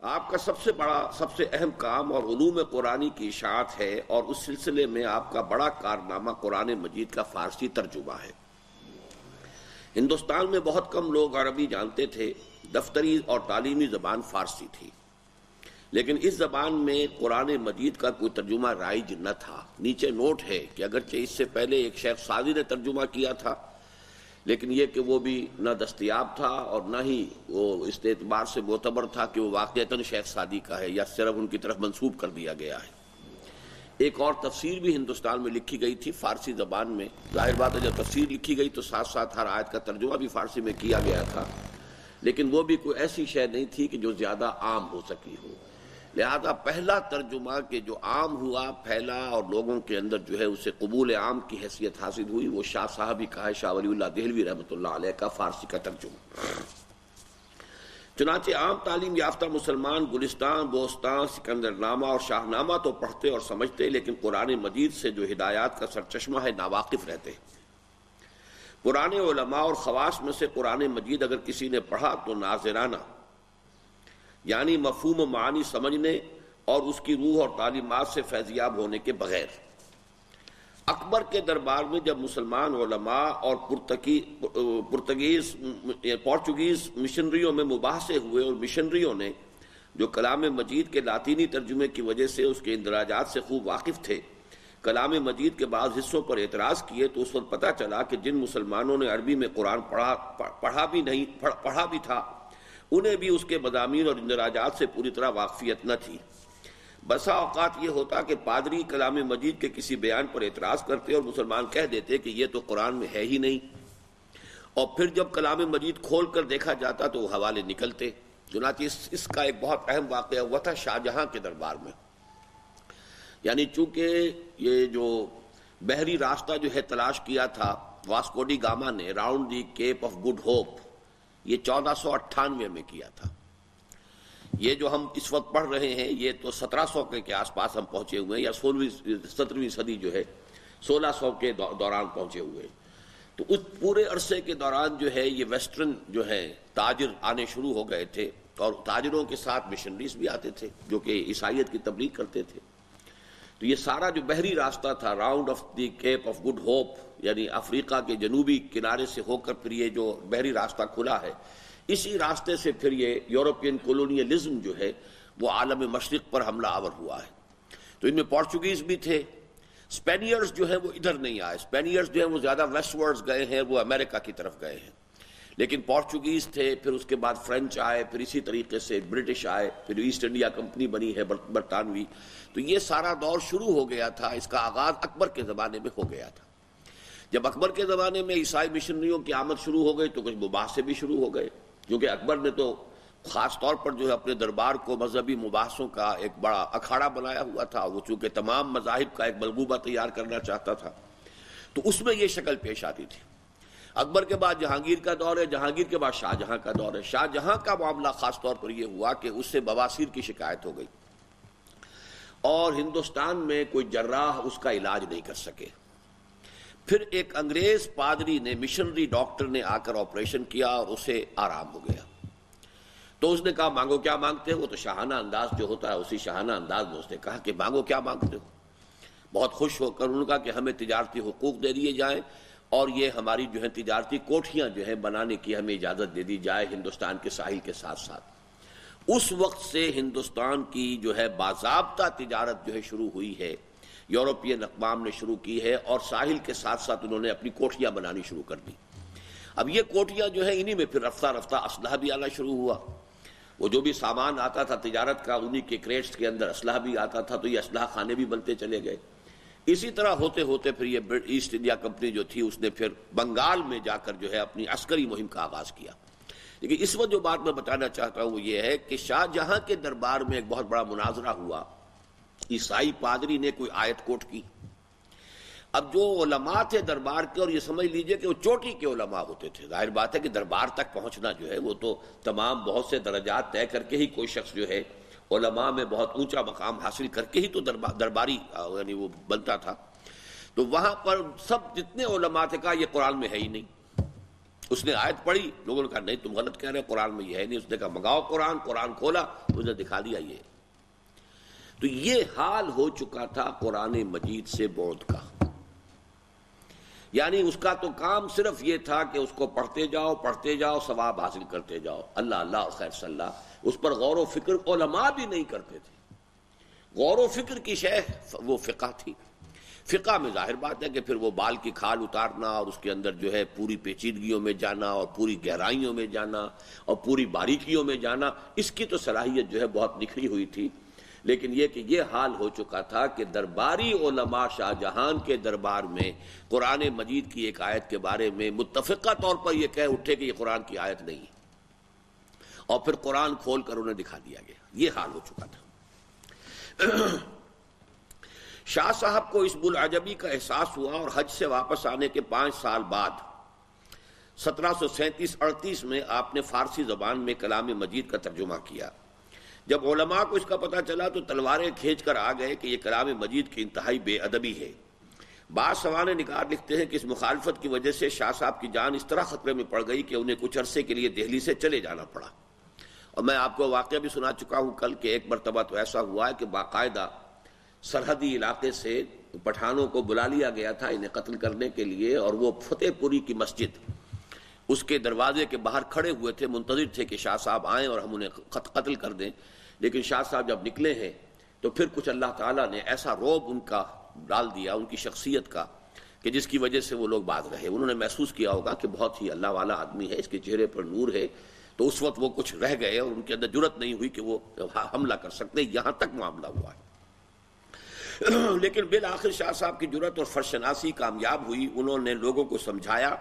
آپ کا سب سے بڑا سب سے اہم کام اور علوم قرآنی کی اشاعت ہے، اور اس سلسلے میں آپ کا بڑا کارنامہ قرآن مجید کا فارسی ترجمہ ہے۔ ہندوستان میں بہت کم لوگ عربی جانتے تھے، دفتری اور تعلیمی زبان فارسی تھی، لیکن اس زبان میں قرآن مجید کا کوئی ترجمہ رائج نہ تھا۔ نیچے نوٹ ہے کہ اگرچہ اس سے پہلے ایک شیخ سعدی نے ترجمہ کیا تھا، لیکن یہ کہ وہ بھی نہ دستیاب تھا اور نہ ہی وہ اس اعتبار سے معتبر تھا کہ وہ واقعتاً شیخ سعدی کا ہے یا صرف ان کی طرف منسوب کر دیا گیا ہے۔ ایک اور تفسیر بھی ہندوستان میں لکھی گئی تھی فارسی زبان میں۔ ظاہر بات ہے جب تفسیر لکھی گئی تو ساتھ ساتھ ہر آیت کا ترجمہ بھی فارسی میں کیا گیا تھا، لیکن وہ بھی کوئی ایسی شے نہیں تھی کہ جو زیادہ عام ہو سکی ہو۔ لہذا پہلا ترجمہ کہ جو عام ہوا، پھیلا اور لوگوں کے اندر جو ہے اسے قبول عام کی حیثیت حاصل ہوئی، وہ شاہ صاحب ہی کا ہے، شاہ ولی اللہ دہلوی رحمۃ اللہ علیہ کا فارسی کا ترجمہ۔ چنانچہ عام تعلیم یافتہ مسلمان گلستان، بوستان، سکندر نامہ اور شاہ نامہ تو پڑھتے اور سمجھتے، لیکن قرآن مجید سے جو ہدایات کا سرچشمہ ہے ناواقف رہتے۔ پرانے علماء اور خواص میں سے قرآن مجید اگر کسی نے پڑھا تو ناظرانہ، یعنی مفہوم و معانی سمجھنے اور اس کی روح اور تعلیمات سے فیضیاب ہونے کے بغیر۔ اکبر کے دربار میں جب مسلمان علماء اور پورچوگیز مشنریوں میں مباحثے ہوئے اور مشنریوں نے جو کلام مجید کے لاطینی ترجمے کی وجہ سے اس کے اندراجات سے خوب واقف تھے، کلام مجید کے بعض حصوں پر اعتراض کیے، تو اس وقت پتہ چلا کہ جن مسلمانوں نے عربی میں قرآن پڑھا بھی تھا، انہیں بھی اس کے مضامین اور اندراجات سے پوری طرح واقفیت نہ تھی۔ بسا اوقات یہ ہوتا کہ پادری کلام مجید کے کسی بیان پر اعتراض کرتے اور مسلمان کہہ دیتے کہ یہ تو قرآن میں ہے ہی نہیں، اور پھر جب کلام مجید کھول کر دیکھا جاتا تو وہ حوالے نکلتے۔ چنانچہ اس کا ایک بہت اہم واقعہ ہوا تھا شاہ جہاں کے دربار میں۔ یعنی چونکہ یہ جو بحری راستہ جو ہے تلاش کیا تھا واسکو ڈی گاما نے round the cape of good hope, یہ 1498 میں کیا تھا۔ یہ جو ہم اس وقت پڑھ رہے ہیں یہ تو 1700 کے آس پاس ہم پہنچے ہوئے ہیں، یا 17ویں صدی جو ہے 1600 کے دوران پہنچے ہوئے ہیں۔ تو اس پورے عرصے کے دوران جو ہے یہ ویسٹرن جو ہے تاجر آنے شروع ہو گئے تھے، اور تاجروں کے ساتھ مشنریز بھی آتے تھے جو کہ عیسائیت کی تبلیغ کرتے تھے۔ تو یہ سارا جو بحری راستہ تھا round of the cape of good hope, یعنی افریقہ کے جنوبی کنارے سے ہو کر پھر یہ جو بحری راستہ کھلا ہے، اسی راستے سے پھر یہ یورپین کولونیلزم جو ہے وہ عالم مشرق پر حملہ آور ہوا ہے۔ تو ان میں پورچوگیز بھی تھے، اسپینیئرز جو ہیں وہ ادھر نہیں آئے، اسپینیئرز جو ہیں وہ زیادہ ویسٹ ورڈز گئے ہیں، وہ امریکہ کی طرف گئے ہیں، لیکن پورچوگیز تھے، پھر اس کے بعد فرینچ آئے، پھر اسی طریقے سے برٹش آئے، پھر ایسٹ انڈیا کمپنی بنی ہے برطانوی۔ تو یہ سارا دور شروع ہو گیا تھا، اس کا آغاز اکبر کے زمانے میں ہو گیا تھا۔ جب اکبر کے زمانے میں عیسائی مشنریوں کی آمد شروع ہو گئی تو کچھ مباحثے بھی شروع ہو گئے، کیونکہ اکبر نے تو خاص طور پر جو ہے اپنے دربار کو مذہبی مباحثوں کا ایک بڑا اکھاڑا بنایا ہوا تھا۔ وہ چونکہ تمام مذاہب کا ایک ملغوبہ تیار کرنا چاہتا تھا، تو اس میں یہ شکل پیش آتی تھی۔ اکبر کے بعد جہانگیر کا دور ہے، جہانگیر کے بعد شاہ جہاں کا دور ہے۔ شاہ جہاں کا معاملہ خاص طور پر یہ ہوا کہ اس سے بواسیر کی شکایت ہو گئی، اور ہندوستان میں کوئی جراح اس کا علاج نہیں کر سکے۔ پھر ایک انگریز پادری نے، مشنری ڈاکٹر نے آ کر آپریشن کیا اور اسے آرام ہو گیا۔ تو اس نے کہا مانگو کیا مانگتے ہو؟ تو شاہانہ انداز جو ہوتا ہے اسی شاہانہ انداز میں اس نے کہا کہ مانگو کیا مانگتے ہو؟ بہت خوش ہو کر انہوں نے کہا کہ ہمیں تجارتی حقوق دے دیے جائیں، اور یہ ہماری جو ہے تجارتی کوٹھیاں جو ہیں بنانے کی ہمیں اجازت دے دی جائے ہندوستان کے ساحل کے ساتھ ساتھ۔ اس وقت سے ہندوستان کی جو ہے باضابطہ تجارت جو ہے شروع ہوئی ہے، یورپین اقوام نے شروع کی ہے، اور ساحل کے ساتھ ساتھ انہوں نے اپنی کوٹھیاں بنانی شروع کر دی۔ اب یہ کوٹھیاں جو ہیں انہی میں پھر رفتہ رفتہ اسلحہ بھی آنا شروع ہوا۔ وہ جو بھی سامان آتا تھا تجارت کا انہی کے کریٹس کے اندر اسلحہ بھی آتا تھا، تو یہ اسلحہ خانے بھی بنتے چلے گئے۔ اسی طرح ہوتے ہوتے پھر یہ ایسٹ انڈیا کمپنی جو تھی اس نے پھر بنگال میں جا کر جو ہے اپنی عسکری مہم کا آغاز کیا۔ لیکن اس وقت جو بات میں بتانا چاہتا ہوں وہ یہ ہے کہ شاہ جہاں کے دربار میں ایک بہت بڑا مناظرہ ہوا۔ عیسائی پادری نے کوئی آیت کوٹ کی۔ اب جو علماء تھے دربار کے، اور یہ سمجھ لیجئے کہ وہ چوٹی کے علماء ہوتے تھے، ظاہر بات ہے کہ دربار تک پہنچنا جو ہے وہ تو تمام بہت سے درجات طے کر کے ہی کوئی شخص جو ہے علماء میں بہت اونچا مقام حاصل کر کے ہی تو درباری یعنی وہ بنتا تھا۔ تو وہاں پر سب جتنے علماء تھے کہا یہ قرآن میں ہے ہی نہیں، اس نے آیت پڑھی، لوگوں نے کہا نہیں تم غلط کہہ رہے ہو، قرآن میں یہ ہے نہیں. اس نے کہا منگاؤ قرآن. قرآن کھولا، اس نے دکھا دیا یہ. تو یہ حال ہو چکا تھا قرآن مجید سے بعد کا. یعنی اس کا تو کام صرف یہ تھا کہ اس کو پڑھتے جاؤ ثواب حاصل کرتے جاؤ، اللہ اللہ اور خیر صلی اللہ. اس پر غور و فکر علماء بھی نہیں کرتے تھے. غور و فکر کی شے وہ فقہ تھی. فقہ میں ظاہر بات ہے کہ پھر وہ بال کی کھال اتارنا اور اس کے اندر جو ہے پوری پیچیدگیوں میں جانا اور پوری گہرائیوں میں جانا اور پوری باریکیوں میں جانا، اس کی تو صلاحیت جو ہے بہت نکھری ہوئی تھی. لیکن یہ کہ یہ حال ہو چکا تھا کہ درباری علماء شاہ جہان کے دربار میں قرآن مجید کی ایک آیت کے بارے میں متفقہ طور پر یہ کہہ اٹھے کہ یہ قرآن کی آیت نہیں، اور پھر قرآن کھول کر انہیں دکھا دیا گیا. یہ حال ہو چکا تھا. شاہ صاحب کو اس بلعجبی کا احساس ہوا اور حج سے واپس آنے کے 5 سال بعد 1737-38 میں آپ نے فارسی زبان میں کلام مجید کا ترجمہ کیا. جب علماء کو اس کا پتہ چلا تو تلواریں کھینچ کر آ گئے کہ یہ کلام مجید کی انتہائی بے ادبی ہے. بعض سوانح نگار لکھتے ہیں کہ اس مخالفت کی وجہ سے شاہ صاحب کی جان اس طرح خطرے میں پڑ گئی کہ انہیں کچھ عرصے کے لیے دہلی سے چلے جانا پڑا. اور میں آپ کو واقعہ بھی سنا چکا ہوں کل کہ ایک مرتبہ تو ایسا ہوا ہے کہ باقاعدہ سرحدی علاقے سے پٹھانوں کو بلا لیا گیا تھا انہیں قتل کرنے کے لیے، اور وہ فتح پوری کی مسجد اس کے دروازے کے باہر کھڑے ہوئے تھے، منتظر تھے کہ شاہ صاحب آئیں اور ہم انہیں قتل کر دیں. لیکن شاہ صاحب جب نکلے ہیں تو پھر کچھ اللہ تعالیٰ نے ایسا رعب ان کا ڈال دیا ان کی شخصیت کا کہ جس کی وجہ سے وہ لوگ بھاگ رہے. انہوں نے محسوس کیا ہوگا کہ بہت ہی اللہ والا آدمی ہے، اس کے چہرے پر نور ہے، تو اس وقت وہ کچھ رہ گئے اور ان کے اندر جرأت نہیں ہوئی کہ وہ حملہ کر سکتے. یہاں تک معاملہ ہوا ہے. لیکن بالآخر شاہ صاحب کی جرأت اور فرشناسی کامیاب ہوئی. انہوں نے لوگوں کو سمجھایا.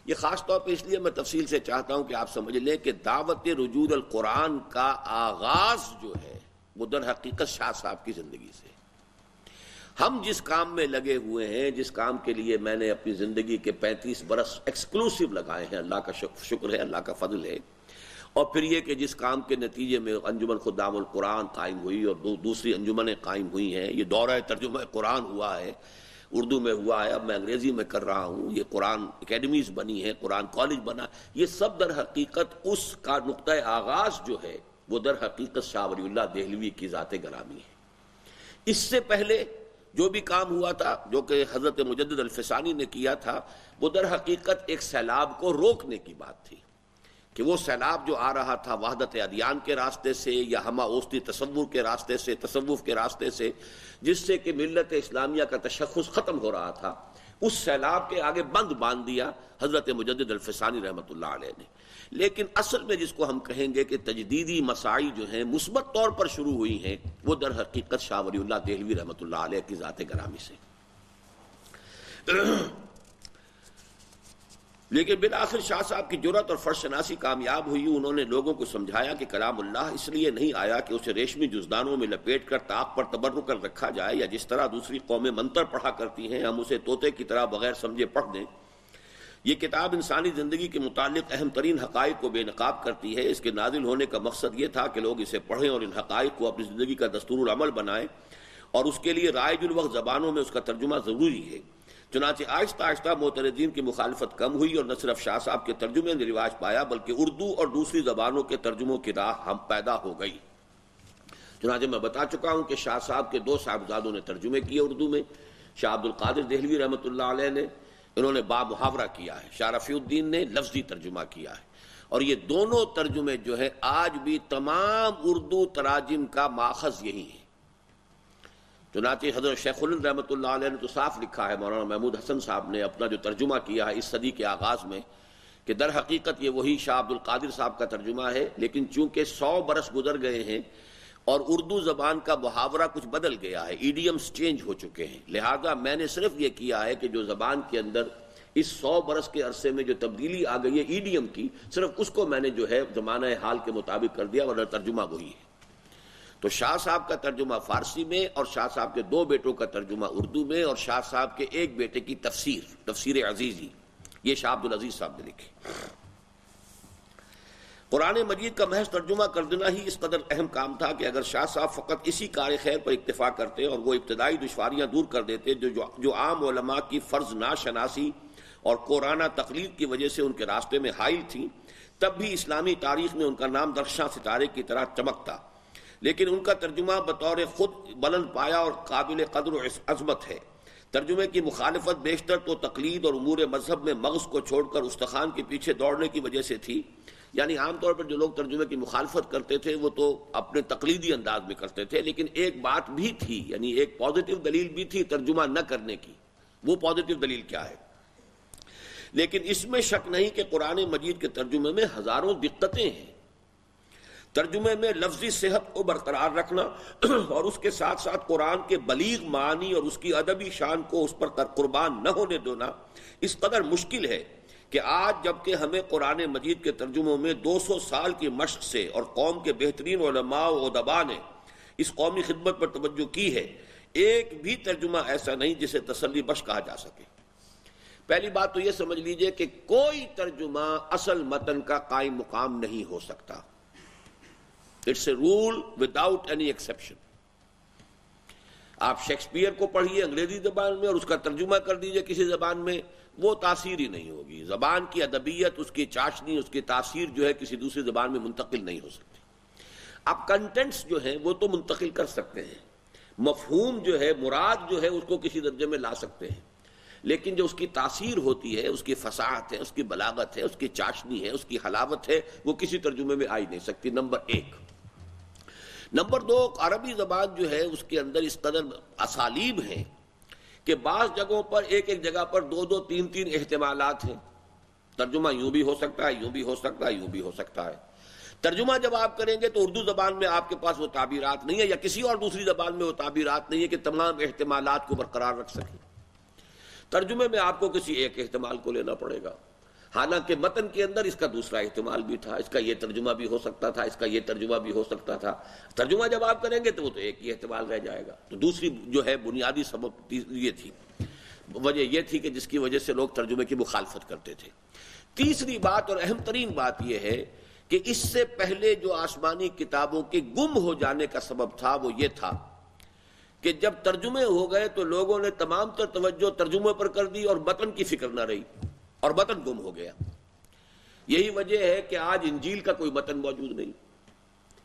یہ خاص طور پہ اس لیے میں تفصیل سے چاہتا ہوں کہ آپ سمجھ لیں کہ دعوت رجوع القرآن کا آغاز جو ہے وہ در حقیقت شاہ صاحب کی زندگی سے. ہم جس کام میں لگے ہوئے ہیں، جس کام کے لیے میں نے اپنی زندگی کے 35 برس ایکسکلوسیو لگائے ہیں، اللہ کا شکر ہے، اللہ کا فضل ہے. اور پھر یہ کہ جس کام کے نتیجے میں انجمن خدام القرآن قائم ہوئی اور دوسری انجمنیں قائم ہوئی ہیں، یہ دورہ ترجمہ قرآن ہوا ہے، اردو میں ہوا ہے، اب میں انگریزی میں کر رہا ہوں، یہ قرآن اکیڈمیز بنی ہیں، قرآن کالج بنا، یہ سب در حقیقت اس کا نقطہ آغاز جو ہے وہ در حقیقت شاہ ولی اللہ دہلوی کی ذات گرامی ہے. اس سے پہلے جو بھی کام ہوا تھا، جو کہ حضرت مجدد الفسانی نے کیا تھا، وہ در حقیقت ایک سیلاب کو روکنے کی بات تھی کہ وہ سیلاب جو آ رہا تھا وحدت ادیان کے راستے سے یا ہمہ اوسطی تصور کے راستے سے، تصوف کے راستے سے، جس سے کہ ملت اسلامیہ کا تشخص ختم ہو رہا تھا، اس سیلاب کے آگے بند باندھ دیا حضرت مجدد الفسانی رحمۃ اللہ علیہ نے. لیکن اصل میں جس کو ہم کہیں گے کہ تجدیدی مساعی جو ہیں مثبت طور پر شروع ہوئی ہیں، وہ در حقیقت شاہ ولی اللہ دہلوی رحمۃ اللہ علیہ کی ذات گرامی سے. لیکن بالآخر شاہ صاحب کی جرأت اور فرشناسی کامیاب ہوئی. انہوں نے لوگوں کو سمجھایا کہ کلام اللہ اس لیے نہیں آیا کہ اسے ریشمی جزدانوں میں لپیٹ کر طاق پر تبرک کر رکھا جائے، یا جس طرح دوسری قومیں منتر پڑھا کرتی ہیں ہم اسے طوطے کی طرح بغیر سمجھے پڑھ دیں. یہ کتاب انسانی زندگی کے متعلق اہم ترین حقائق کو بے نقاب کرتی ہے. اس کے نازل ہونے کا مقصد یہ تھا کہ لوگ اسے پڑھیں اور ان حقائق کو اپنی زندگی کا دستور العمل بنائیں، اور اس کے لیے رائج الوقت زبانوں میں اس کا ترجمہ ضروری ہے. چنانچہ آہستہ آہستہ معترضین کی مخالفت کم ہوئی اور نہ صرف شاہ صاحب کے ترجمے نے رواج پایا بلکہ اردو اور دوسری زبانوں کے ترجموں کی راہ ہم پیدا ہو گئی. چنانچہ میں بتا چکا ہوں کہ شاہ صاحب کے 2 صاحبزادوں نے ترجمے کیے اردو میں. شاہ عبد القادر دہلوی رحمۃ اللہ علیہ نے، انہوں نے با محاورہ کیا ہے. شاہ رفیع الدین نے لفظی ترجمہ کیا ہے. اور یہ دونوں ترجمے جو ہے آج بھی تمام اردو تراجم کا ماخذ یہی ہے. چنانچہ حضرت شیخ الہند رحمۃ اللہ علیہ نے تو صاف لکھا ہے، مولانا محمود حسن صاحب نے اپنا جو ترجمہ کیا ہے اس صدی کے آغاز میں، کہ در حقیقت یہ وہی شاہ عبد القادر صاحب کا ترجمہ ہے، لیکن چونکہ 100 برس گزر گئے ہیں اور اردو زبان کا محاورہ کچھ بدل گیا ہے، ایڈیمز چینج ہو چکے ہیں، لہذا میں نے صرف یہ کیا ہے کہ جو زبان کے اندر اس 100 برس کے عرصے میں جو تبدیلی آ گئی ہے ایڈیم کی، صرف اس کو میں نے جو ہے زمانہ حال کے مطابق کر دیا، ورنہ ترجمہ وہی ہے. تو شاہ صاحب کا ترجمہ فارسی میں اور شاہ صاحب کے 2 بیٹوں کا ترجمہ اردو میں، اور شاہ صاحب کے ایک بیٹے کی تفسیر عزیزی، یہ شاہ عبد العزیز صاحب نے لکھی. قرآن مجید کا محض ترجمہ کر دینا ہی اس قدر اہم کام تھا کہ اگر شاہ صاحب فقط اسی کار خیر پر اکتفا کرتے اور وہ ابتدائی دشواریاں دور کر دیتے جو عام علماء کی فرض ناشناسی اور قرآنہ تقلید کی وجہ سے ان کے راستے میں حائل تھیں، تب بھی اسلامی تاریخ میں ان کا نام درخشاں ستارے کی طرح چمکتا، لیکن ان کا ترجمہ بطور خود بلند پایا اور قابل قدر و عظمت ہے۔ ترجمے کی مخالفت بیشتر تو تقلید اور امور مذہب میں مغز کو چھوڑ کر استخوان کے پیچھے دوڑنے کی وجہ سے تھی، یعنی عام طور پر جو لوگ ترجمے کی مخالفت کرتے تھے وہ تو اپنے تقلیدی انداز میں کرتے تھے، لیکن ایک بات بھی تھی، یعنی ایک پازیٹیو دلیل بھی تھی ترجمہ نہ کرنے کی۔ وہ پازیٹیو دلیل کیا ہے؟ لیکن اس میں شک نہیں کہ قرآن مجید کے ترجمے میں ہزاروں دقتیں ہیں۔ ترجمے میں لفظی صحت کو برقرار رکھنا اور اس کے ساتھ ساتھ قرآن کے بلیغ معنی اور اس کی ادبی شان کو اس پر قربان نہ ہونے دینا اس قدر مشکل ہے کہ آج جبکہ ہمیں قرآن مجید کے ترجموں میں 200 سال کی مشق سے اور قوم کے بہترین علماء و ادباء نے اس قومی خدمت پر توجہ کی ہے، ایک بھی ترجمہ ایسا نہیں جسے تسلی بخش کہا جا سکے۔ پہلی بات تو یہ سمجھ لیجئے کہ کوئی ترجمہ اصل متن کا قائم مقام نہیں ہو سکتا۔ It's a rule without any exception. آپ شیکسپیئر کو پڑھیے انگریزی زبان میں اور اس کا ترجمہ کر دیجئے کسی زبان میں، وہ تاثیر ہی نہیں ہوگی۔ زبان کی ادبیت، اس کی چاشنی، اس کی تاثیر جو ہے کسی دوسری زبان میں منتقل نہیں ہو سکتی۔ اب کنٹینٹس جو ہیں وہ تو منتقل کر سکتے ہیں، مفہوم جو ہے، مراد جو ہے، اس کو کسی درجے میں لا سکتے ہیں، لیکن جو اس کی تاثیر ہوتی ہے، اس کی فصاحت ہے، اس کی بلاغت ہے، اس کی چاشنی ہے، اس کی حلاوت ہے، وہ کسی ترجمے میں آ ہی نہیں سکتی۔ نمبر ایک۔ نمبر دو، عربی زبان جو ہے اس کے اندر اس قدر اسالیب ہیں کہ بعض جگہوں پر ایک جگہ پر دو تین احتمالات ہیں۔ ترجمہ یوں بھی ہو سکتا ہے، یوں بھی ہو سکتا ہے، یوں بھی ہو سکتا ہے۔ ترجمہ جب آپ کریں گے تو اردو زبان میں آپ کے پاس وہ تعبیرات نہیں ہے، یا کسی اور دوسری زبان میں وہ تعبیرات نہیں ہے کہ تمام احتمالات کو برقرار رکھ سکیں۔ ترجمے میں آپ کو کسی ایک احتمال کو لینا پڑے گا، حالانکہ متن کے اندر اس کا دوسرا احتمال بھی تھا، اس کا یہ ترجمہ بھی ہو سکتا تھا، اس کا یہ ترجمہ بھی ہو سکتا تھا۔ ترجمہ جب آپ کریں گے تو وہ تو ایک ہی احتمال رہ جائے گا۔ تو دوسری جو ہے بنیادی سبب یہ تھی، وجہ یہ تھی کہ جس کی وجہ سے لوگ ترجمے کی مخالفت کرتے تھے۔ تیسری بات اور اہم ترین بات یہ ہے کہ اس سے پہلے جو آسمانی کتابوں کے گم ہو جانے کا سبب تھا وہ یہ تھا کہ جب ترجمے ہو گئے تو لوگوں نے تمام تر توجہ ترجمے پر کر دی اور متن کی فکر نہ رہی، اور متن گم ہو گیا۔ یہی وجہ ہے کہ آج انجیل کا کوئی متن موجود نہیں۔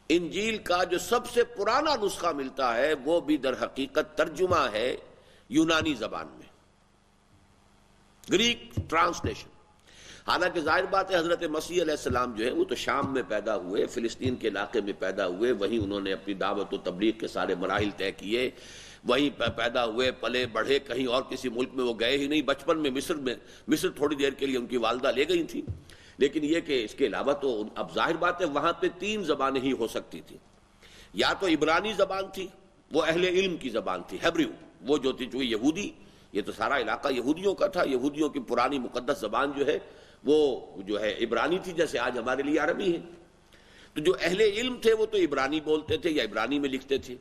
انجیل کا جو سب سے پرانا نسخہ ملتا ہے وہ بھی در حقیقت ترجمہ ہے یونانی زبان میں، گریک ٹرانسلیشن۔ حالانکہ ظاہر بات ہے حضرت مسیح علیہ السلام جو ہے وہ تو شام میں پیدا ہوئے، فلسطین کے علاقے میں پیدا ہوئے، وہیں انہوں نے اپنی دعوت و تبلیغ کے سارے مراحل طے کیے، وہیں پیدا ہوئے، پلے بڑھے، کہیں اور کسی ملک میں وہ گئے ہی نہیں۔ بچپن میں مصر تھوڑی دیر کے لیے ان کی والدہ لے گئی تھی، لیکن یہ کہ اس کے علاوہ تو اب ظاہر بات ہے وہاں پہ 3 زبانیں ہی ہو سکتی تھی، یا تو عبرانی زبان تھی، وہ اہل علم کی زبان تھی، ہیبریو، وہ جو تھی جو یہودی، یہ تو سارا علاقہ یہودیوں کا تھا، یہودیوں کی پرانی مقدس زبان جو ہے وہ جو ہے عبرانی تھی، جیسے آج ہمارے لیے عربی ہے۔ تو جو اہل علم تھے وہ تو عبرانی بولتے تھے یا عبرانی میں لکھتے تھے۔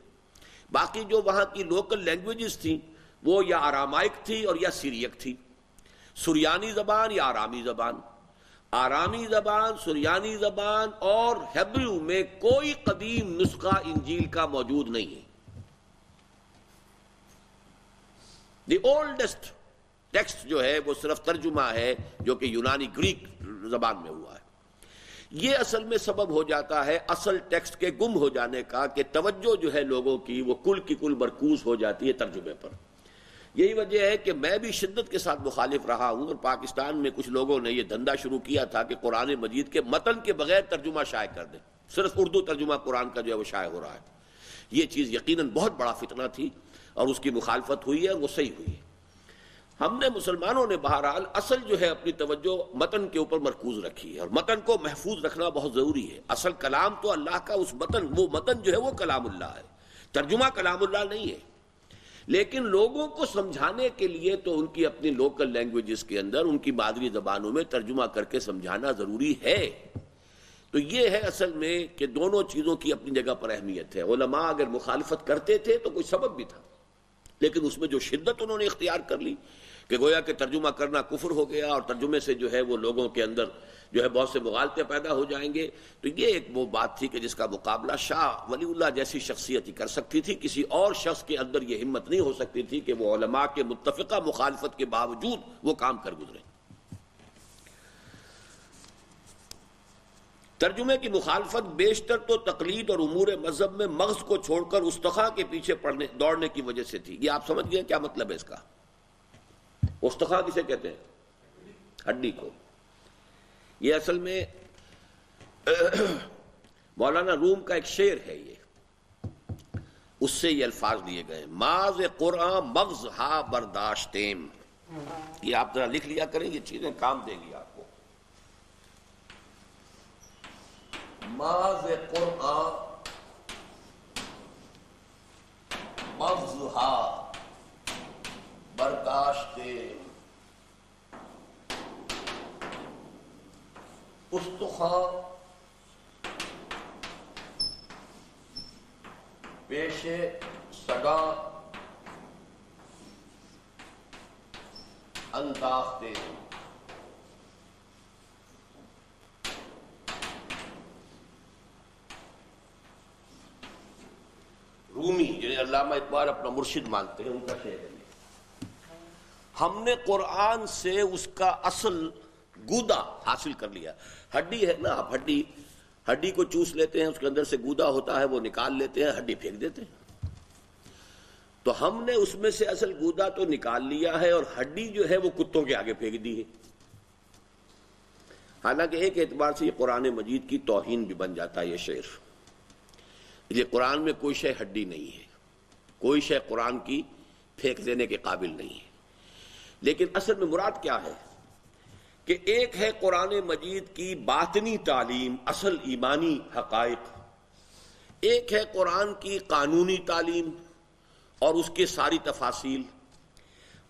باقی جو وہاں کی لوکل لینگویجز تھیں وہ یا آرامائک تھی اور یا سیریک تھی، سریانی زبان یا آرامی زبان۔ آرامی زبان، سریانی زبان اور ہیبریو میں کوئی قدیم نسخہ انجیل کا موجود نہیں ہے۔ دی اولڈسٹ ٹیکسٹ جو ہے وہ صرف ترجمہ ہے جو کہ یونانی گریک زبان میں ہوا ہے۔ یہ اصل میں سبب ہو جاتا ہے اصل ٹیکسٹ کے گم ہو جانے کا کہ توجہ جو ہے لوگوں کی وہ کل کی کل مرکوز ہو جاتی ہے ترجمے پر۔ یہی وجہ ہے کہ میں بھی شدت کے ساتھ مخالف رہا ہوں، اور پاکستان میں کچھ لوگوں نے یہ دھندا شروع کیا تھا کہ قرآن مجید کے متن کے بغیر ترجمہ شائع کر دیں، صرف اردو ترجمہ قرآن کا جو ہے وہ شائع ہو رہا ہے۔ یہ چیز یقیناً بہت بڑا فتنہ تھی اور اس کی مخالفت ہوئی ہے، وہ صحیح ہوئی ہے۔ ہم نے مسلمانوں نے بہرحال اصل جو ہے اپنی توجہ متن کے اوپر مرکوز رکھی ہے، اور متن کو محفوظ رکھنا بہت ضروری ہے۔ اصل کلام تو اللہ کا اس متن، وہ متن جو ہے وہ کلام اللہ ہے، ترجمہ کلام اللہ نہیں ہے۔ لیکن لوگوں کو سمجھانے کے لیے تو ان کی اپنی لوکل لینگویجز کے اندر، ان کی مادری زبانوں میں ترجمہ کر کے سمجھانا ضروری ہے۔ تو یہ ہے اصل میں کہ دونوں چیزوں کی اپنی جگہ پر اہمیت ہے۔ علماء اگر مخالفت کرتے تھے تو کوئی سبب بھی تھا، لیکن اس میں جو شدت انہوں نے اختیار کر لی کہ گویا کہ ترجمہ کرنا کفر ہو گیا، اور ترجمے سے جو ہے وہ لوگوں کے اندر جو ہے بہت سے مغالطے پیدا ہو جائیں گے، تو یہ ایک وہ بات تھی کہ جس کا مقابلہ شاہ ولی اللہ جیسی شخصیت ہی کر سکتی تھی۔ کسی اور شخص کے اندر یہ ہمت نہیں ہو سکتی تھی کہ وہ علماء کے متفقہ مخالفت کے باوجود وہ کام کر گزرے۔ ترجمے کی مخالفت بیشتر تو تقلید اور امور مذہب میں مغز کو چھوڑ کر استخا کے پیچھے دوڑنے کی وجہ سے تھی۔ یہ آپ سمجھ گئے کیا مطلب ہے اس کا؟ استخا کسے کہتے ہیں؟ ہڈی کو۔ یہ اصل میں مولانا روم کا ایک شعر ہے، یہ اس سے یہ الفاظ لیے گئے، ماز قرآن مغز ہا برداشتیم۔ یہ آپ ذرا لکھ لیا کریں، یہ چیزیں کام دیں گی آپ کو۔ ماز قرآن مغز ہا برداشتیم، استخا پیش سگا انداختے۔ رومی جنہیں علامہ اقبال اپنا مرشد مانتے ہیں، ان کا شعر ہے، ہم نے قرآن سے اس کا اصل گودا حاصل کر لیا۔ ہڈی ہے نا، آپ ہڈی کو چوس لیتے ہیں، اس کے اندر سے گودا ہوتا ہے، وہ نکال لیتے ہیں، ہڈی پھینک دیتے ہیں۔ تو ہم نے اس میں سے اصل گودا تو نکال لیا ہے، اور ہڈی جو ہے وہ کتوں کے آگے پھینک دی ہے۔ حالانکہ ایک اعتبار سے یہ قرآن مجید کی توہین بھی بن جاتا ہے یہ شعر۔ یہ قرآن میں کوئی شے ہڈی نہیں ہے، کوئی شے قرآن کی پھینک دینے کے قابل نہیں ہے۔ لیکن اصل میں مراد کیا ہے کہ ایک ہے قرآن مجید کی باطنی تعلیم، اصل ایمانی حقائق، ایک ہے قرآن کی قانونی تعلیم اور اس کے ساری تفاصیل۔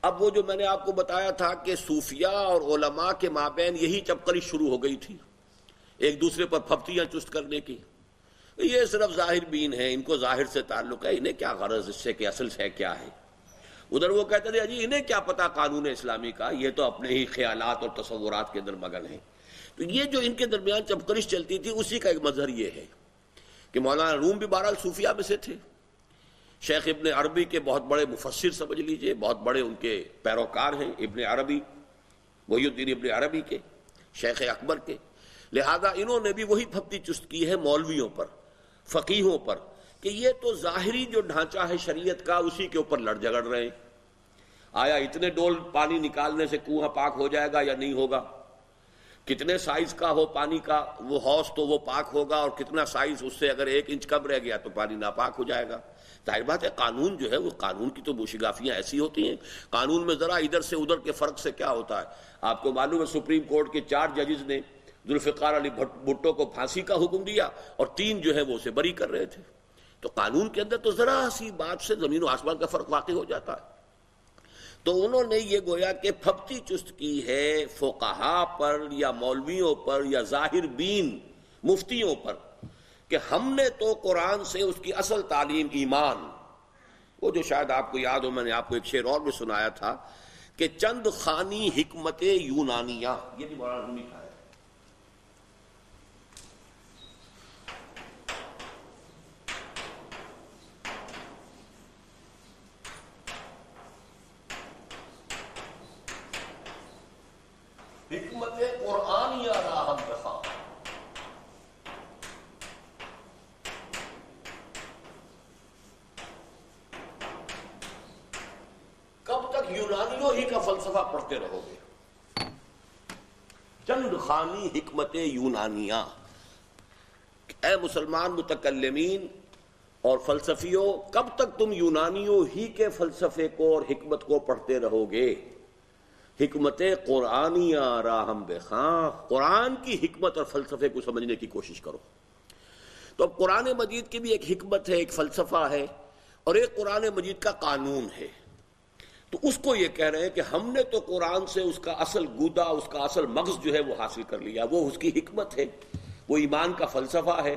اب وہ جو میں نے آپ کو بتایا تھا کہ صوفیاء اور علماء کے مابین یہی چپکری شروع ہو گئی تھی، ایک دوسرے پر پھپتیاں چست کرنے کی۔ یہ صرف ظاہر بین ہیں، ان کو ظاہر سے تعلق ہے، انہیں کیا غرض اس سے کہ اصل ہے کیا ہے۔ ادھر وہ کہتے تھے جی انہیں کیا پتا قانون اسلامی کا، یہ تو اپنے ہی خیالات اور تصورات کے اندر مگن ہیں۔ تو یہ جو ان کے درمیان چپکرش چلتی تھی، اسی کا ایک مظہر یہ ہے کہ مولانا روم بھی بہرحال صوفیاء میں سے تھے، شیخ ابن عربی کے بہت بڑے مفسر سمجھ لیجئے، بہت بڑے ان کے پیروکار ہیں ابن عربی، محی الدین ابن عربی کے، شیخ اکبر کے، لہذا انہوں نے بھی وہی پھپتی چست کی ہے مولویوں پر، فقیہوں پر، کہ یہ تو ظاہری جو ڈھانچہ ہے شریعت کا اسی کے اوپر لڑ جھگڑ رہے ہیں۔ آیا اتنے ڈول پانی نکالنے سے کنواں پاک ہو جائے گا یا نہیں ہوگا؟ کتنے سائز کا ہو پانی کا وہ حوض تو وہ پاک ہوگا، اور کتنا سائز اس سے اگر 1 انچ کم رہ گیا تو پانی ناپاک ہو جائے گا۔ ظاہر بات ہے قانون جو ہے وہ قانون کی تو موشگافیاں ایسی ہوتی ہیں، قانون میں ذرا ادھر سے ادھر کے فرق سے کیا ہوتا ہے۔ آپ کو معلوم ہے سپریم کورٹ کے 4 ججز نے ذوالفقار علی بھٹو کو پھانسی کا حکم دیا، اور 3 جو ہے وہ اسے بری کر رہے تھے۔ تو قانون کے اندر تو ذرا سی بات سے زمین و آسمان کا فرق واقع ہو جاتا ہے۔ تو انہوں نے یہ گویا کہ پھپتی چست کی ہے فقہا پر یا مولویوں پر یا ظاہر بین مفتیوں پر، کہ ہم نے تو قرآن سے اس کی اصل تعلیم ایمان، وہ جو شاید آپ کو یاد ہو، میں نے آپ کو ایک شعر اور بھی سنایا تھا کہ چند خانی حکمت یونانیہ، یہ بھی مولانا رومی کا ہے۔ حکمت قرآنیہ راہم بخواہ، کب تک یونانیوں ہی کا فلسفہ پڑھتے رہو گے؟ چند خانی حکمت یونانیہ، اے مسلمان متکلمین اور فلسفیوں، کب تک تم یونانیوں ہی کے فلسفے کو اور حکمت کو پڑھتے رہو گے؟ حکمت قرآنیہ راہم بخواہ، قرآن کی حکمت اور فلسفے کو سمجھنے کی کوشش کرو۔ تو اب قرآن مجید کی بھی ایک حکمت ہے، ایک فلسفہ ہے، اور ایک قرآن مجید کا قانون ہے۔ تو اس کو یہ کہہ رہے ہیں کہ ہم نے تو قرآن سے اس کا اصل گودا، اس کا اصل مغز جو ہے وہ حاصل کر لیا، وہ اس کی حکمت ہے، وہ ایمان کا فلسفہ ہے۔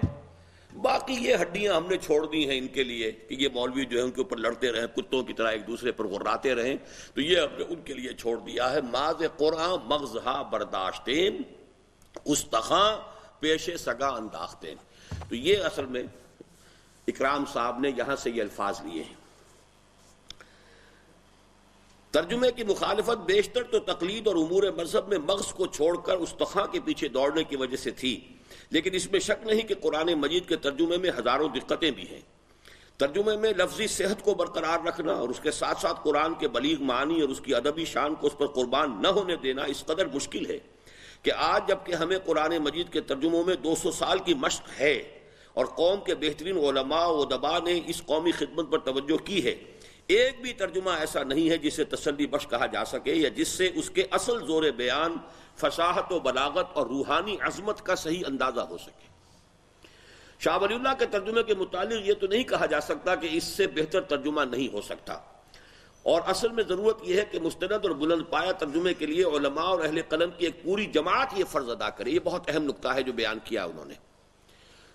باقی یہ ہڈیاں ہم نے چھوڑ دی ہیں ان کے لیے کہ یہ مولوی جو ہے ان کے اوپر لڑتے رہیں، کتوں کی طرح ایک دوسرے پر غراتے رہیں، تو یہ ہم نے ان کے لیے چھوڑ دیا ہے۔ ماز قرآن مغزہا برداشتین، استخاں پیش سگا انداختین۔ تو یہ اصل میں اکرام صاحب نے یہاں سے یہ الفاظ لیے ہیں۔ ترجمے کی مخالفت بیشتر تو تقلید اور امور مذہب میں مغز کو چھوڑ کر استخاں کے پیچھے دوڑنے کی وجہ سے تھی لیکن اس میں شک نہیں کہ قرآن مجید کے ترجمے میں ہزاروں دقتیں بھی ہیں۔ ترجمے میں لفظی صحت کو برقرار رکھنا اور اس کے ساتھ ساتھ قرآن کے بلیغ معنی اور اس کی ادبی شان کو اس پر قربان نہ ہونے دینا اس قدر مشکل ہے کہ آج جبکہ ہمیں قرآن مجید کے ترجموں میں 200 سال کی مشق ہے اور قوم کے بہترین علماء و ادباء نے اس قومی خدمت پر توجہ کی ہے، ایک بھی ترجمہ ایسا نہیں ہے جسے تسلی بخش کہا جا سکے یا جس سے اس کے اصل زور بیان، فصاحت و بلاغت اور روحانی عظمت کا صحیح اندازہ ہو سکے۔ شاہ ولی اللہ کے ترجمے کے متعلق یہ تو نہیں کہا جا سکتا کہ اس سے بہتر ترجمہ نہیں ہو سکتا، اور اصل میں ضرورت یہ ہے کہ مستند اور بلند پایہ ترجمے کے لیے علماء اور اہل قلم کی ایک پوری جماعت یہ فرض ادا کرے۔ یہ بہت اہم نقطہ ہے جو بیان کیا انہوں نے،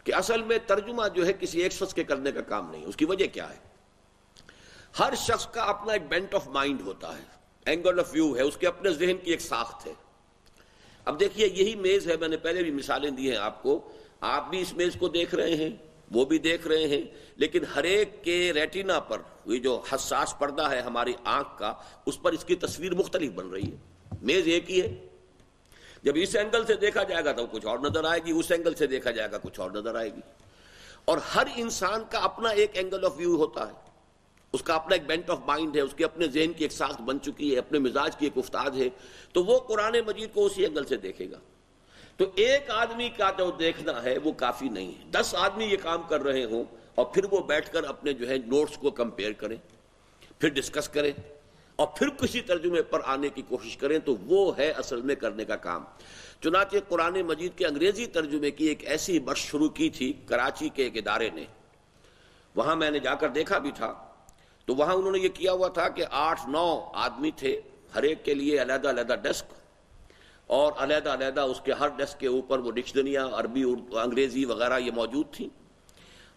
کہ اصل میں ترجمہ جو ہے کسی ایک شخص کے کرنے کا کام نہیں۔ اس کی وجہ کیا ہے؟ ہر شخص کا اپنا ایک بینٹ آف مائنڈ ہوتا ہے، اینگل آف ویو ہے، اس کے اپنے ذہن کی ایک ساخت ہے۔ اب دیکھیے یہی میز ہے، میں نے پہلے بھی مثالیں دی ہیں آپ کو، آپ بھی اس میز کو دیکھ رہے ہیں، وہ بھی دیکھ رہے ہیں، لیکن ہر ایک کے ریٹینا پر یہ جو حساس پردہ ہے ہماری آنکھ کا، اس پر اس کی تصویر مختلف بن رہی ہے۔ میز ایک ہی ہے، جب اس اینگل سے دیکھا جائے گا تو کچھ اور نظر آئے گی، اس اینگل سے دیکھا جائے گا کچھ اور نظر آئے گی، اور ہر انسان کا اپنا ایک اینگل آف ویو ہوتا ہے، اس کا اپنا ایک بینٹ آف مائنڈ ہے، اس کے اپنے ذہن کی ایک ساخت بن چکی ہے، اپنے مزاج کی ایک افتاد ہے، تو وہ قرآن مجید کو اسی اینگل سے دیکھے گا۔ تو ایک آدمی کا جو دیکھنا ہے وہ کافی نہیں ہے، 10 آدمی یہ کام کر رہے ہوں اور پھر وہ بیٹھ کر اپنے جو ہے نوٹس کو کمپیئر کریں، پھر ڈسکس کریں اور پھر کسی ترجمے پر آنے کی کوشش کریں، تو وہ ہے اصل میں کرنے کا کام۔ چنانچہ قرآن مجید کے انگریزی ترجمے کی ایک ایسی مشق شروع کی تھی کراچی کے ایک ادارے نے، وہاں میں نے جا کر دیکھا بھی تھا، تو وہاں انہوں نے یہ کیا ہوا تھا کہ 8-9 آدمی تھے، ہر ایک کے لیے علیحدہ علیحدہ ڈیسک، اور علیحدہ علیحدہ اس کے ہر ڈیسک کے اوپر وہ ڈکشنریاں عربی اردو انگریزی وغیرہ یہ موجود تھیں۔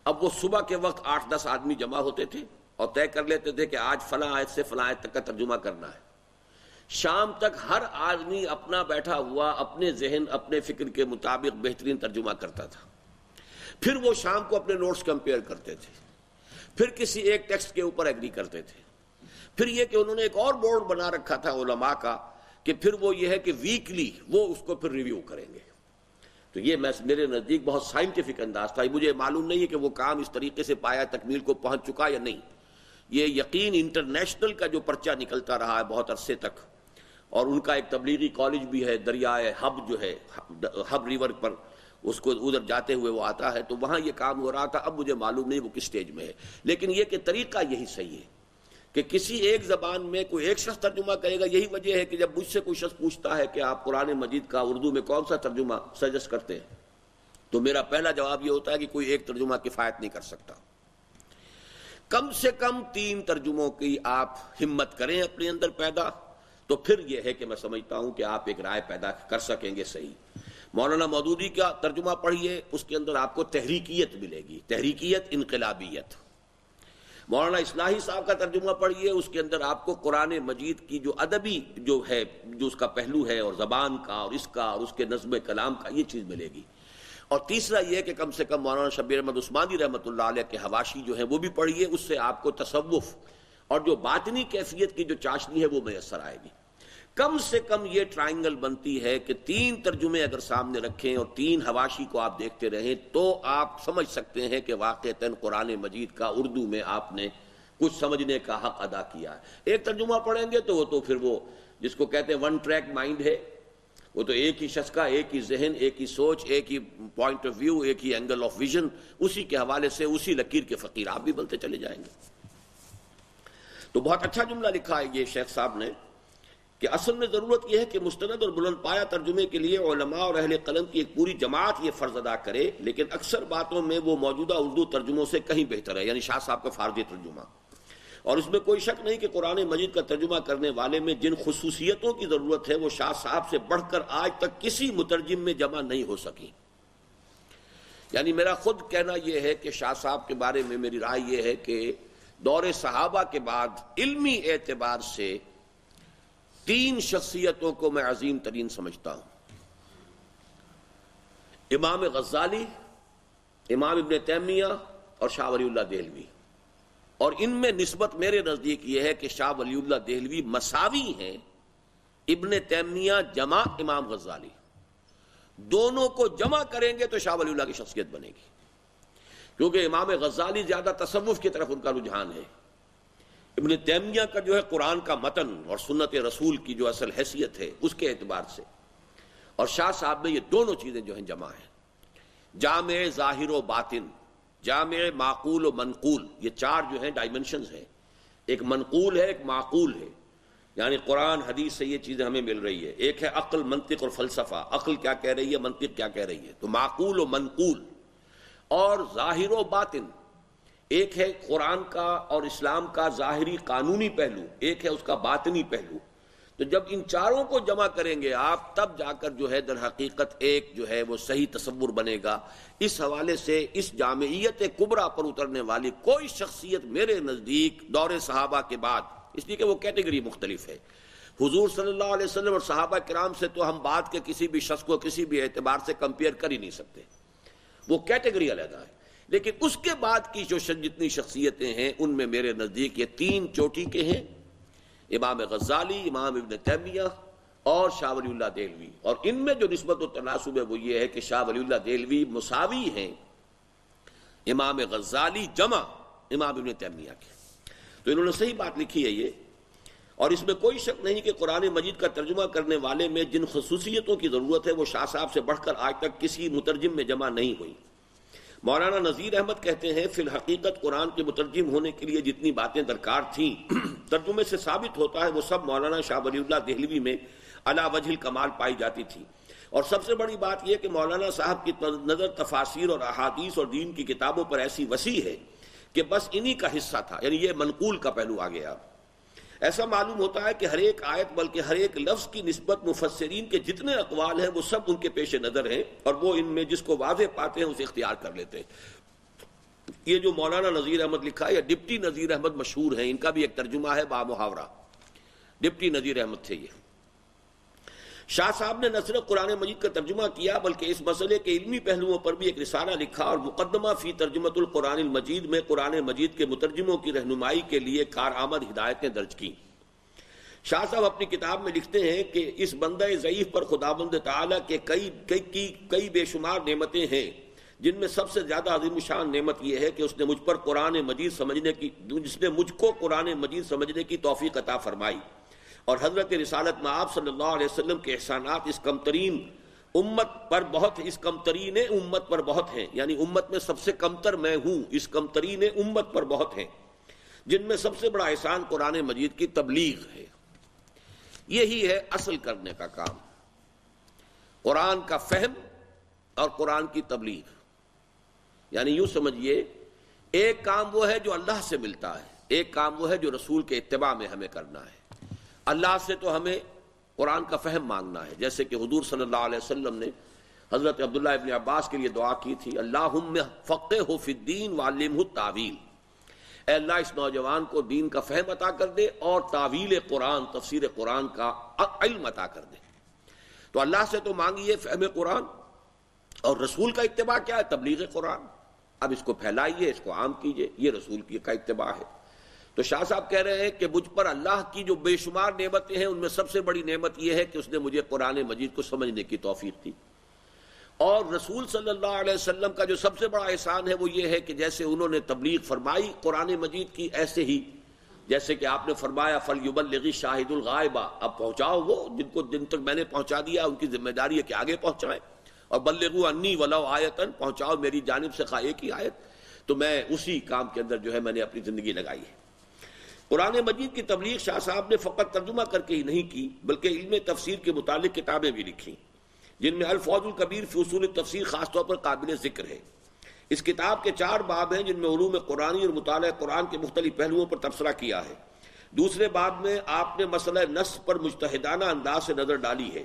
اب وہ صبح کے وقت 8-10 آدمی جمع ہوتے تھے اور طے کر لیتے تھے کہ آج فلاں آیت سے فلاں آیت تک کا ترجمہ کرنا ہے۔ شام تک ہر آدمی اپنا بیٹھا ہوا اپنے ذہن اپنے فکر کے مطابق بہترین ترجمہ کرتا تھا، پھر وہ شام کو اپنے نوٹس کمپیئر کرتے تھے، پھر کسی ایک ٹیکسٹ کے اوپر ایگری کرتے تھے، پھر یہ کہ انہوں نے ایک اور بورڈ بنا رکھا تھا علماء کا کہ پھر وہ یہ ہے کہ ویکلی وہ اس کو پھر ریویو کریں گے۔ تو یہ میرے نزدیک بہت سائنٹیفک انداز تھا۔ مجھے معلوم نہیں ہے کہ وہ کام اس طریقے سے پایا تکمیل کو پہنچ چکا یا نہیں۔ یہ یقین انٹرنیشنل کا جو پرچہ نکلتا رہا ہے بہت عرصے تک، اور ان کا ایک تبلیغی کالج بھی ہے دریائے ہب جو ہے ہب ریور پر، اس کو ادھر جاتے ہوئے وہ آتا ہے، تو وہاں یہ کام ہو رہا تھا۔ اب مجھے معلوم نہیں وہ کس سٹیج میں ہے، لیکن یہ کہ طریقہ یہی صحیح ہے کہ کسی ایک زبان میں کوئی ایک شخص ترجمہ کرے گا۔ یہی وجہ ہے کہ جب مجھ سے کوئی شخص پوچھتا ہے کہ آپ قرآن مجید کا اردو میں کون سا ترجمہ سجیسٹ کرتے ہیں، تو میرا پہلا جواب یہ ہوتا ہے کہ کوئی ایک ترجمہ کفایت نہیں کر سکتا، کم سے کم 3 ترجموں کی آپ ہمت کریں اپنے اندر پیدا، تو پھر یہ ہے کہ میں سمجھتا ہوں کہ آپ ایک رائے پیدا کر سکیں گے صحیح۔ مولانا مودودی کا ترجمہ پڑھیے، اس کے اندر آپ کو تحریکیت ملے گی، تحریکیت، انقلابیت۔ مولانا اصلاحی صاحب کا ترجمہ پڑھیے، اس کے اندر آپ کو قرآن مجید کی جو ادبی جو ہے، جو اس کا پہلو ہے، اور زبان کا اور اس کا اور اس کے نظم کلام کا، یہ چیز ملے گی۔ اور تیسرا یہ کہ کم سے کم مولانا شبیر احمد عثمانی رحمۃ اللہ علیہ کے حواشی جو ہیں وہ بھی پڑھیے، اس سے آپ کو تصوف اور جو باطنی کیفیت کی جو چاشنی ہے وہ میسر آئے گی۔ کم سے کم یہ ٹرائنگل بنتی ہے کہ 3 ترجمے اگر سامنے رکھیں اور 3 حواشی کو آپ دیکھتے رہیں، تو آپ سمجھ سکتے ہیں کہ واقعتاً قرآن مجید کا اردو میں آپ نے کچھ سمجھنے کا حق ادا کیا ہے۔ ایک ترجمہ پڑھیں گے تو وہ تو پھر وہ جس کو کہتے ہیں 1 ٹریک مائنڈ ہے، وہ تو ایک ہی شخص کا ایک ہی ذہن، ایک ہی سوچ، ایک ہی پوائنٹ آف ویو، ایک ہی اینگل آف ویژن، اسی کے حوالے سے اسی لکیر کے فقیر آپ بھی بنتے چلے جائیں گے۔ تو بہت اچھا جملہ لکھا ہے یہ شیخ صاحب نے کہ اصل میں ضرورت یہ ہے کہ مستند اور بلند پایہ ترجمے کے لیے علماء اور اہل قلم کی ایک پوری جماعت یہ فرض ادا کرے، لیکن اکثر باتوں میں وہ موجودہ اردو ترجموں سے کہیں بہتر ہے، یعنی شاہ صاحب کا فارسی ترجمہ۔ اور اس میں کوئی شک نہیں کہ قرآن مجید کا ترجمہ کرنے والے میں جن خصوصیتوں کی ضرورت ہے وہ شاہ صاحب سے بڑھ کر آج تک کسی مترجم میں جمع نہیں ہو سکی۔ یعنی میرا خود کہنا یہ ہے کہ شاہ صاحب کے بارے میں میری رائے یہ ہے کہ دور صحابہ کے بعد علمی اعتبار سے 3 شخصیتوں کو میں عظیم ترین سمجھتا ہوں: امام غزالی، امام ابن تیمیہ اور شاہ ولی اللہ دہلوی۔ اور ان میں نسبت میرے نزدیک یہ ہے کہ شاہ ولی اللہ دہلوی مساوی ہیں ابن تیمیہ جمع امام غزالی۔ دونوں کو جمع کریں گے تو شاہ ولی اللہ کی شخصیت بنے گی، کیونکہ امام غزالی زیادہ تصوف کی طرف ان کا رجحان ہے، ابن تیمیہ کا جو ہے قرآن کا متن اور سنت رسول کی جو اصل حیثیت ہے اس کے اعتبار سے، اور شاہ صاحب میں یہ دونوں چیزیں جو ہیں جمع ہیں، جامع ظاہر و باطن، جامع معقول و منقول، یہ چار جو ہیں ڈائمنشنز ہیں، ایک منقول ہے ایک معقول ہے، یعنی قرآن حدیث سے یہ چیزیں ہمیں مل رہی ہے، ایک ہے عقل منطق اور فلسفہ، عقل کیا کہہ رہی ہے منطق کیا کہہ رہی ہے، تو معقول و منقول، اور ظاہر و باطن، ایک ہے قرآن کا اور اسلام کا ظاہری قانونی پہلو، ایک ہے اس کا باطنی پہلو، تو جب ان چاروں کو جمع کریں گے آپ تب جا کر جو ہے در حقیقت ایک جو ہے وہ صحیح تصور بنے گا۔ اس حوالے سے اس جامعیت کبریٰ پر اترنے والی کوئی شخصیت میرے نزدیک دور صحابہ کے بعد، اس لیے کہ وہ کیٹیگری مختلف ہے، حضور صلی اللہ علیہ وسلم اور صحابہ کرام سے تو ہم بعد کے کسی بھی شخص کو کسی بھی اعتبار سے کمپیئر کر ہی نہیں سکتے، وہ کیٹیگری علیحدہ ہے، لیکن اس کے بعد کی جو جتنی شخصیتیں ہیں ان میں میرے نزدیک یہ تین چوٹی کے ہیں، امام غزالی، امام ابن تیمیہ اور شاہ ولی اللہ دہلوی، اور ان میں جو نسبت و تناسب ہے وہ یہ ہے کہ شاہ ولی اللہ دہلوی مساوی ہیں امام غزالی جمع امام ابن تیمیہ کے، تو انہوں نے صحیح بات لکھی ہے یہ، اور اس میں کوئی شک نہیں کہ قرآن مجید کا ترجمہ کرنے والے میں جن خصوصیتوں کی ضرورت ہے وہ شاہ صاحب سے بڑھ کر آج تک کسی مترجم میں جمع نہیں ہوئی۔ مولانا نذیر احمد کہتے ہیں فی الحقیقت قرآن کے مترجم ہونے کے لیے جتنی باتیں درکار تھیں ترجمے سے ثابت ہوتا ہے وہ سب مولانا شاہ ولی اللہ دہلوی میں علی وجہ الکمال پائی جاتی تھی، اور سب سے بڑی بات یہ کہ مولانا صاحب کی نظر تفاسیر اور احادیث اور دین کی کتابوں پر ایسی وسیع ہے کہ بس انہی کا حصہ تھا، یعنی یہ منقول کا پہلو آ گیا۔ ایسا معلوم ہوتا ہے کہ ہر ایک آیت بلکہ ہر ایک لفظ کی نسبت مفسرین کے جتنے اقوال ہیں وہ سب ان کے پیش نظر ہیں، اور وہ ان میں جس کو واضح پاتے ہیں اسے اختیار کر لیتے ہیں۔ یہ جو مولانا نذیر احمد لکھا ہے یا ڈپٹی نذیر احمد مشہور ہیں، ان کا بھی ایک ترجمہ ہے با محاورہ، ڈپٹی نذیر احمد تھے یہ۔ شاہ صاحب نے نہ صرف قرآن مجید کا ترجمہ کیا بلکہ اس مسئلے کے علمی پہلوؤں پر بھی ایک رسالہ لکھا، اور مقدمہ فی ترجمۃ القرآن المجید میں قرآن مجید کے مترجموں کی رہنمائی کے لیے کارآمد ہدایتیں درج کیں۔ شاہ صاحب اپنی کتاب میں لکھتے ہیں کہ اس بندہ ضعیف پر خداوند تعالیٰ کے کئی بے شمار نعمتیں ہیں، جن میں سب سے زیادہ عظیم الشان نعمت یہ ہے کہ اس نے مجھ پر قرآن مجید سمجھنے کی جس نے مجھ کو قرآن مجید سمجھنے کی توفیق عطا فرمائی، اور حضرت رسالت مآب صلی اللہ علیہ وسلم کے احسانات اس کمترین امت پر بہت ہیں، یعنی امت میں سب سے کمتر میں ہوں، اس کمترین امت پر بہت ہیں، جن میں سب سے بڑا احسان قرآن مجید کی تبلیغ ہے۔ یہی ہے اصل کرنے کا کام، قرآن کا فہم اور قرآن کی تبلیغ، یعنی یوں سمجھیے ایک کام وہ ہے جو اللہ سے ملتا ہے، ایک کام وہ ہے جو رسول کے اتباع میں ہمیں کرنا ہے۔ اللہ سے تو ہمیں قرآن کا فہم مانگنا ہے، جیسے کہ حضور صلی اللہ علیہ وسلم نے حضرت عبداللہ ابن عباس کے لیے دعا کی تھی، اللہم فقہہ فی الدین وعلمہ التاویل، اے اللہ اس نوجوان کو دین کا فہم عطا کر دے اور تعویل قرآن، تفسیر قرآن کا علم عطا کر دے۔ تو اللہ سے تو مانگیے فہم قرآن، اور رسول کا اتباع کیا ہے؟ تبلیغ قرآن۔ اب اس کو پھیلائیے، اس کو عام کیجئے، یہ رسول کا اتباع ہے۔ تو شاہ صاحب کہہ رہے ہیں کہ مجھ پر اللہ کی جو بے شمار نعمتیں ہیں ان میں سب سے بڑی نعمت یہ ہے کہ اس نے مجھے قرآن مجید کو سمجھنے کی توفیق دی، اور رسول صلی اللہ علیہ وسلم کا جو سب سے بڑا احسان ہے وہ یہ ہے کہ جیسے انہوں نے تبلیغ فرمائی قرآن مجید کی، ایسے ہی جیسے کہ آپ نے فرمایا فَلْيُبَلِّغِ الشَّاهِدُ الْغَائِبَ، اب پہنچاؤ وہ جن تک میں نے پہنچا دیا ان کی ذمہ داری ہے کہ آگے پہنچائیں، اور بلغوا انی ولو آیتن، پہنچاؤ میری جانب سے خواہ ایک ہی آیت۔ تو میں اسی کام کے اندر جو ہے میں نے اپنی زندگی لگائی ہے۔ قرآن مجید کی تبلیغ شاہ صاحب نے فقط ترجمہ کر کے ہی نہیں کی بلکہ علم تفسیر کے متعلق کتابیں بھی لکھیں، جن میں الفوز الکبیر فی اصول التفسیر خاص طور پر قابل ذکر ہے۔ اس کتاب کے 4 باب ہیں جن میں علوم قرآنی اور مطالعہ قرآن کے مختلف پہلوؤں پر تبصرہ کیا ہے۔ دوسرے باب میں آپ نے مسئلہ نص پر مجتہدانہ انداز سے نظر ڈالی ہے،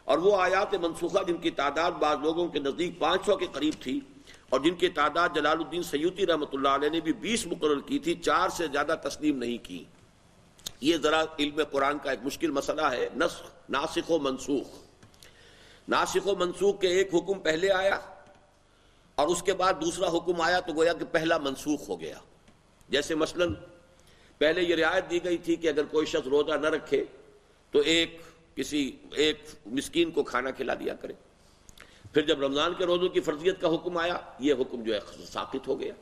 اور وہ آیات منسوخہ جن کی تعداد بعض لوگوں کے نزدیک 500 کے قریب تھی، اور جن کی تعداد جلال الدین سیوطی رحمۃ اللہ علیہ نے بھی 20 مقرر کی تھی، 4 سے زیادہ تسلیم نہیں کی۔ یہ ذرا علم قرآن کا ایک مشکل مسئلہ ہے، ناسخ و منسوخ۔ ناسخ و منسوخ کے ایک حکم پہلے آیا اور اس کے بعد دوسرا حکم آیا تو گویا کہ پہلا منسوخ ہو گیا۔ جیسے مثلا پہلے یہ رعایت دی گئی تھی کہ اگر کوئی شخص روزہ نہ رکھے تو ایک مسکین کو کھانا کھلا دیا کرے، پھر جب رمضان کے روزوں کی فرضیت کا حکم آیا، یہ حکم جو ہے ساقط ہو گیا،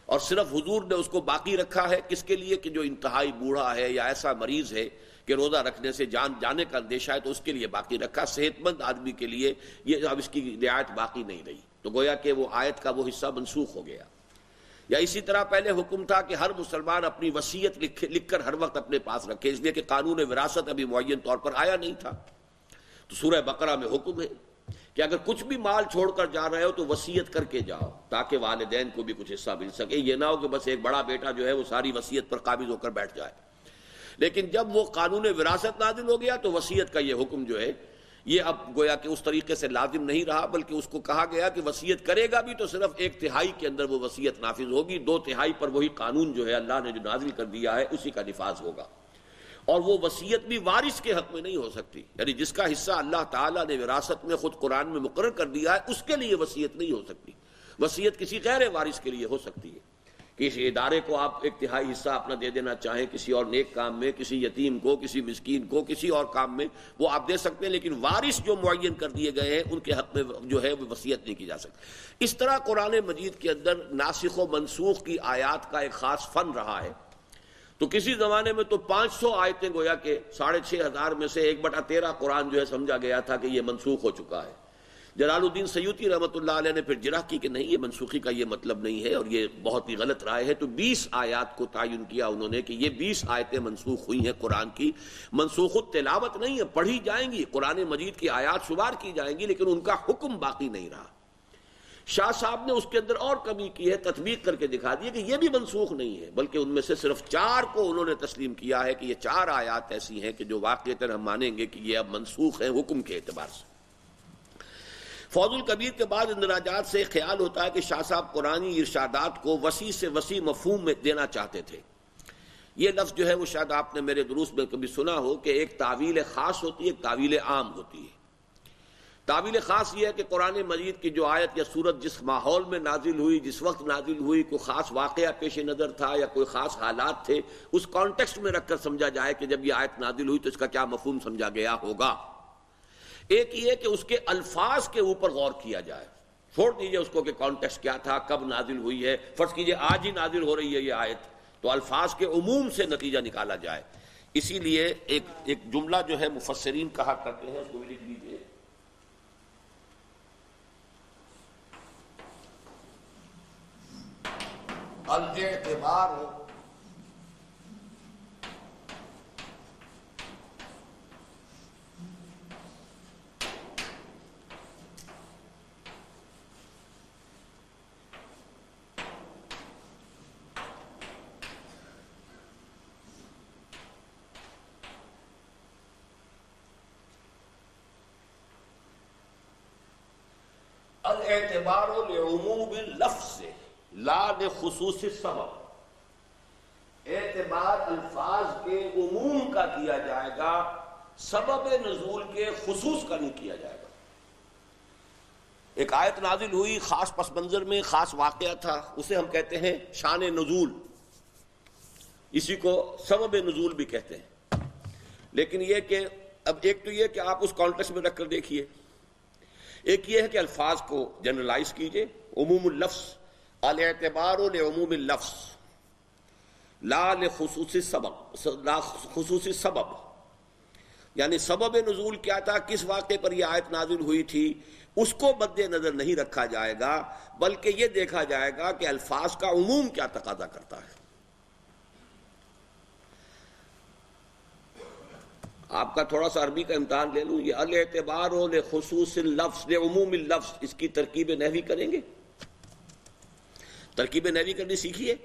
اور صرف حضور نے اس کو باقی رکھا ہے کس کے لیے کہ جو انتہائی بوڑھا ہے یا ایسا مریض ہے کہ روزہ رکھنے سے جان جانے کا اندیشہ ہے تو اس کے لیے باقی رکھا، صحت مند آدمی کے لیے یہ اب اس کی رعایت باقی نہیں رہی، تو گویا کہ وہ آیت کا وہ حصہ منسوخ ہو گیا۔ یا اسی طرح پہلے حکم تھا کہ ہر مسلمان اپنی وصیت لکھ کر ہر وقت اپنے پاس رکھے، اس لیے کہ قانون وراثت ابھی معین طور پر آیا نہیں تھا، تو سورہ بقرہ میں حکم ہے کہ اگر کچھ بھی مال چھوڑ کر جا رہے ہو تو وصیت کر کے جاؤ تاکہ والدین کو بھی کچھ حصہ مل سکے، یہ نہ ہو کہ بس ایک بڑا بیٹا جو ہے وہ ساری وصیت پر قابض ہو کر بیٹھ جائے۔ لیکن جب وہ قانون وراثت نازل ہو گیا تو وصیت کا یہ حکم جو ہے یہ اب گویا کہ اس طریقے سے لازم نہیں رہا، بلکہ اس کو کہا گیا کہ وصیت کرے گا بھی تو صرف 1/3 کے اندر وہ وصیت نافذ ہوگی، 2/3 پر وہی قانون جو ہے اللہ نے جو نازل کر دیا ہے اسی کا نفاذ ہوگا، اور وہ وصیت بھی وارث کے حق میں نہیں ہو سکتی، یعنی جس کا حصہ اللہ تعالیٰ نے وراثت میں خود قرآن میں مقرر کر دیا ہے اس کے لیے وصیت نہیں ہو سکتی، وصیت کسی غیر وارث کے لیے ہو سکتی ہے، کسی ادارے کو آپ 1/3 حصہ اپنا دے دینا چاہیں کسی اور نیک کام میں، کسی یتیم کو، کسی مسکین کو، کسی اور کام میں وہ آپ دے سکتے ہیں، لیکن وارث جو معین کر دیے گئے ہیں ان کے حق میں جو ہے وہ وصیت نہیں کی جا سکتی۔ اس طرح قرآن مجید کے اندر ناسخ و منسوخ کی آیات کا ایک خاص فن رہا ہے، تو کسی زمانے میں تو 500 آیتیں گویا کہ 6500 میں سے 1/13 قرآن جو ہے سمجھا گیا تھا کہ یہ منسوخ ہو چکا ہے۔ جلال الدین سیوطی رحمۃ اللہ علیہ نے پھر جرح کی کہ نہیں، یہ منسوخی کا یہ مطلب نہیں ہے اور یہ بہت ہی غلط رائے ہے، تو 20 آیات کو تعین کیا انہوں نے کہ یہ 20 آیتیں منسوخ ہوئی ہیں قرآن کی، منسوخ التلاوت نہیں ہے، پڑھی جائیں گی، قرآن مجید کی آیات شمار کی جائیں گی لیکن ان کا حکم باقی نہیں رہا۔ شاہ صاحب نے اس کے اندر اور کمی کی ہے، تطبیق کر کے دکھا دیا کہ یہ بھی منسوخ نہیں ہے، بلکہ ان میں سے صرف 4 کو انہوں نے تسلیم کیا ہے کہ یہ 4 آیات ایسی ہیں کہ جو واقعتاً ہم مانیں گے کہ یہ اب منسوخ ہیں حکم کے اعتبار سے۔ فوز الکبیر کے بعد اندراجات سے خیال ہوتا ہے کہ شاہ صاحب قرآنی ارشادات کو وسیع سے وسیع مفہوم میں دینا چاہتے تھے۔ یہ لفظ جو ہے وہ شاید آپ نے میرے دروس میں کبھی سنا ہو کہ ایک تعویل خاص ہوتی ہے، ایک تعویل عام ہوتی ہے۔ تعویل خاص یہ ہے کہ قرآن مجید کی جو آیت یا سورت جس ماحول میں نازل ہوئی، جس وقت نازل ہوئی، کوئی خاص واقعہ پیش نظر تھا یا کوئی خاص حالات تھے، اس کانٹیکسٹ میں رکھ کر سمجھا جائے کہ جب یہ آیت نازل ہوئی تو اس کا کیا مفہوم سمجھا گیا ہوگا۔ ایک یہ کہ اس کے الفاظ کے اوپر غور کیا جائے، چھوڑ دیجئے اس کو کہ کانٹیکسٹ کیا تھا، کب نازل ہوئی ہے، فرض کیجئے آج ہی نازل ہو رہی ہے یہ آیت، تو الفاظ کے عموم سے نتیجہ نکالا جائے۔ اسی لیے ایک جملہ جو ہے مفسرین کہا کرتے ہیں، اس کو بھی لکھ لیجئے، الاعتبار الاعتبار لعموم اللفظ لا لخصوص السبب، اعتبار الفاظ کے عموم کا کیا جائے گا، سبب نزول کے خصوص کا نہیں کیا جائے گا۔ ایک آیت نازل ہوئی خاص پس منظر میں، خاص واقعہ تھا، اسے ہم کہتے ہیں شان نزول، اسی کو سبب نزول بھی کہتے ہیں۔ لیکن یہ کہ اب ایک تو یہ کہ آپ اس کانٹیکسٹ میں رکھ کر دیکھیے، ایک یہ ہے کہ الفاظ کو جنرلائز کیجئے، عموم اللفظ، الاعتبار لعموم اللفظ لا لخصوص السبب، لا خصوص السبب، یعنی سبب نزول کیا تھا، کس واقعے پر یہ آیت نازل ہوئی تھی، اس کو مد نظر نہیں رکھا جائے گا، بلکہ یہ دیکھا جائے گا کہ الفاظ کا عموم کیا تقاضا کرتا ہے۔ آپ کا تھوڑا سا عربی کا امتحان لے لوں، یہ الاعتبار لخصوص اللفظ لعموم اللفظ، اس کی ترکیب نحوی کریں گے، ترکیب نحوی کرنی سیکھیے۔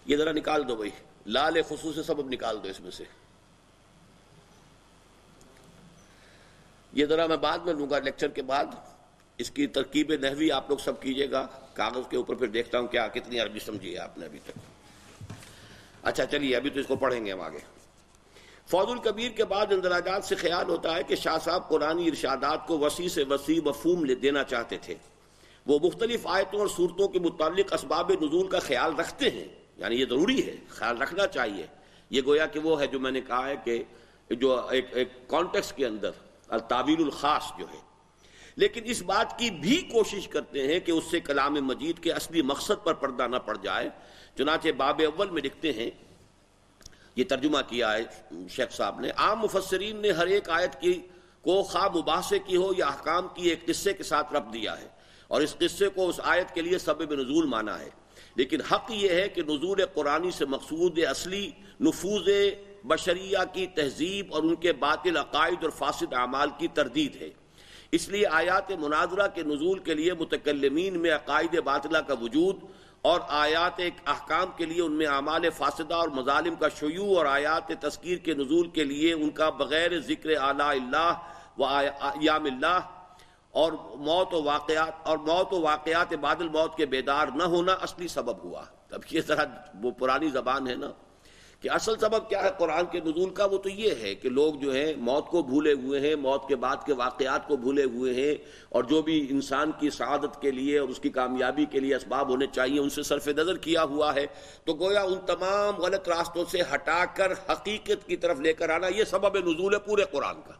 یہ ذرا نکال دو بھائی، لا لخصوص سبب نکال دو اس میں سے، یہ ذرا میں بعد میں لوں گا لیکچر کے بعد، اس کی ترکیب نحوی آپ لوگ سب کیجئے گا کاغذ کے اوپر، پھر دیکھتا ہوں کیا کتنی عربی سمجھی ہے آپ نے ابھی تک۔ اچھا چلیے ابھی تو اس کو پڑھیں گے ہم آگے۔ فوز الکبیر کے بعد اندراجات سے خیال ہوتا ہے کہ شاہ صاحب قرآنی ارشادات کو وسیع سے وسیع مفہوم دینا چاہتے تھے، وہ مختلف آیتوں اور صورتوں کے متعلق اسباب نزول کا خیال رکھتے ہیں، یعنی یہ ضروری ہے، خیال رکھنا چاہیے۔ یہ گویا کہ وہ ہے جو میں نے کہا ہے کہ جو ایک کانٹیکسٹ کے اندر التاویل الخاص جو ہے، لیکن اس بات کی بھی کوشش کرتے ہیں کہ اس سے کلام مجید کے اصلی مقصد پر پردہ نہ پڑ جائے۔ چنانچہ باب اول میں لکھتے ہیں، یہ ترجمہ کیا ہے شیخ صاحب نے، عام مفسرین نے ہر ایک آیت کی کو خواہ مباحثے کی ہو یا احکام کی ایک قصے کے ساتھ ربط دیا ہے اور اس قصے کو اس آیت کے لیے سبب نزول مانا ہے، لیکن حق یہ ہے کہ نزول قرآنی سے مقصود اصلی نفوذ بشریہ کی تہذیب اور ان کے باطل عقائد اور فاسد اعمال کی تردید ہے۔ اس لیے آیات مناظرہ کے نزول کے لیے متکلمین میں عقائد باطلہ کا وجود اور آیات احکام کے لیے ان میں اعمال فاسدہ اور مظالم کا شیوع اور آیات تذکیر کے نزول کے لیے ان کا بغیر ذکر آلاء اللہ و ایام اللہ اور موت و واقعات بعد الموت کے بیدار نہ ہونا اصلی سبب ہوا۔ اب یہ ذرا وہ پرانی زبان ہے نا کہ اصل سبب کیا ہے قرآن کے نزول کا، وہ تو یہ ہے کہ لوگ جو ہیں موت کو بھولے ہوئے ہیں، موت کے بعد کے واقعات کو بھولے ہوئے ہیں، اور جو بھی انسان کی سعادت کے لیے اور اس کی کامیابی کے لیے اسباب ہونے چاہیے ان سے صرف نظر کیا ہوا ہے۔ تو گویا ان تمام غلط راستوں سے ہٹا کر حقیقت کی طرف لے کر آنا، یہ سبب نزول ہے پورے قرآن کا۔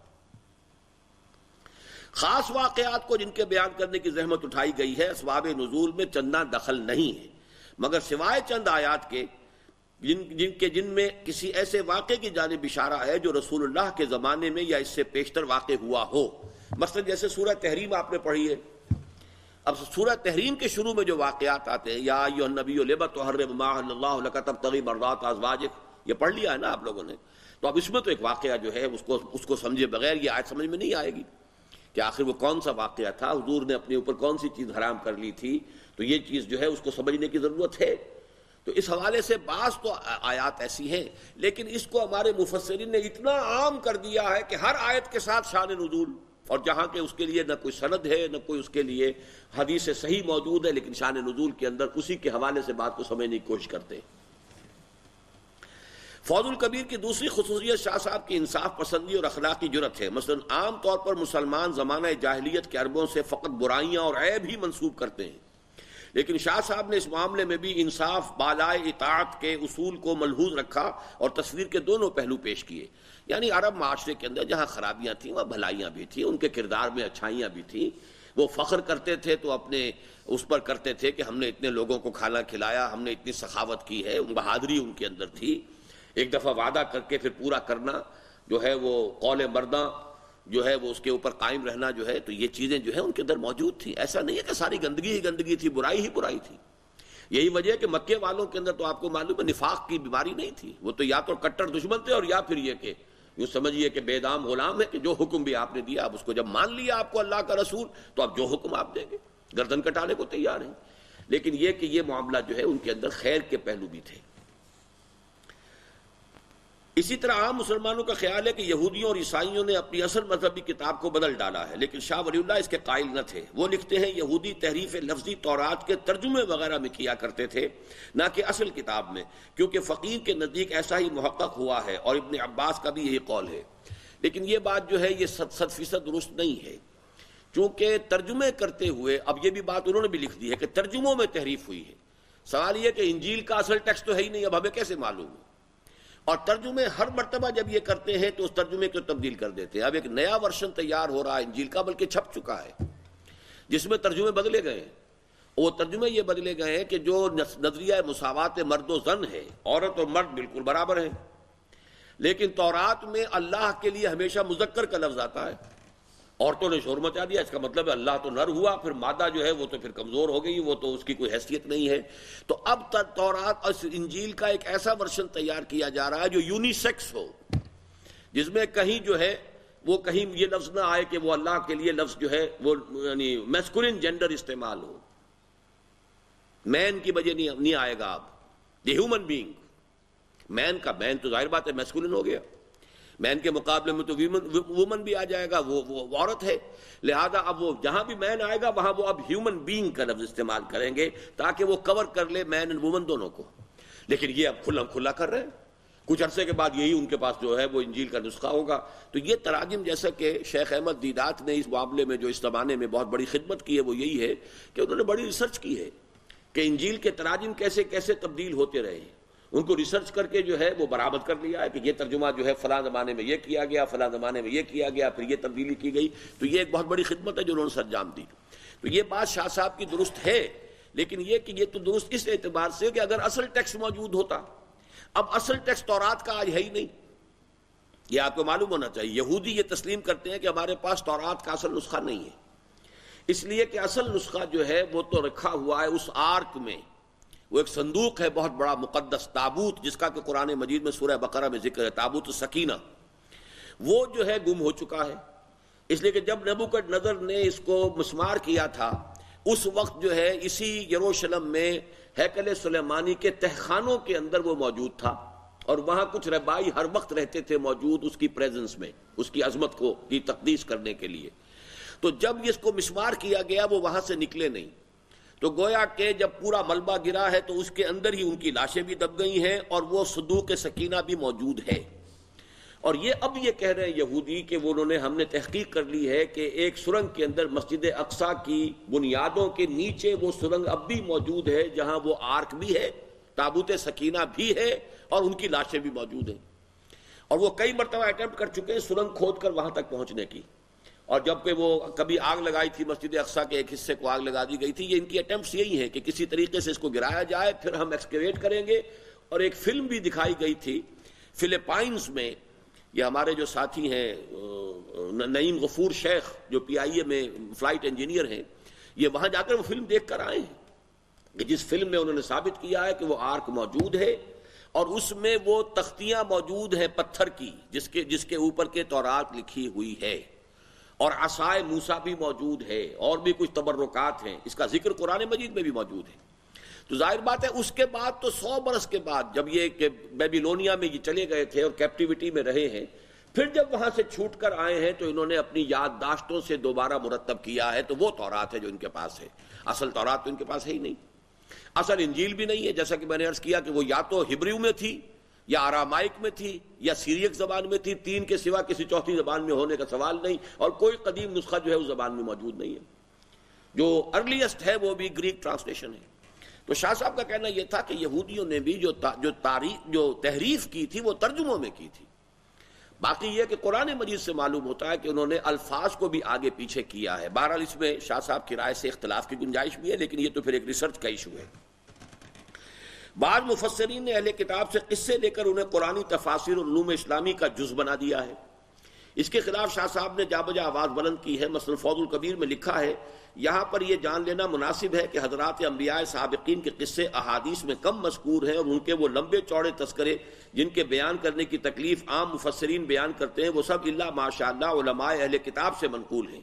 خاص واقعات کو جن کے بیان کرنے کی زحمت اٹھائی گئی ہے، اسباب نزول میں چندہ دخل نہیں ہے، مگر سوائے چند آیات کے جن میں کسی ایسے واقعے کی جانب اشارہ ہے جو رسول اللہ کے زمانے میں یا اس سے پیشتر واقع ہوا ہو۔ مثلا جیسے سورہ تحریم آپ نے پڑھی ہے، اب سورہ تحریم کے شروع میں جو واقعات آتے ہیں، یا ایھا النبی لم تحرم ما احل اللہ لک تبتغی مرضات ازواجک، یہ پڑھ لیا ہے نا آپ لوگوں نے، تو اب اس میں تو ایک واقعہ جو ہے اس کو سمجھے بغیر یہ آیت سمجھ میں نہیں آئے گی کہ آخر وہ کون سا واقعہ تھا، حضور نے اپنے اوپر کون سی چیز حرام کر لی تھی، تو یہ چیز جو ہے اس کو سمجھنے کی ضرورت ہے۔ تو اس حوالے سے بعض تو آیات ایسی ہیں، لیکن اس کو ہمارے مفسرین نے اتنا عام کر دیا ہے کہ ہر آیت کے ساتھ شان نزول، اور جہاں کہ اس کے لیے نہ کوئی سند ہے نہ کوئی اس کے لیے حدیث صحیح موجود ہے، لیکن شان نزول کے اندر اسی کے حوالے سے بات کو سمجھنے کی کوشش کرتے ہیں۔ فوز الکبیر کی دوسری خصوصیت شاہ صاحب کی انصاف پسندی اور اخلاقی جرت ہے۔ مثلا عام طور پر مسلمان زمانہ جاہلیت کے عربوں سے فقط برائیاں اور عیب ہی منسوب کرتے ہیں، لیکن شاہ صاحب نے اس معاملے میں بھی انصاف بالائے اطاعت کے اصول کو ملحوظ رکھا اور تصویر کے دونوں پہلو پیش کیے۔ یعنی عرب معاشرے کے اندر جہاں خرابیاں تھیں وہاں بھلائیاں بھی تھیں، ان کے کردار میں اچھائیاں بھی تھیں، وہ فخر کرتے تھے تو اپنے اس پر کرتے تھے کہ ہم نے اتنے لوگوں کو کھانا کھلایا، ہم نے اتنی سخاوت کی ہے، بہادری ان کے اندر تھی۔ ایک دفعہ وعدہ کر کے پھر پورا کرنا جو ہے، وہ قول مرداں جو ہے وہ اس کے اوپر قائم رہنا جو ہے، تو یہ چیزیں جو ہے ان کے اندر موجود تھیں۔ ایسا نہیں ہے کہ ساری گندگی ہی گندگی تھی، برائی ہی برائی تھی۔ یہی وجہ ہے کہ مکے والوں کے اندر تو آپ کو معلوم ہے نفاق کی بیماری نہیں تھی، وہ تو یا تو کٹر دشمن تھے اور یا پھر یہ کہ یوں سمجھیے کہ بے دام غلام ہے کہ جو حکم بھی آپ نے دیا اب اس کو جب مان لیا آپ کو اللہ کا رسول، تو اب جو حکم آپ دیں گے گردن کٹانے کو تیار ہیں۔ لیکن یہ کہ یہ معاملہ جو ہے ان کے اندر خیر کے پہلو بھی تھے۔ اسی طرح عام مسلمانوں کا خیال ہے کہ یہودیوں اور عیسائیوں نے اپنی اصل مذہبی کتاب کو بدل ڈالا ہے، لیکن شاہ ولی اللہ اس کے قائل نہ تھے۔ وہ لکھتے ہیں یہودی تحریف لفظی تورات کے ترجمے وغیرہ میں کیا کرتے تھے، نہ کہ اصل کتاب میں، کیونکہ فقیر کے نزدیک ایسا ہی محقق ہوا ہے، اور ابن عباس کا بھی یہی قول ہے۔ لیکن یہ بات جو ہے یہ 100% درست نہیں ہے، چونکہ ترجمے کرتے ہوئے اب یہ بھی بات انہوں نے بھی لکھ دی ہے کہ ترجموں میں تحریف ہوئی ہے۔ سوال یہ کہ انجیل کا اصل ٹیکسٹ تو ہے ہی نہیں، اب ہمیں کیسے معلوم ہے؟ اور ترجمے ہر مرتبہ جب یہ کرتے ہیں تو اس ترجمے کو تبدیل کر دیتے ہیں۔ اب ایک نیا ورژن تیار ہو رہا ہے انجیل کا، بلکہ چھپ چکا ہے، جس میں ترجمے بدلے گئے ہیں۔ وہ ترجمے یہ بدلے گئے ہیں کہ جو نظریہ مساوات مرد و زن ہے، عورت اور مرد بالکل برابر ہیں، لیکن تورات میں اللہ کے لیے ہمیشہ مذکر کا لفظ آتا ہے۔ عورتوں نے شور مچا دیا، اس کا مطلب ہے اللہ تو نر ہوا، پھر مادہ جو ہے وہ تو پھر کمزور ہو گئی، وہ تو اس کی کوئی حیثیت نہیں ہے۔ تو اب تورات اور انجیل کا ایک ایسا ورژن تیار کیا جا رہا ہے جو یونی سیکس ہو، جس میں کہیں جو ہے وہ کہیں یہ لفظ نہ آئے کہ وہ اللہ کے لیے لفظ جو ہے وہ یعنی میسکولن جینڈر استعمال ہو، مین کی وجہ نہیں آئے گا۔ اب دی ہیومن بینگ، مین کا مین تو ظاہر بات ہے میسکولن ہو گیا، مین کے مقابلے میں تو وومن بھی آ جائے گا، وہ عورت ہے، لہذا اب وہ جہاں بھی مین آئے گا وہاں وہ اب ہیومن بینگ کا لفظ استعمال کریں گے تاکہ وہ کور کر لے مین اینڈ وومن دونوں کو۔ لیکن یہ اب کھلا کر رہے ہیں، کچھ عرصے کے بعد یہی ان کے پاس جو ہے وہ انجیل کا نسخہ ہوگا۔ تو یہ تراجم جیسا کہ شیخ احمد دیدات نے اس معاملے میں جو اس زمانے میں بہت بڑی خدمت کی ہے وہ یہی ہے کہ انہوں نے بڑی ریسرچ کی ہے کہ انجیل کے تراجم کیسے کیسے تبدیل ہوتے رہے، ان کو ریسرچ کر کے جو ہے وہ برآمد کر لیا ہے کہ یہ ترجمہ جو ہے فلاں زمانے میں یہ کیا گیا، فلاں زمانے میں یہ کیا گیا، پھر یہ تبدیلی کی گئی. تو یہ ایک بہت بڑی خدمت ہے جو انہوں نے سر انجام دی. تو یہ بات شاہ صاحب کی درست ہے، لیکن یہ کہ یہ تو درست اس اعتبار سے کہ اگر اصل ٹیکسٹ موجود ہوتا. اب اصل ٹیکسٹ تورات کا آج ہے ہی نہیں، یہ آپ کو معلوم ہونا چاہیے. یہودی یہ تسلیم کرتے ہیں کہ ہمارے پاس تورات کا اصل نسخہ نہیں ہے، اس لیے کہ اصل نسخہ جو ہے وہ تو رکھا ہوا ہے اس آرک میں. وہ ایک صندوق ہے بہت بڑا مقدس، تابوت، جس کا کہ قرآن مجید میں سورہ بقرہ میں ذکر ہے، تابوت السکینہ. وہ جو ہے گم ہو چکا ہے، اس لیے کہ جب نبوکدنضر نے اس کو مسمار کیا تھا اس وقت جو ہے اسی یروشلم میں ہیکل سلیمانی کے تہخانوں کے اندر وہ موجود تھا، اور وہاں کچھ رہبائی ہر وقت رہتے تھے موجود اس کی پریزنس میں، اس کی عظمت کو کی تقدیس کرنے کے لیے. تو جب اس کو مسمار کیا گیا وہ وہاں سے نکلے نہیں، تو گویا کہ جب پورا ملبہ گرا ہے تو اس کے اندر ہی ان کی لاشیں بھی دب گئی ہیں اور وہ صندوق سکینہ بھی موجود ہے. اور یہ اب یہ کہہ رہے ہیں یہودی کہ ہم نے تحقیق کر لی ہے کہ ایک سرنگ کے اندر مسجد اقصیٰ کی بنیادوں کے نیچے وہ سرنگ اب بھی موجود ہے جہاں وہ آرک بھی ہے، تابوت سکینہ بھی ہے، اور ان کی لاشیں بھی موجود ہیں. اور وہ کئی مرتبہ اٹیمپٹ کر چکے ہیں سرنگ کھود کر وہاں تک پہنچنے کی. اور جب کہ وہ کبھی آگ لگائی تھی مسجد اقصیٰ کے ایک حصے کو آگ لگا دی گئی تھی. یہ ان کی اٹیمپٹس یہی ہیں کہ کسی طریقے سے اس کو گرایا جائے، پھر ہم ایکسکیویٹ کریں گے. اور ایک فلم بھی دکھائی گئی تھی فلپائنز میں. یہ ہمارے جو ساتھی ہیں نعیم غفور شیخ جو PIA میں فلائٹ انجینئر ہیں، یہ وہاں جا کر وہ فلم دیکھ کر آئے ہیں کہ جس فلم میں انہوں نے ثابت کیا ہے کہ وہ آرک موجود ہے اور اس میں وہ تختیاں موجود ہیں پتھر کی جس کے اوپر کے تورات لکھی ہوئی ہے، اور عصائے موسیٰ بھی موجود ہے، اور بھی کچھ تبرکات ہیں. اس کا ذکر قرآن مجید میں بھی موجود ہے. تو ظاہر بات ہے اس کے بعد تو 100 برس کے بعد جب یہ کہ بیبیلونیا میں یہ چلے گئے تھے اور کیپٹیوٹی میں رہے ہیں، پھر جب وہاں سے چھوٹ کر آئے ہیں تو انہوں نے اپنی یادداشتوں سے دوبارہ مرتب کیا ہے. تو وہ تورات ہے جو ان کے پاس ہے. اصل تورات تو ان کے پاس ہے ہی نہیں. اصل انجیل بھی نہیں ہے، جیسا کہ میں نے عرض کیا کہ وہ یا تو ہبریو میں تھی یا آرامائک میں تھی یا سیریک زبان میں تھی. 3 کے سوا کسی چوتھی زبان میں ہونے کا سوال نہیں، اور کوئی قدیم نسخہ جو ہے اس زبان میں موجود نہیں ہے. جو ارلیسٹ ہے وہ بھی گریک ٹرانسلیشن ہے. تو شاہ صاحب کا کہنا یہ تھا کہ یہودیوں نے بھی جو تحریف کی تھی وہ ترجموں میں کی تھی. باقی یہ کہ قرآن مجید سے معلوم ہوتا ہے کہ انہوں نے الفاظ کو بھی آگے پیچھے کیا ہے. بہرحال اس میں شاہ صاحب کی رائے سے اختلاف کی گنجائش بھی ہے، لیکن یہ تو پھر ایک ریسرچ کا ایشو ہے. بعض مفسرین نے اہل کتاب سے قصے لے کر انہیں قرآنی تفاسیر اور علوم اسلامی کا جز بنا دیا ہے. اس کے خلاف شاہ صاحب نے جا بجا آواز بلند کی ہے. مثلا فوز الکبیر میں لکھا ہے، یہاں پر یہ جان لینا مناسب ہے کہ حضرات انبیاء سابقین کے قصے احادیث میں کم مذکور ہیں، اور ان کے وہ لمبے چوڑے تذکرے جن کے بیان کرنے کی تکلیف عام مفسرین بیان کرتے ہیں وہ سب الا ماشاءاللہ علماء اہل کتاب سے منقول ہیں.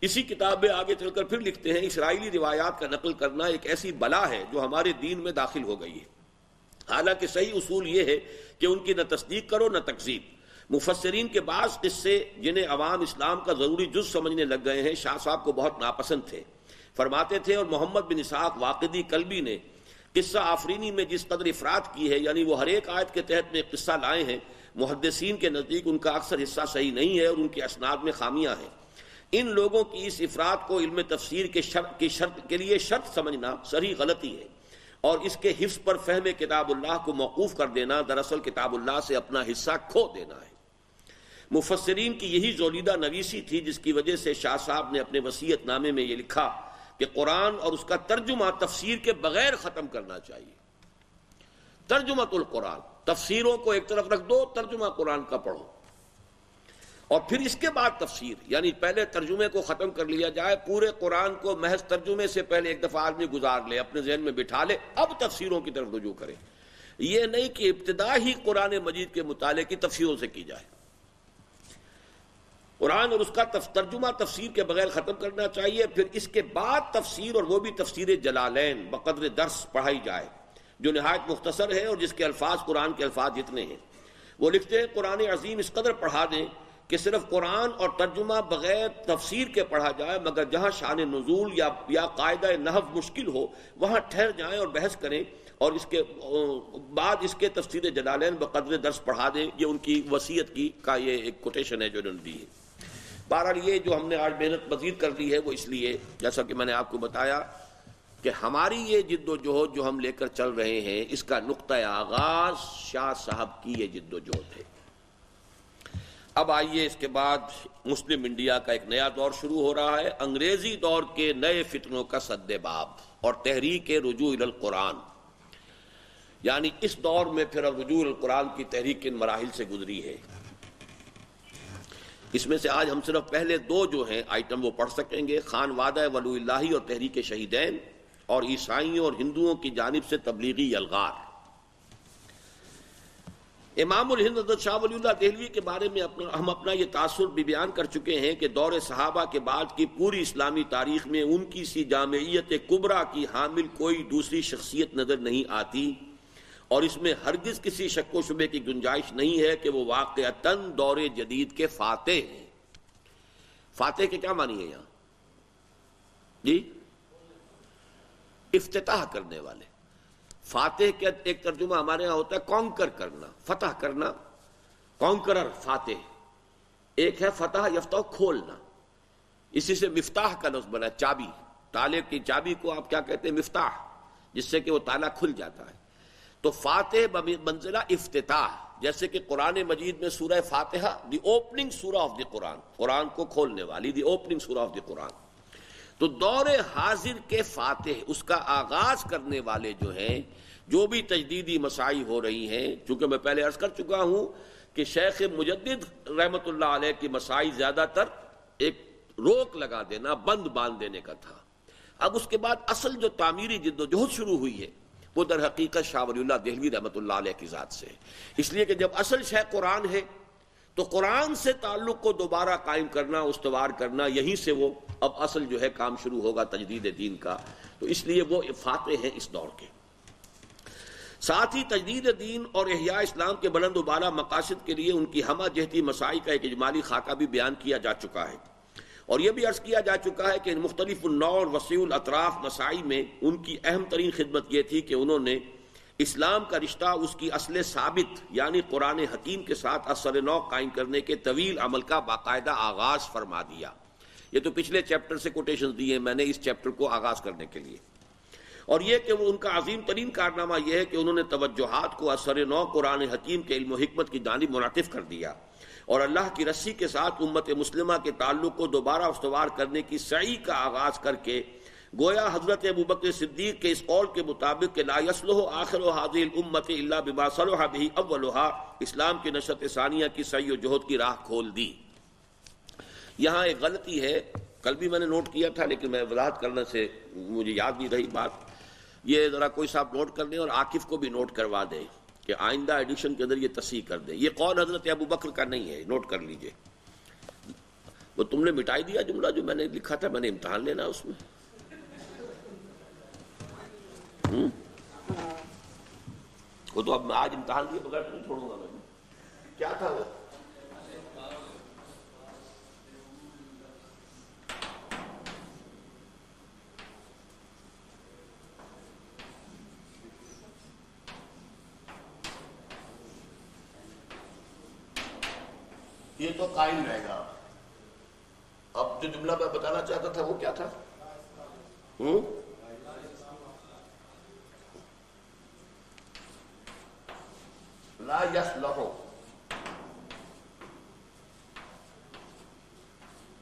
اسی کتاب میں آگے چل کر پھر لکھتے ہیں، اسرائیلی روایات کا نقل کرنا ایک ایسی بلا ہے جو ہمارے دین میں داخل ہو گئی ہے. حالانکہ صحیح اصول یہ ہے کہ ان کی نہ تصدیق کرو نہ تکذیب. مفسرین کے بعض قصے جنہیں عوام اسلام کا ضروری جز سمجھنے لگ گئے ہیں شاہ صاحب کو بہت ناپسند تھے. فرماتے تھے، اور محمد بن اسحاق واقدی کلبی نے قصہ آفرینی میں جس قدر افراد کی ہے، یعنی وہ ہر ایک آیت کے تحت میں ایک قصہ لائے ہیں، محدثین کے نزدیک ان کا اکثر حصہ صحیح نہیں ہے اور ان کے اسناد میں خامیاں ہیں. ان لوگوں کی اس افراد کو علم تفسیر کے شرط کے لیے شرط سمجھنا صریح غلطی ہے، اور اس کے حفظ پر فہم کتاب اللہ کو موقوف کر دینا دراصل کتاب اللہ سے اپنا حصہ کھو دینا ہے. مفسرین کی یہی زولیدہ نویسی تھی جس کی وجہ سے شاہ صاحب نے اپنے وصیت نامے میں یہ لکھا کہ قرآن اور اس کا ترجمہ تفسیر کے بغیر ختم کرنا چاہیے. ترجمۃ القرآن، تفسیروں کو ایک طرف رکھ دو، ترجمہ قرآن کا پڑھو، اور پھر اس کے بعد تفسیر. یعنی پہلے ترجمے کو ختم کر لیا جائے، پورے قرآن کو محض ترجمے سے پہلے ایک دفعہ آدمی گزار لے، اپنے ذہن میں بٹھا لے، اب تفسیروں کی طرف رجوع کرے. یہ نہیں کہ ابتدا ہی قرآن مجید کے مطالعے کی تفسیروں سے کی جائے. قرآن اور اس کا ترجمہ تفسیر کے بغیر ختم کرنا چاہیے. پھر اس کے بعد تفسیر، اور وہ بھی تفسیر جلالین بقدر درس پڑھائی جائے، جو نہایت مختصر ہے اور جس کے الفاظ قرآن کے الفاظ جتنے ہیں. وہ لکھتے ہیں، قرآن عظیم اس قدر پڑھا دیں کہ صرف قرآن اور ترجمہ بغیر تفسیر کے پڑھا جائے، مگر جہاں شان نزول یا قاعدہ نحو مشکل ہو وہاں ٹھہر جائیں اور بحث کریں، اور اس کے بعد اس کے تفسیر جلالین بقدر درس پڑھا دیں. یہ ان کی وصیت کا یہ ایک کوٹیشن ہے جو انہوں نے دی ہے. بہرحال یہ جو ہم نے آج محنت مزید کر لی ہے وہ اس لیے، جیسا کہ میں نے آپ کو بتایا کہ ہماری یہ جد و جہد جو ہم لے کر چل رہے ہیں، اس کا نقطہ آغاز شاہ صاحب کی یہ جد و جہد ہے۔ اب آئیے اس کے بعد مسلم انڈیا کا ایک نیا دور شروع ہو رہا ہے، انگریزی دور کے نئے فتنوں کا سد باب اور تحریک رجوع الی القرآن۔ یعنی اس دور میں پھر اب رجوع الی القرآن کی تحریک کن مراحل سے گزری ہے۔ اس میں سے آج ہم صرف پہلے دو جو ہیں آئٹم وہ پڑھ سکیں گے، خان وعدہ ولی اللہ اور تحریک شہیدین، اور عیسائیوں اور ہندوؤں کی جانب سے تبلیغی یلغار۔ امام الہند حضرت شاہ ولی اللہ دہلوی کے بارے میں ہم اپنا یہ تاثر بھی بیان کر چکے ہیں کہ دور صحابہ کے بعد کی پوری اسلامی تاریخ میں ان کی سی جامعیت کبریٰ کی حامل کوئی دوسری شخصیت نظر نہیں آتی، اور اس میں ہرگز کسی شک و شبے کی گنجائش نہیں ہے کہ وہ واقعتاً دور جدید کے فاتح ہیں۔ فاتح کے کیا معنی ہے یہاں؟ جی، افتتاح کرنے والے۔ فاتح کا ایک ترجمہ ہمارے ہاں ہوتا ہے کانکر کرنا، فتح کرنا، کانکرر فاتح۔ ایک ہے فتح یفتح کھولنا، اسی سے مفتاح کا لفظ بنا، چابی، تالے کی چابی کو آپ کیا کہتے ہیں؟ مفتاح، جس سے کہ وہ تالا کھل جاتا ہے۔ تو فاتح بمنزلہ افتتاح، جیسے کہ قرآن مجید میں سورہ فاتحہ دی اوپننگ سورہ آف دی قرآن، قرآن کو کھولنے والی، دی اوپننگ سورہ آف دی قرآن۔ تو دور حاضر کے فاتح، اس کا آغاز کرنے والے جو ہیں، جو بھی تجدیدی مساعی ہو رہی ہیں، چونکہ میں پہلے عرض کر چکا ہوں کہ شیخ مجدد رحمۃ اللہ علیہ کی مساعی زیادہ تر ایک روک لگا دینا، بند باندھ دینے کا تھا۔ اب اس کے بعد اصل جو تعمیری جد و جہد شروع ہوئی ہے وہ در حقیقت شاہ ولی اللہ دہلوی رحمۃ اللہ علیہ کی ذات سے ہے۔ اس لیے کہ جب اصل شے قرآن ہے تو قرآن سے تعلق کو دوبارہ قائم کرنا، استوار کرنا، یہیں سے وہ اب اصل جو ہے کام شروع ہوگا تجدید دین کا۔ تو اس لیے وہ فاتح ہیں اس دور کے۔ ساتھ ہی تجدید دین اور احیاء اسلام کے بلند و بالا مقاصد کے لیے ان کی ہمہ جہتی مساعی کا ایک اجمالی خاکہ بھی بیان کیا جا چکا ہے، اور یہ بھی عرض کیا جا چکا ہے کہ ان مختلف النوع اور وسیع الاطراف مساعی میں ان کی اہم ترین خدمت یہ تھی کہ انہوں نے اسلام کا رشتہ اس کی اصل ثابت یعنی قرآن حکیم کے ساتھ اثر نو قائم کرنے کے طویل عمل کا باقاعدہ آغاز فرما دیا۔ یہ تو پچھلے چیپٹر سے کوٹیشنز دی ہیں میں نے اس چیپٹر کو آغاز کرنے کے لیے، اور یہ کہ وہ ان کا عظیم ترین کارنامہ یہ ہے کہ انہوں نے توجہات کو اثر نو قرآن حکیم کے علم و حکمت کی جانب منعطف کر دیا، اور اللہ کی رسی کے ساتھ امت مسلمہ کے تعلق کو دوبارہ استوار کرنے کی سعی کا آغاز کر کے گویا حضرت ابوبکر صدیق کے اس قول کے مطابق کہ لا یصلح آخر هذه الامة الا بما صلح به اولها، اسلام کی نشأت ثانیہ کی سعی و جہد کی راہ کھول دی۔ یہاں ایک غلطی ہے، کل بھی میں نے نوٹ کیا تھا لیکن میں وضاحت کرنے سے مجھے یاد نہیں رہی بات، یہ ذرا کوئی صاحب نوٹ کر دیں اور عاقف کو بھی نوٹ کروا دیں کہ آئندہ ایڈیشن کے اندر یہ تصحیح کر دیں۔ یہ قول حضرت ابوبکر کا نہیں ہے، نوٹ کر لیجئے۔ وہ تم نے مٹائی دیا جملہ جو میں نے لکھا تھا، میں نے امتحان لینا اس میں۔ وہ تو اب میں آج امتحان دیے بغیر نہیں چھوڑوں گا میں۔ کیا تھا وہ؟ یہ تو قائم رہے گا۔ اب جو جملہ میں بتانا چاہتا تھا وہ کیا تھا؟ لا یصلح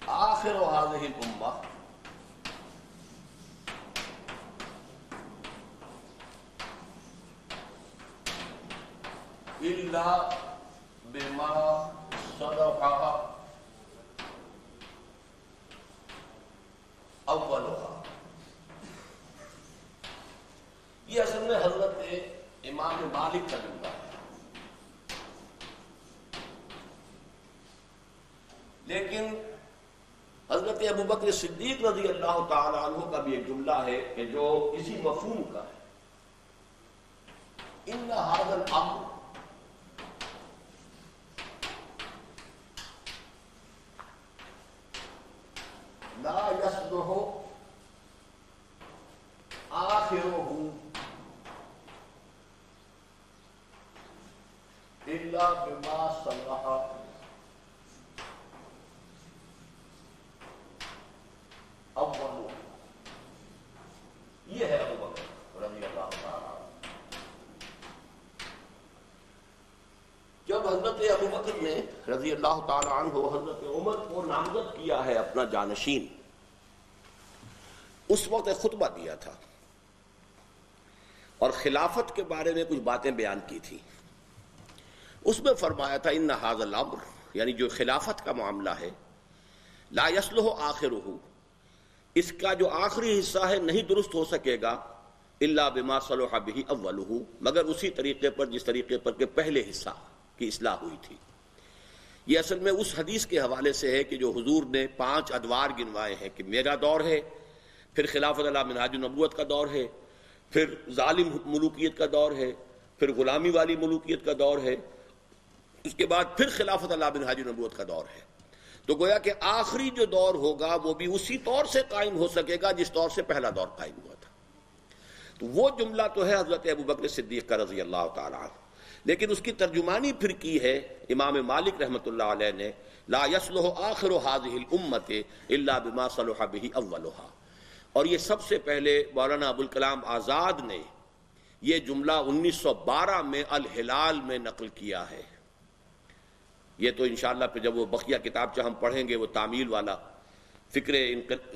آخر هذه الامة الا بما صلح اولها۔ یہ اصل میں حضرت امام مالک کا جملہ ہے، لیکن حضرت ابوبکر صدیق رضی اللہ تعالی عنہ کا بھی ایک جملہ ہے کہ جو اسی مفہوم کا ہے، ان ھذا الامر لا یصلح آخرہ الا بما صلح اولہ۔ یہ ہے جب حضرت ابو بکر نے رضی اللہ تعالی عنہ حضرت عمر کو نامزد کیا ہے اپنا جانشین، اس وقت ایک خطبہ دیا تھا اور خلافت کے بارے میں کچھ باتیں بیان کی تھی. اس میں فرمایا تھا ان ھذا الامر، یعنی جو خلافت کا معاملہ ہے، لا یصلح آخرہ، اس کا جو آخری حصہ ہے نہیں درست ہو سکے گا الا بما صلح به اولہ، مگر اسی طریقے پر جس طریقے پر کہ پہلے حصہ کی اصلاح ہوئی تھی. یہ اصل میں اس حدیث کے حوالے سے ہے کہ جو حضور نے 5 ادوار گنوائے ہیں کہ میرا دور ہے، پھر خلافت علی منہاج النبوت کا دور ہے، پھر ظالم ملوکیت کا دور ہے، پھر غلامی والی ملوکیت کا دور ہے، اس کے بعد پھر خلافت علی منہاج النبوت کا دور ہے. تو گویا کہ آخری جو دور ہوگا وہ بھی اسی طور سے قائم ہو سکے گا جس طور سے پہلا دور قائم ہوا تھا. تو وہ جملہ تو ہے حضرت ابو بکر صدیق کا رضی اللہ تعالی عنہ، لیکن اس کی ترجمانی پھر کی ہے امام مالک رحمۃ اللہ علیہ نے، لا یصلح آخر هذه الامة الا بما صلح به اولها. اور یہ سب سے پہلے مولانا ابوالکلام آزاد نے یہ جملہ 1912 میں الہلال میں نقل کیا ہے. یہ تو انشاءاللہ پھر جب وہ بقیہ کتابچہ ہم پڑھیں گے وہ تعمیل والا فکر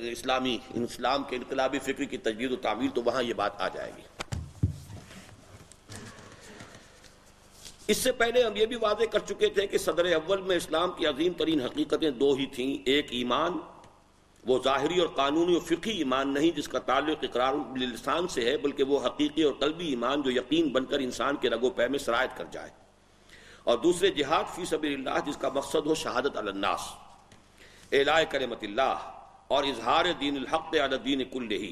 اسلام کے انقلابی فکر کی تجدید و تعمیل، تو وہاں یہ بات آ جائے گی. اس سے پہلے ہم یہ بھی واضح کر چکے تھے کہ صدر اول میں اسلام کی عظیم ترین حقیقتیں 2 ہی تھیں. ایک ایمان، وہ ظاہری اور قانونی اور فقہی ایمان نہیں جس کا تعلق اقرار باللسان سے ہے، بلکہ وہ حقیقی اور قلبی ایمان جو یقین بن کر انسان کے رگ و پے میں سرایت کر جائے. اور دوسرے جہاد فی سبیل اللہ جس کا مقصد ہو شہادت علی الناس، اعلاء کلمت اللہ اور اظہار دین الحق علی الدین کلہ.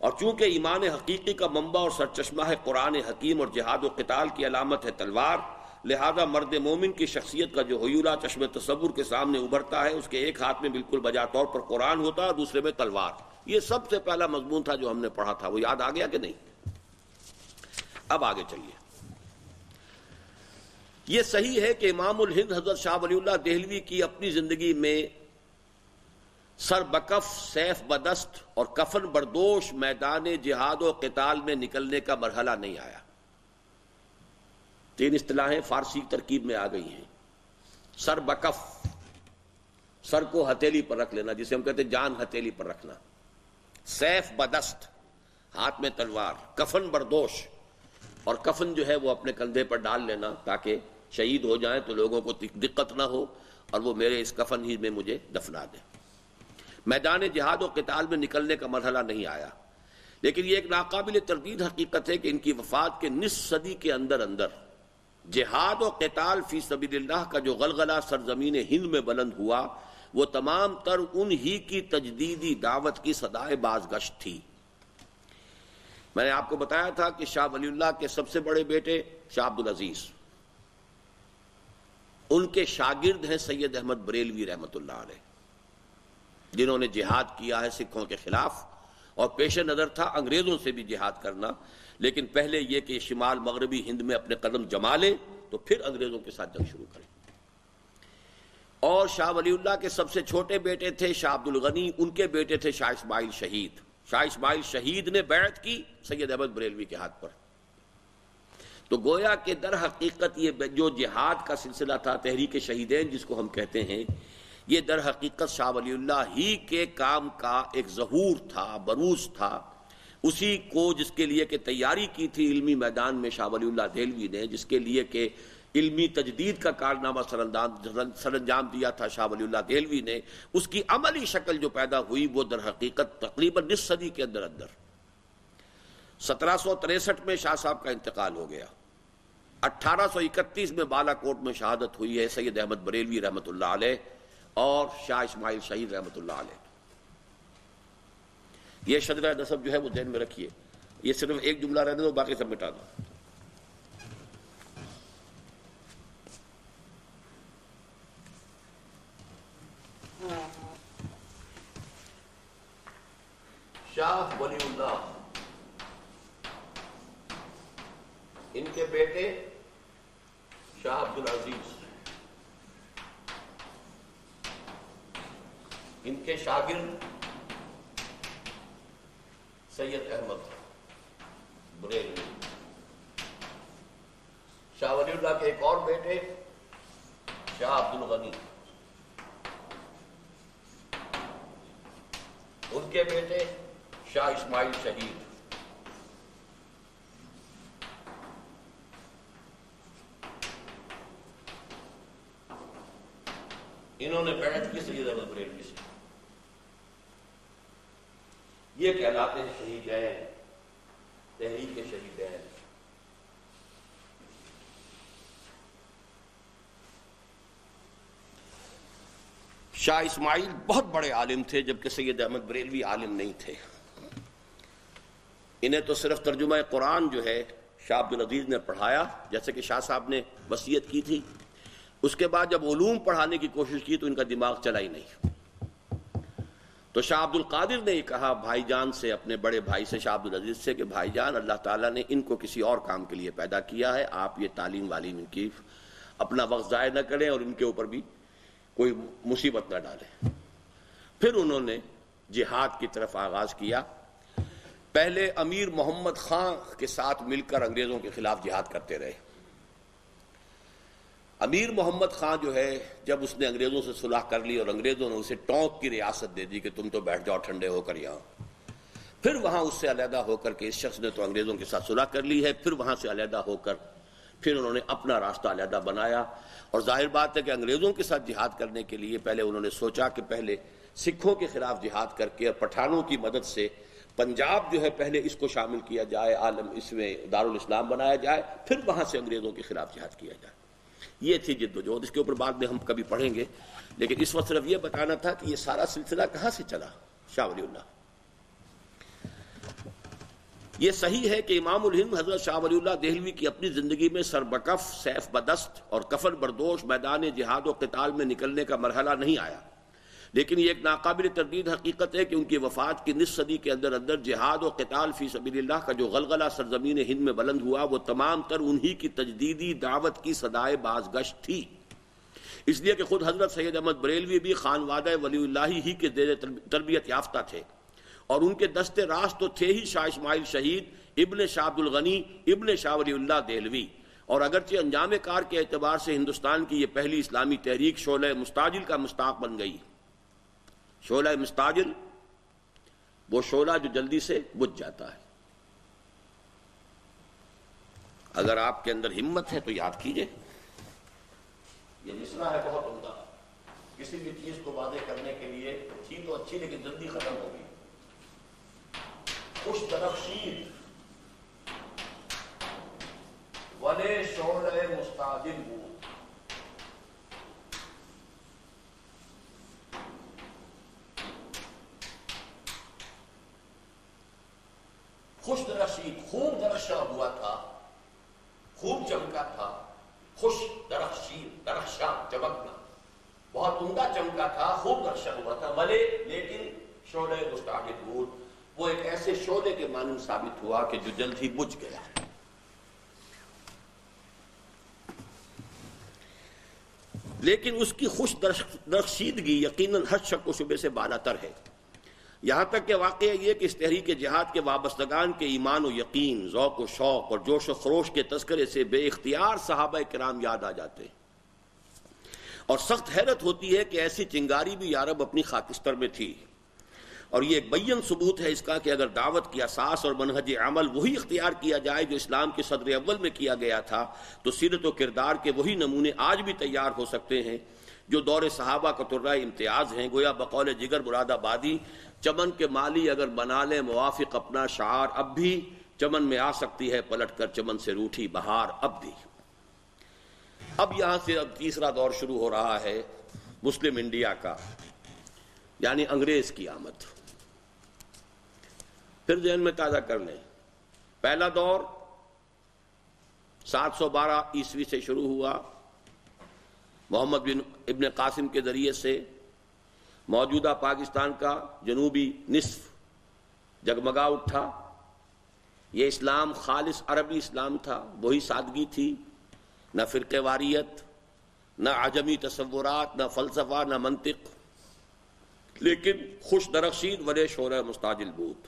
اور چونکہ ایمان حقیقی کا منبع اور سرچشمہ ہے قرآن حکیم اور جہاد و قتال کی علامت ہے تلوار، لہذا مرد مومن کی شخصیت کا جو حیولہ چشم تصور کے سامنے ابھرتا ہے اس کے ایک ہاتھ میں بالکل بجا طور پر قرآن ہوتا ہے اور دوسرے میں تلوار. یہ سب سے پہلا مضمون تھا جو ہم نے پڑھا تھا، وہ یاد آ گیا کہ نہیں؟ اب آگے چلیے. یہ صحیح ہے کہ امام الہند حضرت شاہ ولی اللہ دہلوی کی اپنی زندگی میں سر بکف، سیف بدست اور کفن بردوش میدان جہاد و قتال میں نکلنے کا مرحلہ نہیں آیا. 3 اصطلاحیں فارسی ترکیب میں آ گئی ہیں. سر بکف، سر کو ہتھیلی پر رکھ لینا جسے ہم کہتے ہیں جان ہتھیلی پر رکھنا. سیف بدست، ہاتھ میں تلوار. کفن بردوش، اور کفن جو ہے وہ اپنے کندھے پر ڈال لینا تاکہ شہید ہو جائیں تو لوگوں کو دقت نہ ہو اور وہ میرے اس کفن ہی میں مجھے دفنا دیں. میدان جہاد و قتال میں نکلنے کا مرحلہ نہیں آیا. لیکن یہ ایک ناقابل تردید حقیقت ہے کہ ان کی وفات کے نصف صدی کے اندر جہاد و قتال فی سبیل اللہ کا جو غلغلہ سرزمین ہند میں بلند ہوا وہ تمام تر ان ہی کی تجدیدی دعوت کی صدائے بازگشت تھی. میں نے آپ کو بتایا تھا کہ شاہ ولی اللہ کے سب سے بڑے بیٹے شاہ عبدالعزیز، ان کے شاگرد ہیں سید احمد بریلوی رحمۃ اللہ علیہ، جنہوں نے جہاد کیا ہے سکھوں کے خلاف، اور پیش نظر تھا انگریزوں سے بھی جہاد کرنا، لیکن پہلے یہ کہ شمال مغربی ہند میں اپنے قدم جما لیں تو پھر انگریزوں کے ساتھ جنگ شروع کریں. اور شاہ ولی اللہ کے سب سے چھوٹے بیٹے تھے شاہ عبد الغنی، ان کے بیٹے تھے شاہ اسماعیل شہید. شاہ اسماعیل شہید نے بیعت کی سید احمد بریلوی کے ہاتھ پر. تو گویا کہ در حقیقت یہ جو جہاد کا سلسلہ تھا، تحریک شہیدین جس کو ہم کہتے ہیں، یہ در حقیقت شاہ ولی اللہ ہی کے کام کا ایک ظہور تھا، بروز تھا. اسی کو جس کے لیے کہ تیاری کی تھی علمی میدان میں شاہ ولی اللہ دہلوی نے، جس کے لیے کہ علمی تجدید کا کارنامہ سر انجام دیا تھا شاہ ولی اللہ دہلوی نے، اس کی عملی شکل جو پیدا ہوئی وہ در حقیقت تقریباً نصف صدی کے اندر 1763 میں شاہ صاحب کا انتقال ہو گیا. 1831 میں بالا کوٹ میں شہادت ہوئی ہے سید احمد بریلوی رحمۃ اللہ علیہ اور شاہ اسماعیل شہید رحمۃ اللہ علیہ. یہ شجرہ نسب جو ہے وہ ذہن میں رکھیے. یہ صرف ایک جملہ رہنے دو، باقی سب مٹا دو. شاہ ولی اللہ، ان کے بیٹے شاہ عبدالعزیز، ان کے شاگرد سید احمد بریلوی. شاہ ولی اللہ کے ایک اور بیٹے شاہ عبد الغنی، ان کے بیٹے شاہ اسماعیل شہید، انہوں نے بیعت کی سید احمد بریلوی سے. یہ کہلاتے ہیں شہیدین، تحریک شہیدین. شاہ اسماعیل بہت بڑے عالم تھے جبکہ سید احمد بریلوی عالم نہیں تھے. انہیں تو صرف ترجمہ قرآن جو ہے شاہ عبد العزیز نے پڑھایا، جیسے کہ شاہ صاحب نے وصیت کی تھی. اس کے بعد جب علوم پڑھانے کی کوشش کی تو ان کا دماغ چلا ہی نہیں. تو شاہ عبد القادر نے یہ کہا بھائی جان سے، اپنے بڑے بھائی سے شاہ عبد العزیز سے، کہ بھائی جان اللہ تعالیٰ نے ان کو کسی اور کام کے لیے پیدا کیا ہے، آپ یہ تعلیم والی ان کی اپنا وقت ضائع نہ کریں اور ان کے اوپر بھی کوئی مصیبت نہ ڈالیں. پھر انہوں نے جہاد کی طرف آغاز کیا. پہلے امیر محمد خان کے ساتھ مل کر انگریزوں کے خلاف جہاد کرتے رہے. امیر محمد خان جو ہے، جب اس نے انگریزوں سے صلح کر لی اور انگریزوں نے اسے ٹونک کی ریاست دے دی کہ تم تو بیٹھ جاؤ ٹھنڈے ہو کر یہاں، پھر وہاں اس سے علیحدہ ہو کر کے اس شخص نے تو انگریزوں کے ساتھ صلح کر لی ہے، پھر وہاں سے علیحدہ ہو کر پھر انہوں نے اپنا راستہ علیحدہ بنایا. اور ظاہر بات ہے کہ انگریزوں کے ساتھ جہاد کرنے کے لیے پہلے انہوں نے سوچا کہ پہلے سکھوں کے خلاف جہاد کر کے اور پٹھانوں کی مدد سے پنجاب جو ہے پہلے اس کو شامل کیا جائے، عالم اس میں دارالاسلام بنایا جائے، پھر وہاں سے انگریزوں کے خلاف جہاد کیا جائے. یہ تھی جد و جہد. اس کے اوپر بعد میں ہم کبھی پڑھیں گے، لیکن اس وقت صرف یہ بتانا تھا کہ یہ سارا سلسلہ کہاں سے چلا. شاہ ولی اللہ، یہ صحیح ہے کہ امام الہند حضرت شاہ ولی اللہ دہلوی کی اپنی زندگی میں سربکف، سیف بدست اور کفن بردوش میدان جہاد و قتال میں نکلنے کا مرحلہ نہیں آیا، لیکن یہ ایک ناقابل تردید حقیقت ہے کہ ان کی وفات کی نصف صدی کے اندر اندر جہاد و قتال فی سبیل اللہ کا جو غلغلہ سرزمین ہند میں بلند ہوا وہ تمام تر انہی کی تجدیدی دعوت کی صدائے بازگشت تھی. اس لیے کہ خود حضرت سید احمد بریلوی بھی خانوادہ ولی اللہ ہی کے زیر تربیت یافتہ تھے، اور ان کے دستے راست تو تھے ہی شاہ اسماعیل شہید ابن شاہ عبد الغنی ابن شاہ ولی اللہ دہلوی. اور اگرچہ انجام کار کے اعتبار سے ہندوستان کی یہ پہلی اسلامی تحریک شعلہ مستعجل کا مصداق بن گئی. شعلہ مستعجل وہ شعلہ جو جلدی سے بجھ جاتا ہے. اگر آپ کے اندر ہمت ہے تو یاد کیجئے، یہ مصرع ہے بہت عمدہ. کسی بھی چیز کو واضح کرنے کے لیے تھی تو اچھی لیکن جلدی ختم ہوگی. خوش درخشید ولے شعلہ مستعجل بود، خوش درخشید خوب درخشاں ہوا تھا، خوب چمکا تھا. خوش درخشید، درخشاں چمکنا، بہت عمدہ چمکا تھا، خوب درخشاں ہوا تھا. ولے لیکن شعلہ مستعجل بود، وہ ایک ایسے شعلے کے مانند ثابت ہوا کہ جو جلد ہی بجھ گیا. لیکن اس کی خوش درخشیدگی یقیناً ہر شک و شبے سے بالاتر ہے. یہاں تک کہ واقعہ یہ کہ اس تحریک جہاد کے وابستگان کے ایمان و یقین، ذوق و شوق اور جوش و خروش کے تذکرے سے بے اختیار صحابہ کرام یاد آ جاتے ہیں، اور سخت حیرت ہوتی ہے کہ ایسی چنگاری بھی یارب اپنی خاکستر میں تھی. اور یہ ایک بین ثبوت ہے اس کا کہ اگر دعوت کی اساس اور منہج عمل وہی اختیار کیا جائے جو اسلام کے صدر اول میں کیا گیا تھا، تو سیرت و کردار کے وہی نمونے آج بھی تیار ہو سکتے ہیں جو دور صحابہ کا ترائے امتیاز ہیں. گویا بقول جگر مراد آبادی، چمن کے مالی اگر بنا لے موافق اپنا شعار، اب بھی چمن میں آ سکتی ہے پلٹ کر چمن سے روٹھی بہار اب بھی. اب یہاں سے اب تیسرا دور شروع ہو رہا ہے مسلم انڈیا کا، یعنی انگریز کی آمد. پھر ذہن میں تازہ کر لیں، پہلا دور 712 عیسوی سے شروع ہوا. محمد بن ابن قاسم کے ذریعے سے موجودہ پاکستان کا جنوبی نصف جگمگا اٹھا. یہ اسلام خالص عربی اسلام تھا، وہی سادگی تھی، نہ فرقہ واریت، نہ عجمی تصورات، نہ فلسفہ، نہ منطق، لیکن خوش درخشید ولے شعلہ مستعجل بود.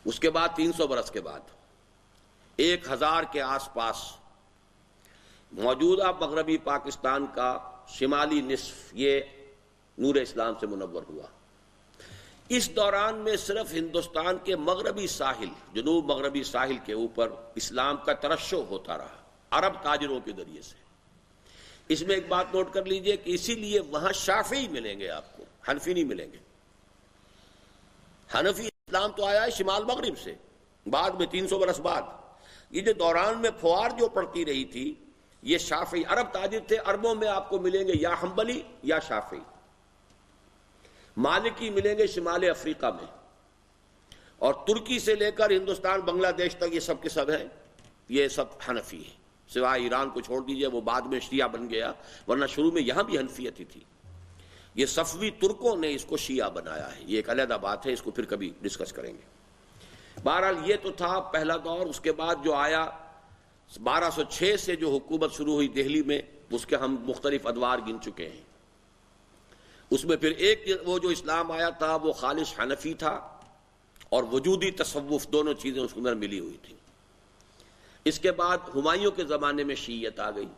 اس کے بعد 300 برس کے بعد 1000 کے آس پاس موجودہ مغربی پاکستان کا شمالی نصف یہ نور اسلام سے منور ہوا۔ اس دوران میں صرف ہندوستان کے مغربی ساحل، جنوب مغربی ساحل کے اوپر اسلام کا ترشح ہوتا رہا عرب تاجروں کے ذریعے سے۔ اس میں ایک بات نوٹ کر لیجئے کہ اسی لیے وہاں شافعی ملیں گے آپ کو، حنفی نہیں ملیں گے۔ حنفی اسلام تو آیا ہے شمال مغرب سے، بعد میں 300 برس بعد۔ یہ جو دوران میں پھوار جو پڑتی رہی تھی، یہ شافعی عرب تاجر تھے۔ عربوں میں آپ کو ملیں گے یا حنبلی یا شافعی۔ مالکی ملیں گے شمال افریقہ میں، اور ترکی سے لے کر ہندوستان بنگلہ دیش تک یہ سب کے سب ہیں، یہ سب حنفی ہیں، سوائے ایران کو چھوڑ دیجئے، وہ بعد میں شیعہ بن گیا، ورنہ شروع میں یہاں بھی حنفیت ہی تھی۔ یہ صفوی ترکوں نے اس کو شیعہ بنایا ہے، یہ ایک علیحدہ بات ہے، اس کو پھر کبھی ڈسکس کریں گے۔ بہرحال یہ تو تھا پہلا دور۔ اس کے بعد جو آیا 1206 سے جو حکومت شروع ہوئی دہلی میں، اس کے ہم مختلف ادوار گن چکے ہیں۔ اس میں پھر ایک وہ جو اسلام آیا تھا وہ خالص حنفی تھا، اور وجودی تصوف، دونوں چیزیں اس کے اندر ملی ہوئی تھیں۔ اس کے بعد ہمایوں کے زمانے میں شیعیت آ گئی۔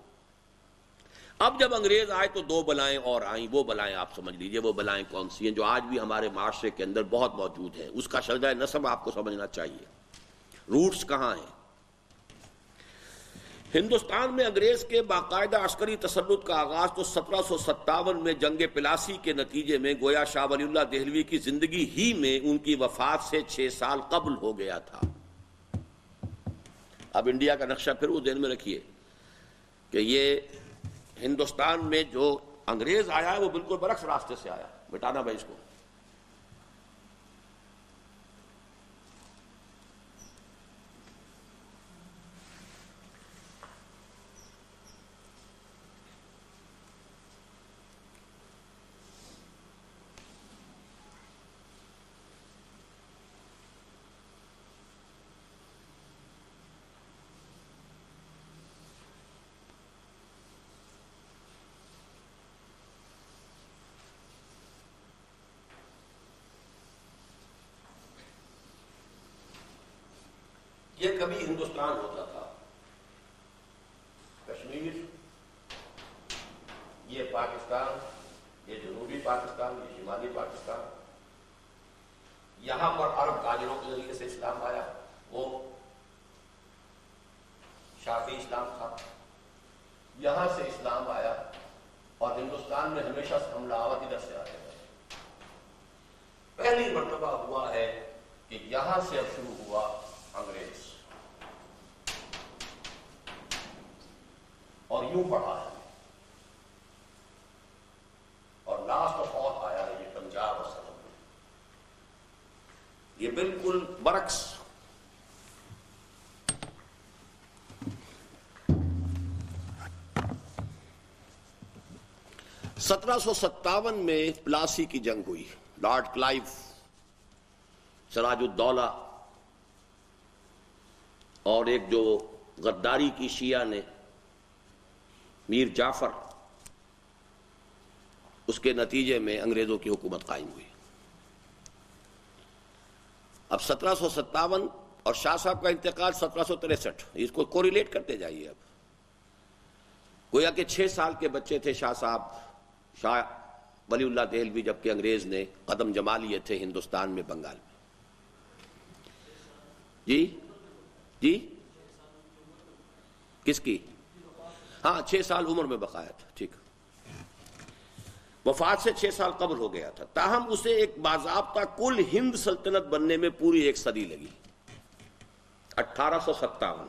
اب جب انگریز آئے تو دو بلائیں اور آئیں۔ وہ بلائیں آپ سمجھ لیجئے، وہ بلائیں کون سی ہیں جو آج بھی ہمارے معاشرے کے اندر بہت موجود ہیں۔ اس کا شرجۂ نسب آپ کو سمجھنا چاہیے، روٹس کہاں ہیں۔ ہندوستان میں انگریز کے باقاعدہ عسکری تسلط کا آغاز تو 1757 میں جنگ پلاسی کے نتیجے میں گویا شاہ ولی اللہ دہلوی کی زندگی ہی میں ان کی وفات سے 6 سال قبل ہو گیا تھا۔ اب انڈیا کا نقشہ پھر وہ ذہن میں رکھیے کہ یہ ہندوستان میں جو انگریز آیا ہے وہ بالکل برعکس راستے سے آیا۔ مٹانا بھائی اس کو۔ یہ کبھی ہندوستان ہوتا تھا، کشمیر، یہ پاکستان، یہ جنوبی پاکستان، یہ شمالی پاکستان۔ یہاں پر عرب تاجروں کے ذریعے سے اسلام آیا، وہ شافعی اسلام تھا۔ یہاں سے اسلام آیا، اور ہندوستان میں ہمیشہ سے حملہ آور ادھر سے آیا۔ پہلی مرتبہ ہوا ہے کہ یہاں سے اب شروع ہوا انگریز، اور یوں پڑھا ہے، اور لاسٹ آف آل آیا ہے یہ پنجاب اور سرحد میں۔ یہ بالکل برعکس۔ سترہ سو 57 میں پلاسی کی جنگ ہوئی، لارڈ کلائیو، سراج الدولہ اور ایک جو غداری کی شیعہ نے میر جعفر، اس کے نتیجے میں انگریزوں کی حکومت قائم ہوئی۔ اب 1757 اور شاہ صاحب کا انتقال 1763، اس کو کوریلیٹ کرتے جائیے۔ اب گویا کہ 6 سال کے بچے تھے شاہ صاحب، شاہ ولی اللہ دہلوی، جبکہ انگریز نے قدم جما لیے تھے ہندوستان میں، بنگال میں۔ جی جی کس کی؟ ہاں 6 سال عمر میں بقایا تھا، ٹھیک۔ وفات سے 6 سال قبل ہو گیا تھا، تاہم اسے ایک باضابطہ کل ہند سلطنت بننے میں پوری 1 صدی لگی، 1857۔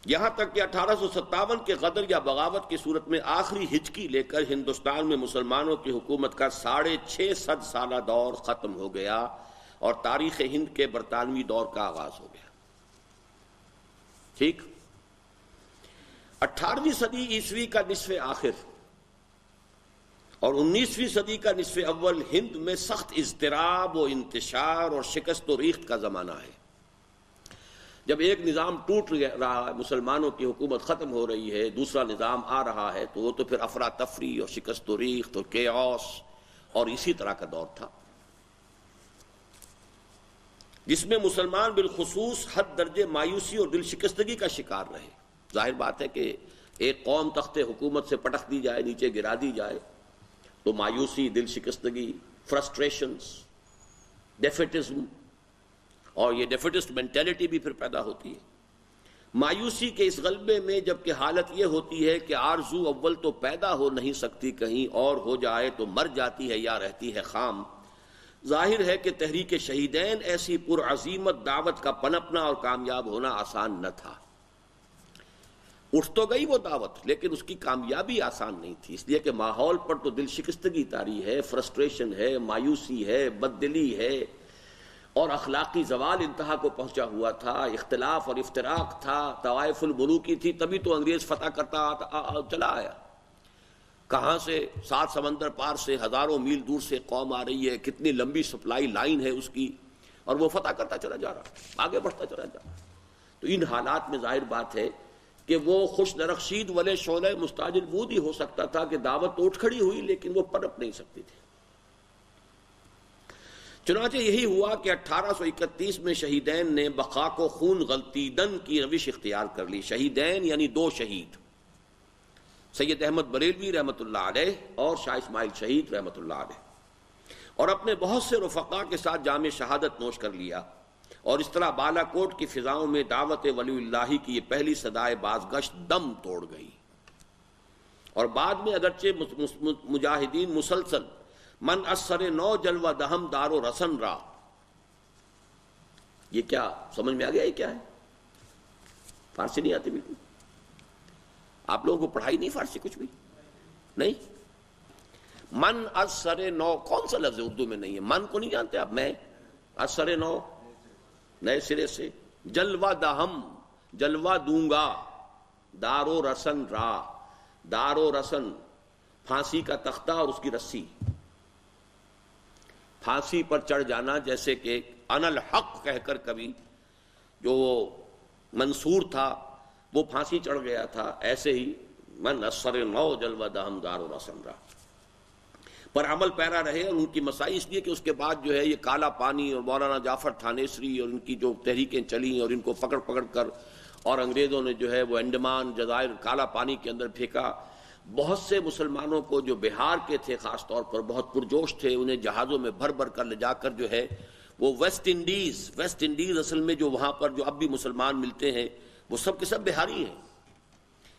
یہاں تک کہ 1857 کے غدر یا بغاوت کی صورت میں آخری ہچکی لے کر ہندوستان میں مسلمانوں کی حکومت کا 650 سالہ دور ختم ہو گیا، اور تاریخ ہند کے برطانوی دور کا آغاز ہو گیا، ٹھیک۔ 18ویں صدی عیسوی کا نصف آخر اور 19ویں صدی کا نصف اول ہند میں سخت اضطراب و انتشار اور شکست و ریخت کا زمانہ ہے۔ جب ایک نظام ٹوٹ رہا ہے، مسلمانوں کی حکومت ختم ہو رہی ہے، دوسرا نظام آ رہا ہے، تو وہ تو پھر افراتفری اور شکست و ریخت اور کیوس اور اسی طرح کا دور تھا۔ جس میں مسلمان بالخصوص حد درجے مایوسی اور دل شکستگی کا شکار رہے۔ ظاہر بات ہے کہ ایک قوم تخت حکومت سے پٹک دی جائے، نیچے گرا دی جائے، تو مایوسی، دل شکستگی، فرسٹریشنز، ڈیفیٹزم، اور یہ ڈیفیٹسٹ مینٹیلٹی بھی پھر پیدا ہوتی ہے۔ مایوسی کے اس غلبے میں جبکہ حالت یہ ہوتی ہے کہ آرزو اول تو پیدا ہو نہیں سکتی، کہیں اور ہو جائے تو مر جاتی ہے یا رہتی ہے خام، ظاہر ہے کہ تحریک شہیدین ایسی پرعزیمت دعوت کا پنپنا اور کامیاب ہونا آسان نہ تھا۔ اٹھ تو گئی وہ دعوت، لیکن اس کی کامیابی آسان نہیں تھی، اس لیے کہ ماحول پر تو دل شکستگی طاری ہے، فرسٹریشن ہے، مایوسی ہے، بددلی ہے، اور اخلاقی زوال انتہا کو پہنچا ہوا تھا، اختلاف اور افتراق تھا، طوائف الملوکی تھی، تبھی تو انگریز فتح کرتا چلا آیا۔ کہاں سے 7 سمندر پار سے ہزاروں میل دور سے قوم آ رہی ہے، کتنی لمبی سپلائی لائن ہے اس کی، اور وہ فتح کرتا چلا جا رہا، آگے بڑھتا چلا جا رہا۔ تو ان حالات میں ظاہر بات ہے کہ وہ خوش درخشید ولے شعلہ مستعجل بود ہی ہو سکتا تھا کہ دعوت تو اٹھ کھڑی ہوئی لیکن وہ پنپ نہیں سکتی تھی۔ چنانچہ یہی ہوا کہ 1831 میں شہیدین نے بقا کو خون غلطیدن کی روش اختیار کر لی۔ شہیدین یعنی 2 شہید، سید احمد بریلوی رحمۃ اللہ علیہ اور شاہ اسماعیل شہید رحمۃ اللہ علیہ، اور اپنے بہت سے رفقا کے ساتھ جام شہادت نوش کر لیا، اور اس طرح بالا کوٹ کی فضاؤں میں دعوت ولی اللہ کی یہ پہلی صدائے بازگشت دم توڑ گئی۔ اور بعد میں اگرچہ مجاہدین مسلسل من اثر نو جلوہ دہم دار و رسن را، یہ کیا سمجھ میں آ گیا؟ یہ کیا ہے؟ فارسی نہیں آتی بالکل؟ آپ لوگوں کو پڑھائی نہیں فارسی کچھ بھی نہیں؟ من اثر نو کون سا لفظ اردو میں نہیں ہے؟ من کو نہیں جانتے آپ؟ میں اثر نو نئے سرے سے، جلوہ دہم جلوہ دوں گا، دار و رسن را، دار و رسن پھانسی کا تختہ اور اس کی رسی، پھانسی پر چڑھ جانا، جیسے کہ انا الحق کہہ کر کبھی جو منصور تھا وہ پھانسی چڑھ گیا تھا، ایسے ہی من اثر نو جلوہ دہم دار و رسن را پر عمل پیرا رہے۔ اور ان کی مسائی اس لیے کہ اس کے بعد جو ہے یہ کالا پانی اور مولانا جعفر تھانیسری اور ان کی جو تحریکیں چلیں اور ان کو پکڑ پکڑ کر اور انگریزوں نے جو ہے وہ انڈمان جزائر کالا پانی کے اندر پھینکا، بہت سے مسلمانوں کو جو بہار کے تھے خاص طور پر بہت پرجوش تھے، انہیں جہازوں میں بھر بھر کر لے جا کر جو ہے وہ ویسٹ انڈیز اصل میں جو وہاں پر جو اب بھی مسلمان ملتے ہیں وہ سب کے سب بہاری ہیں،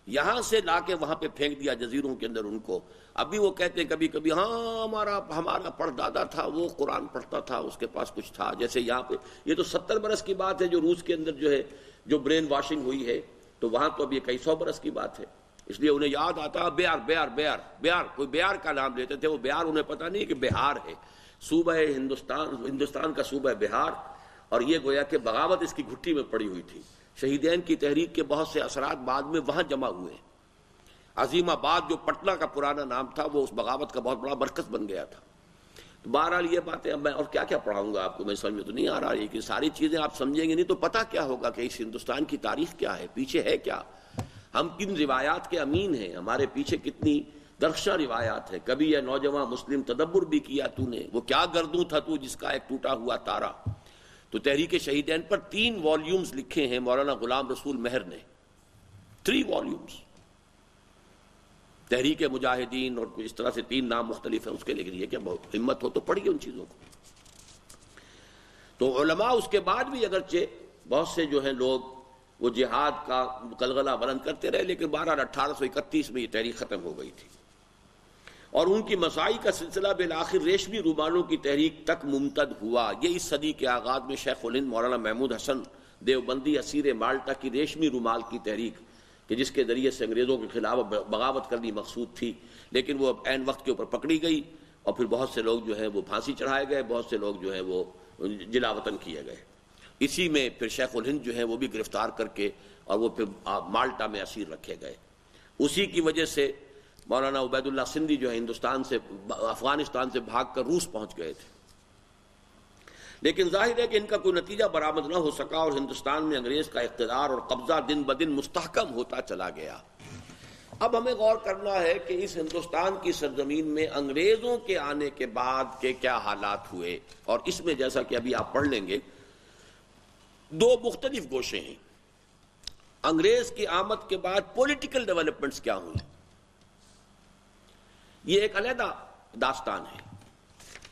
یہاں سے لا کے وہاں پہ پھینک دیا جزیروں کے اندر ان کو۔ ابھی وہ کہتے ہیں کبھی کبھی ہاں ہمارا پردادا تھا وہ قرآن پڑھتا تھا، اس کے پاس کچھ تھا، جیسے یہاں پہ یہ تو 70 برس کی بات ہے جو روس کے اندر جو ہے جو برین واشنگ ہوئی ہے، تو وہاں تو اب یہ کئی 100 برس کی بات ہے، اس لیے انہیں یاد آتا بیار کوئی بیار کا نام لیتے تھے، وہ بیار انہیں پتہ نہیں کہ بہار ہے، صوبہ ہندوستان کا صوبہ بہار، اور یہ گویا کہ بغاوت اس کی گھٹی میں پڑی ہوئی تھی۔ شہیدین کی تحریک کے بہت سے اثرات بعد میں وہاں جمع ہوئے ہیں۔ عظیم آباد جو پٹنہ کا پرانا نام تھا وہ اس بغاوت کا بہت بڑا مرکز بن گیا تھا۔ تو بہرحال یہ باتیں اب میں اور کیا کیا پڑھاؤں گا آپ کو، میں سمجھ میں تو نہیں آ رہا ہے کہ ساری چیزیں آپ سمجھیں گے نہیں تو پتہ کیا ہوگا کہ اس ہندوستان کی تاریخ کیا ہے، پیچھے ہے کیا، ہم کن روایات کے امین ہیں، ہمارے پیچھے کتنی درخشاں روایات ہیں۔ کبھی یہ نوجوان مسلم تدبر بھی کیا تو نے، وہ کیا گردوں تھا تو جس کا ایک ٹوٹا ہوا تارا۔ تو تحریک شہیدین پر 3 والیومز لکھے ہیں مولانا غلام رسول مہر نے، 3 والیومز، تحریک مجاہدین اور اس طرح سے 3 نام مختلف ہیں اس کے، لیکن یہ کہ بہت ہمت ہو تو پڑھیے ان چیزوں کو۔ تو علماء اس کے بعد بھی اگرچہ بہت سے جو ہیں لوگ وہ جہاد کا غلغلہ بلند کرتے رہے، لیکن بہرحال 1831 میں یہ تحریک ختم ہو گئی تھی، اور ان کی مسائی کا سلسلہ بالآخر ریشمی رومالوں کی تحریک تک ممتد ہوا۔ یہ اس صدی کے آغاز میں شیخ الہند مولانا محمود حسن دیوبندی اسیر مالٹا کی ریشمی رومال کی تحریک، کہ جس کے ذریعے سے انگریزوں کے خلاف بغاوت کرنی مقصود تھی، لیکن وہ عین وقت کے اوپر پکڑی گئی، اور پھر بہت سے لوگ جو ہیں وہ پھانسی چڑھائے گئے، بہت سے لوگ جو ہیں وہ جلا وطن کیے گئے۔ اسی میں پھر شیخ الہند جو ہیں وہ بھی گرفتار کر کے اور وہ پھر مالٹا میں اسیر رکھے گئے۔ اسی کی وجہ سے مولانا عبید اللہ سندھی جو ہے افغانستان سے بھاگ کر روس پہنچ گئے تھے، لیکن ظاہر ہے کہ ان کا کوئی نتیجہ برآمد نہ ہو سکا، اور ہندوستان میں انگریز کا اقتدار اور قبضہ دن بدن مستحکم ہوتا چلا گیا۔ اب ہمیں غور کرنا ہے کہ اس ہندوستان کی سرزمین میں انگریزوں کے آنے کے بعد کے کیا حالات ہوئے، اور اس میں جیسا کہ ابھی آپ پڑھ لیں گے دو مختلف گوشے ہیں۔ انگریز کی آمد کے بعد پولیٹیکل ڈیولپمنٹس کیا ہوئی، یہ ایک علیحدہ داستان ہے،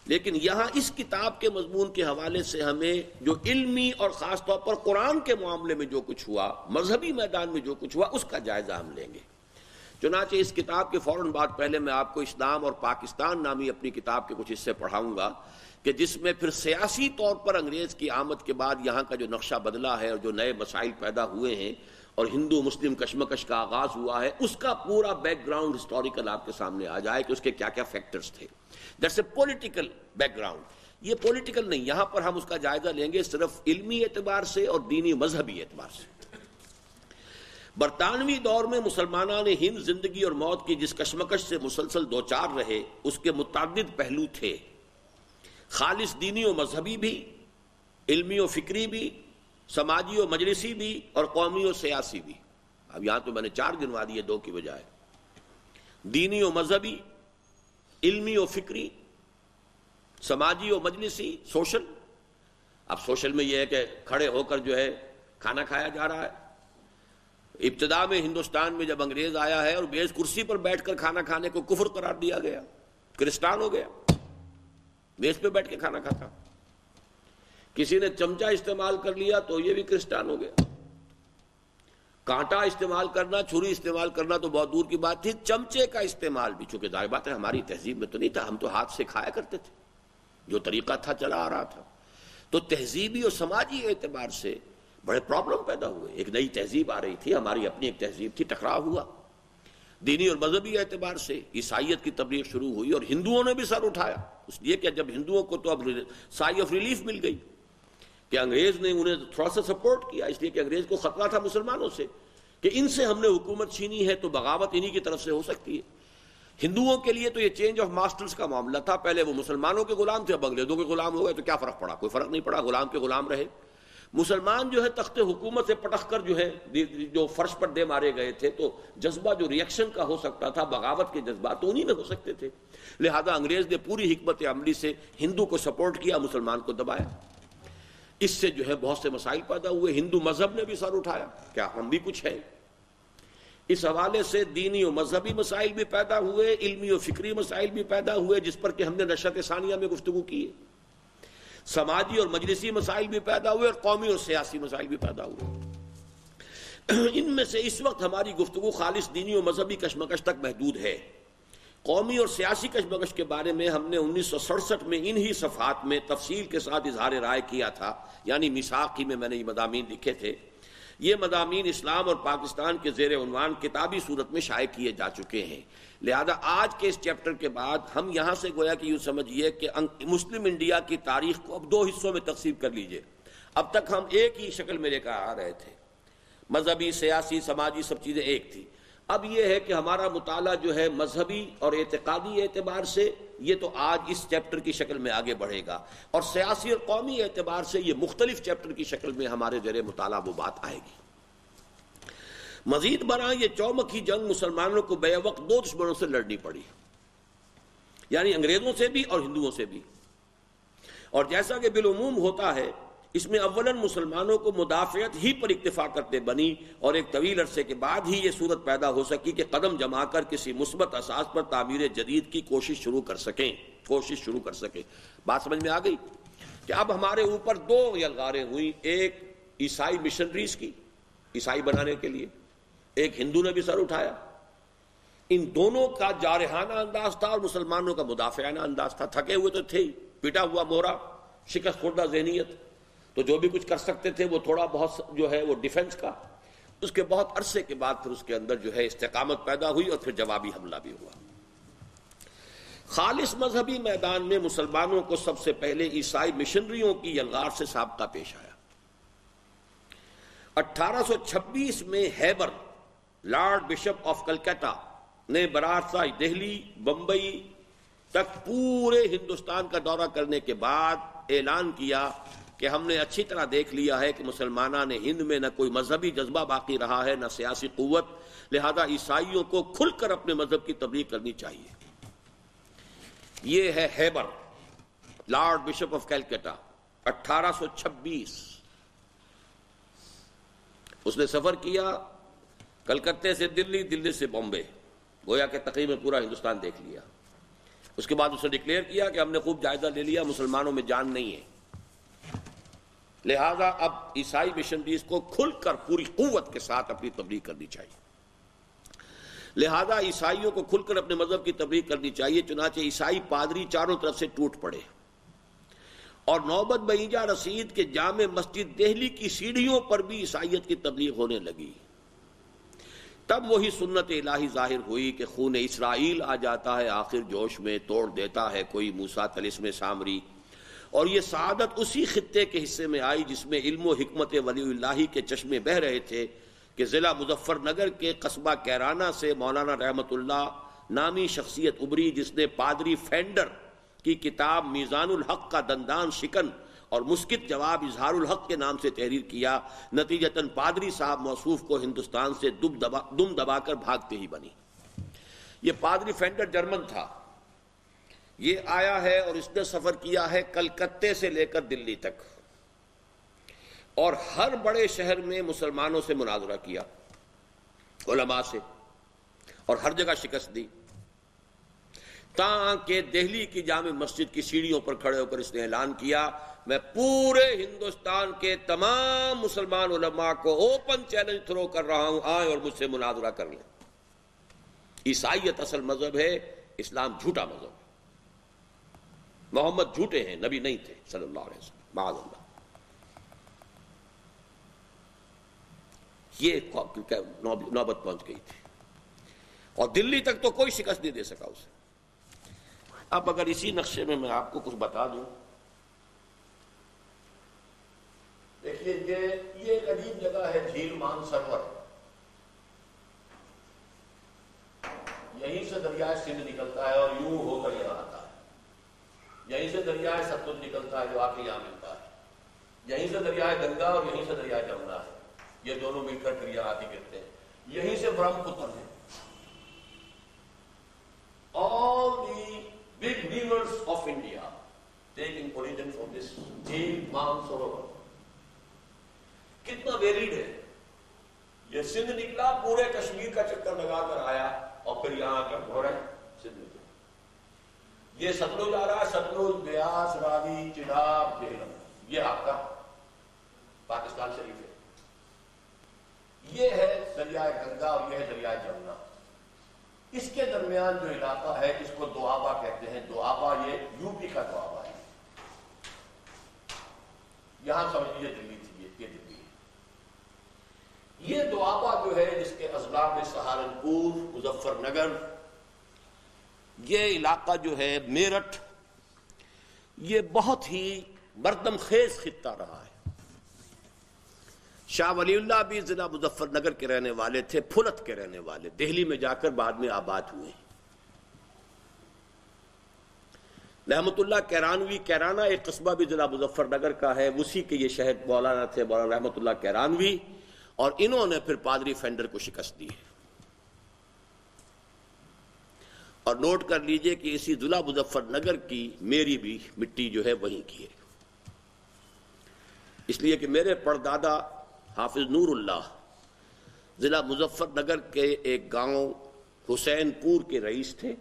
لیکن یہاں اس کتاب کے مضمون کے حوالے سے ہمیں جو علمی اور خاص طور پر قرآن کے معاملے میں جو کچھ ہوا، مذہبی میدان میں جو کچھ ہوا، اس کا جائزہ ہم لیں گے۔ چنانچہ اس کتاب کے فوراً بعد پہلے میں آپ کو اسلام اور پاکستان نامی اپنی کتاب کے کچھ حصے پڑھاؤں گا کہ جس میں پھر سیاسی طور پر انگریز کی آمد کے بعد یہاں کا جو نقشہ بدلا ہے اور جو نئے مسائل پیدا ہوئے ہیں اور ہندو مسلم کشمکش کا آغاز ہوا ہے، اس کا پورا بیک گراؤنڈ ہسٹوریکل آپ کے سامنے آ جائے کہ اس کے کیا کیا فیکٹرز تھے۔ That's a political back ground. یہ پولیٹیکل نہیں، یہاں پر ہم اس کا جائزہ لیں گے صرف علمی اعتبار سے اور دینی مذہبی اعتبار سے۔ برطانوی دور میں مسلمانان ہند زندگی اور موت کی جس کشمکش سے مسلسل دوچار رہے، اس کے متعدد پہلو تھے، خالص دینی و مذہبی بھی، علمی و فکری بھی، سماجی و مجلسی بھی، اور قومی و سیاسی بھی۔ اب یہاں تو میں نے 4 گنوا دیے 2 کی بجائے۔ دینی و مذہبی، علمی و فکری، سماجی و مجلسی، سوشل۔ اب سوشل میں یہ ہے کہ کھڑے ہو کر جو ہے کھانا کھایا جا رہا ہے۔ ابتدا میں ہندوستان میں جب انگریز آیا ہے اور میز کرسی پر بیٹھ کر کھانا کھانے کو کفر قرار دیا گیا، کرسٹان ہو گیا، میز پہ بیٹھ کے کھانا کھاتا۔ کسی نے چمچہ استعمال کر لیا تو یہ بھی کرسٹان ہو گیا۔ کانٹا استعمال کرنا، چھری استعمال کرنا تو بہت دور کی بات تھی، چمچے کا استعمال بھی، چونکہ ظاہر بات ہے ہماری تہذیب میں تو نہیں تھا، ہم تو ہاتھ سے کھایا کرتے تھے، جو طریقہ تھا چلا آ رہا تھا۔ تو تہذیبی اور سماجی اعتبار سے بڑے پرابلم پیدا ہوئے۔ ایک نئی تہذیب آ رہی تھی، ہماری اپنی ایک تہذیب تھی، ٹکراؤ ہوا۔ دینی اور مذہبی اعتبار سے عیسائیت کی تبلیغ شروع ہوئی اور ہندوؤں نے بھی سر اٹھایا، اس لیے کہ جب ہندوؤں کو تو اب سائی آف ریلیف مل گئی کہ انگریز نے انہیں تھوڑا سا سپورٹ کیا، اس لیے کہ انگریز کو خطرہ تھا مسلمانوں سے کہ ان سے ہم نے حکومت چھینی ہے تو بغاوت انہی کی طرف سے ہو سکتی ہے۔ ہندوؤں کے لیے تو یہ چینج آف ماسٹرز کا معاملہ تھا، پہلے وہ مسلمانوں کے غلام تھے، اب انگریزوں کے غلام ہو گئے، تو کیا فرق پڑا؟ کوئی فرق نہیں پڑا، غلام کے غلام رہے۔ مسلمان جو ہے تخت حکومت سے پٹخ کر جو ہے جو فرش پر دے مارے گئے تھے، تو جذبہ جو ریئیکشن کا ہو سکتا تھا، بغاوت کے جذبات تو انہی میں ہو سکتے تھے، لہذا انگریز نے پوری حکمت عملی سے ہندو کو سپورٹ کیا، مسلمان کو دبایا۔ اس سے جو ہے بہت سے مسائل پیدا ہوئے، ہندو مذہب نے بھی سر اٹھایا، کیا ہم بھی کچھ ہیں؟ اس حوالے سے دینی و مذہبی مسائل بھی پیدا ہوئے، علمی و فکری مسائل بھی پیدا ہوئے، جس پر کہ ہم نے نشرت ثانیہ میں گفتگو کی ہے۔ سماجی اور مجلسی مسائل بھی پیدا ہوئے اور قومی اور سیاسی مسائل بھی پیدا ہوئے۔ ان میں سے اس وقت ہماری گفتگو خالص دینی و مذہبی کشمکش تک محدود ہے۔ قومی اور سیاسی کشمکش کے بارے میں ہم نے 1967 میں انہی صفحات میں تفصیل کے ساتھ اظہار رائے کیا تھا، یعنی میثاق ہی میں نے یہ مضامین لکھے تھے۔ یہ مضامین اسلام اور پاکستان کے زیر عنوان کتابی صورت میں شائع کیے جا چکے ہیں، لہذا آج کے اس چیپٹر کے بعد ہم یہاں سے گویا کہ یوں سمجھیے کہ مسلم انڈیا کی تاریخ کو اب 2 حصوں میں تقسیم کر لیجئے۔ اب تک ہم ایک ہی شکل میں لے کر آ رہے تھے، مذہبی، سیاسی، سماجی سب چیزیں ایک تھی۔ اب یہ ہے کہ ہمارا مطالعہ جو ہے مذہبی اور اعتقادی اعتبار سے یہ تو آج اس چیپٹر کی شکل میں آگے بڑھے گا، اور سیاسی اور قومی اعتبار سے یہ مختلف چیپٹر کی شکل میں ہمارے زیر مطالعہ وہ بات آئے گی۔ مزید برآں یہ چومکھی جنگ مسلمانوں کو بے وقت 2 دشمنوں سے لڑنی پڑی، یعنی انگریزوں سے بھی اور ہندوؤں سے بھی، اور جیسا کہ بالعموم ہوتا ہے اس میں اولاً مسلمانوں کو مدافعت ہی پر اکتفا کرتے بنی، اور ایک طویل عرصے کے بعد ہی یہ صورت پیدا ہو سکی کہ قدم جما کر کسی مثبت اساس پر تعمیر جدید کی کوشش شروع کر سکیں۔ بات سمجھ میں آ گئی کہ اب ہمارے اوپر 2 یلغاریں ہوئیں، ایک عیسائی مشنریز کی، عیسائی بنانے کے لیے، ایک ہندو نے بھی سر اٹھایا۔ ان دونوں کا جارحانہ انداز تھا اور مسلمانوں کا مدافعانہ انداز تھا۔ تھکے ہوئے تو تھے ہی، پیٹا ہوا مورا، شکست خوردہ ذہنیت، تو جو بھی کچھ کر سکتے تھے وہ تھوڑا بہت جو ہے وہ ڈیفنس کا۔ اس کے بہت عرصے کے بعد پھر اس کے اندر جو ہے استقامت پیدا ہوئی اور پھر جوابی حملہ بھی ہوا۔ خالص مذہبی میدان میں مسلمانوں کو سب سے پہلے عیسائی مشنریوں کی یلغار سے سابقہ پیش آیا۔ 1826 میں Heber, lord bishop of Calcutta نے براہ دہلی، بمبئی تک پورے ہندوستان کا دورہ کرنے کے بعد اعلان کیا کہ ہم نے اچھی طرح دیکھ لیا ہے کہ مسلمانان ہند میں نہ کوئی مذہبی جذبہ باقی رہا ہے، نہ سیاسی قوت، لہذا عیسائیوں کو کھل کر اپنے مذہب کی تبلیغ کرنی چاہیے۔ یہ ہے Heber, lord bishop of Calcutta, 1826۔ اس نے سفر کیا کلکتے سے دلی، دلی سے بامبے، گویا کہ تقریباً پورا ہندوستان دیکھ لیا۔ اس کے بعد اس نے ڈکلیئر کیا کہ ہم نے خوب جائزہ لے لیا، مسلمانوں میں جان نہیں ہے، لہذا اب عیسائی مشنریز کو کھل کر پوری قوت کے ساتھ اپنی تبلیغ کرنی چاہیے، لہذا عیسائیوں کو کھل کر اپنے مذہب کی تبلیغ کرنی چاہیے۔ چنانچہ عیسائی پادری چاروں طرف سے ٹوٹ پڑے اور نوبت بہیجا رسید کہ جامع مسجد دہلی کی سیڑھیوں پر بھی عیسائیت کی تبلیغ ہونے لگی۔ تب وہی سنت الہی ظاہر ہوئی کہ خون اسرائیل آ جاتا ہے آخر جوش میں، توڑ دیتا ہے کوئی موسیٰ طلسم سامری، اور یہ سعادت اسی خطے کے حصے میں آئی جس میں علم و حکمت ولی اللہ کے چشمے بہہ رہے تھے کہ ضلع مظفر نگر کے قصبہ کیرانہ سے مولانا رحمت اللہ نامی شخصیت ابری، جس نے پادری فینڈر کی کتاب میزان الحق کا دندان شکن اور مسکت جواب اظہار الحق کے نام سے تحریر کیا۔ نتیجتاً پادری صاحب موصوف کو ہندوستان سے دم دبا کر بھاگتے ہی بنی۔ یہ پادری فینڈر جرمن تھا، یہ آیا ہے اور اس نے سفر کیا ہے کلکتے سے لے کر دلی تک، اور ہر بڑے شہر میں مسلمانوں سے مناظرہ کیا، علماء سے، اور ہر جگہ شکست دی، تاکہ دہلی کی جامع مسجد کی سیڑھیوں پر کھڑے ہو کر اس نے اعلان کیا، میں پورے ہندوستان کے تمام مسلمان علماء کو اوپن چیلنج تھرو کر رہا ہوں، آئیں اور مجھ سے مناظرہ کر لیں۔ عیسائیت اصل مذہب ہے، اسلام جھوٹا مذہب ہے، محمد جھوٹے ہیں، نبی نہیں تھے صلی اللہ علیہ وسلم، معاذ اللہ۔ یہ نوبت پہنچ گئی تھی اور دلی تک تو کوئی شکست نہیں دے سکا اسے۔ اب اگر اسی نقشے میں آپ کو کچھ بتا دوں، دیکھیے یہ ایک عجیب جگہ ہے، جھیل مان سرور، یہیں سے دریائے سندھ نکلتا ہے اور یوں ہو کر یہاں آتا ہے، یہیں سے دریائے ستلج نکلتا ہے جو آ کے یہاں ملتا ہے، یہیں سے دریائے گنگا اور یہیں سے دریائے جمنا ہے، یہ دونوں مل کر پھر یہاں آتے گرتے ہیں، یہیں سے برہم پتر ہے۔ All the big rivers of India taking origin from this جھیل مان سروور۔ کتنا ویلیڈ ہے، یہ سندھ نکلا، پورے کشمیر کا چکر لگا کر آیا اور پھر یہاں آ کر ہو رہا ہے سندھ نکلا، یہ ستلج آ رہا ہے، ستلج، بیاس، راوی، چناب، جہلم، یہ آپ کا پاکستان شریف ہے، یہ ہے دریائے گنگا اور یہ ہے دریائے جمنا۔ اس کے درمیان جو علاقہ ہے اس کو دوآبا کہتے ہیں، دوآبا یہ یو پی کا دوآبا ہے، یہاں سمجھ لیجیے دلی تھی، یہ دلی ہے۔ یہ دوآبا جو ہے جس کے اضلاع میں سہارنپور، مظفر نگر، یہ علاقہ جو ہے میرٹھ، یہ بہت ہی مردم خیز خطہ رہا ہے۔ شاہ ولی اللہ بھی ضلع مظفر نگر کے رہنے والے تھے، پھلت کے رہنے والے، دہلی میں جا کر بعد میں آباد ہوئے۔ رحمت اللہ کیرانوی، کیرانہ ایک قصبہ بھی ضلع مظفر نگر کا ہے، اسی کے یہ شہر مولانا تھے، مولانا رحمت اللہ کیرانوی، اور انہوں نے پھر پادری فینڈر کو شکست دی ہے۔ اور نوٹ کر لیجئے کہ اسی ضلع مظفر نگر کی میری بھی مٹی جو ہے وہیں کی ہے، اس لیے کہ میرے پردادا حافظ نور اللہ ضلع مظفر نگر کے ایک گاؤں حسین پور کے رئیس تھے۔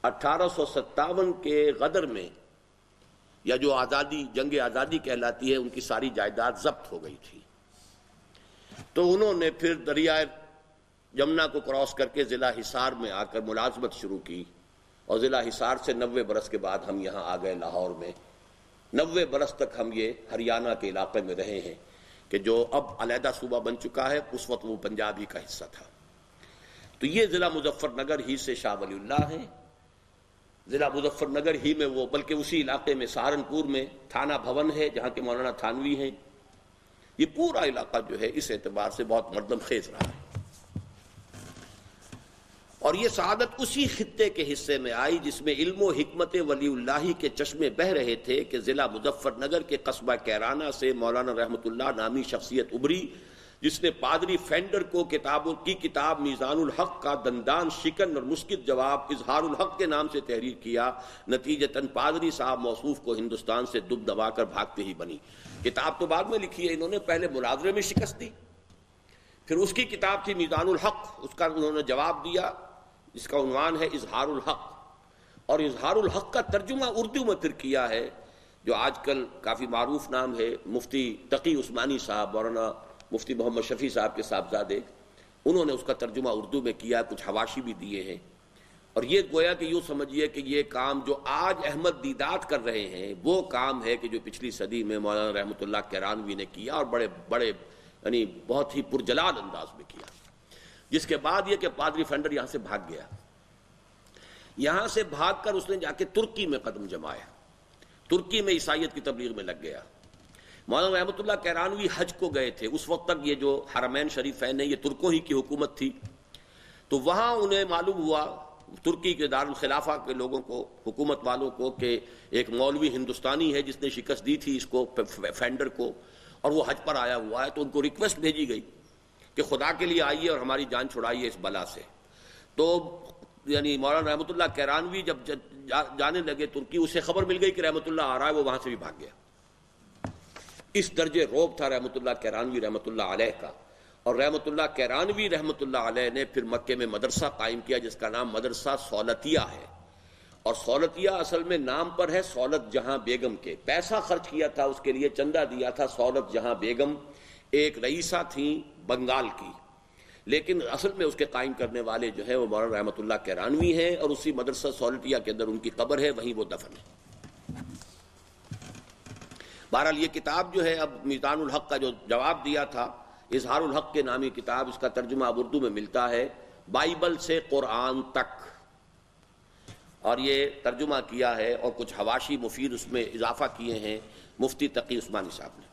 1857 کے غدر میں، یا جو آزادی، جنگ آزادی کہلاتی ہے، ان کی ساری جائیداد ضبط ہو گئی تھی، تو انہوں نے پھر دریائے جمنا کو کراس کر کے ضلع حصار میں آ کر ملازمت شروع کی، اور ضلع حصار سے 90 برس کے بعد ہم یہاں آ گئے لاہور میں۔ 90 برس تک ہم یہ ہریانہ کے علاقے میں رہے ہیں، کہ جو اب علیحدہ صوبہ بن چکا ہے، اس وقت وہ پنجاب ہی کا حصہ تھا۔ تو یہ ضلع مظفر نگر ہی سے شاہ ولی اللہ ہے، ضلع مظفر نگر ہی میں وہ، بلکہ اسی علاقے میں سہارنپور میں تھانہ بھون ہے جہاں کے مولانا تھانوی ہیں۔ یہ پورا علاقہ جو ہے اس اعتبار سے بہت مردم خیز رہا ہے، اور یہ سعادت اسی خطے کے حصے میں آئی جس میں علم و حکمت ولی اللہ کے چشمے بہہ رہے تھے کہ ضلع مظفر نگر کے قصبہ کیرانہ سے مولانا رحمت اللہ نامی شخصیت ابری، جس نے پادری فینڈر کو کتاب میزان الحق کا دندان شکن اور مسکت جواب اظہار الحق کے نام سے تحریر کیا۔ نتیجتاً پادری صاحب موصوف کو ہندوستان سے دب دبا کر بھاگتے ہی بنی۔ کتاب تو بعد میں لکھی ہے انہوں نے، پہلے مناظرے میں شکست دی، پھر اس کی کتاب تھی میزان الحق، اس کا انہوں نے جواب دیا جس کا عنوان ہے اظہار الحق، اور اظہار الحق کا ترجمہ اردو میں پھر کیا ہے جو آج کل کافی معروف نام ہے مفتی تقی عثمانی صاحب، مولانا مفتی محمد شفیع صاحب کے صاحبزادے، انہوں نے اس کا ترجمہ اردو میں کیا، کچھ حواشی بھی دیے ہیں۔ اور یہ گویا کہ یوں سمجھیے کہ یہ کام جو آج احمد دیدات کر رہے ہیں وہ کام ہے کہ جو پچھلی صدی میں مولانا رحمۃ اللہ کیرانوی نے کیا، اور بڑے بڑے یعنی بہت ہی پرجلال انداز میں کیا، جس کے بعد یہ کہ پادری فینڈر یہاں سے بھاگ گیا، یہاں سے بھاگ کر اس نے جا کے ترکی میں قدم جمایا، ترکی میں عیسائیت کی تبلیغ میں لگ گیا۔ مولانا رحمۃ اللہ کیرانوی حج کو گئے تھے، اس وقت تک یہ جو حرمین شریفین ہیں یہ ترکوں ہی کی حکومت تھی، تو وہاں انہیں معلوم ہوا ترکی کے دارالخلافہ کے لوگوں کو، حکومت والوں کو، کہ ایک مولوی ہندوستانی ہے جس نے شکست دی تھی اس کو فینڈر کو، اور وہ حج پر آیا ہوا ہے، تو ان کو ریکویسٹ بھیجی گئی کہ خدا کے لیے آئیے اور ہماری جان چھڑائیے اس بلا سے۔ تو یعنی مولانا رحمۃ اللہ کیرانوی جب جانے لگے ترکی، اسے خبر مل گئی کہ رحمۃ اللہ آ رہا ہے، وہ وہاں سے بھی بھاگ گیا۔ اس درجے روب تھا رحمۃ اللہ کیرانوی رحمۃ اللہ علیہ کا۔ اور رحمۃ اللہ کیرانوی رحمۃ اللہ علیہ نے پھر مکے میں مدرسہ قائم کیا جس کا نام مدرسہ سولتیہ ہے، اور سولتیہ اصل میں نام پر ہے سولت جہاں بیگم کے، پیسہ خرچ کیا تھا اس کے لیے، چندہ دیا تھا سولت جہاں بیگم، ایک رئیسہ تھیں بنگال کی، لیکن اصل میں اس کے قائم کرنے والے جو ہیں وہ مولانا رحمۃ اللہ کیرانوی ہیں، اور اسی مدرسہ سولتیہ کے اندر ان کی قبر ہے، وہیں وہ دفن ہے۔ بہرحال یہ کتاب جو ہے، اب میزان الحق کا جو جواب دیا تھا، اظہار الحق کے نامی کتاب، اس کا ترجمہ اب اردو میں ملتا ہے بائبل سے قرآن تک، اور یہ ترجمہ کیا ہے اور کچھ حواشی مفید اس میں اضافہ کیے ہیں مفتی تقی عثمانی صاحب نے۔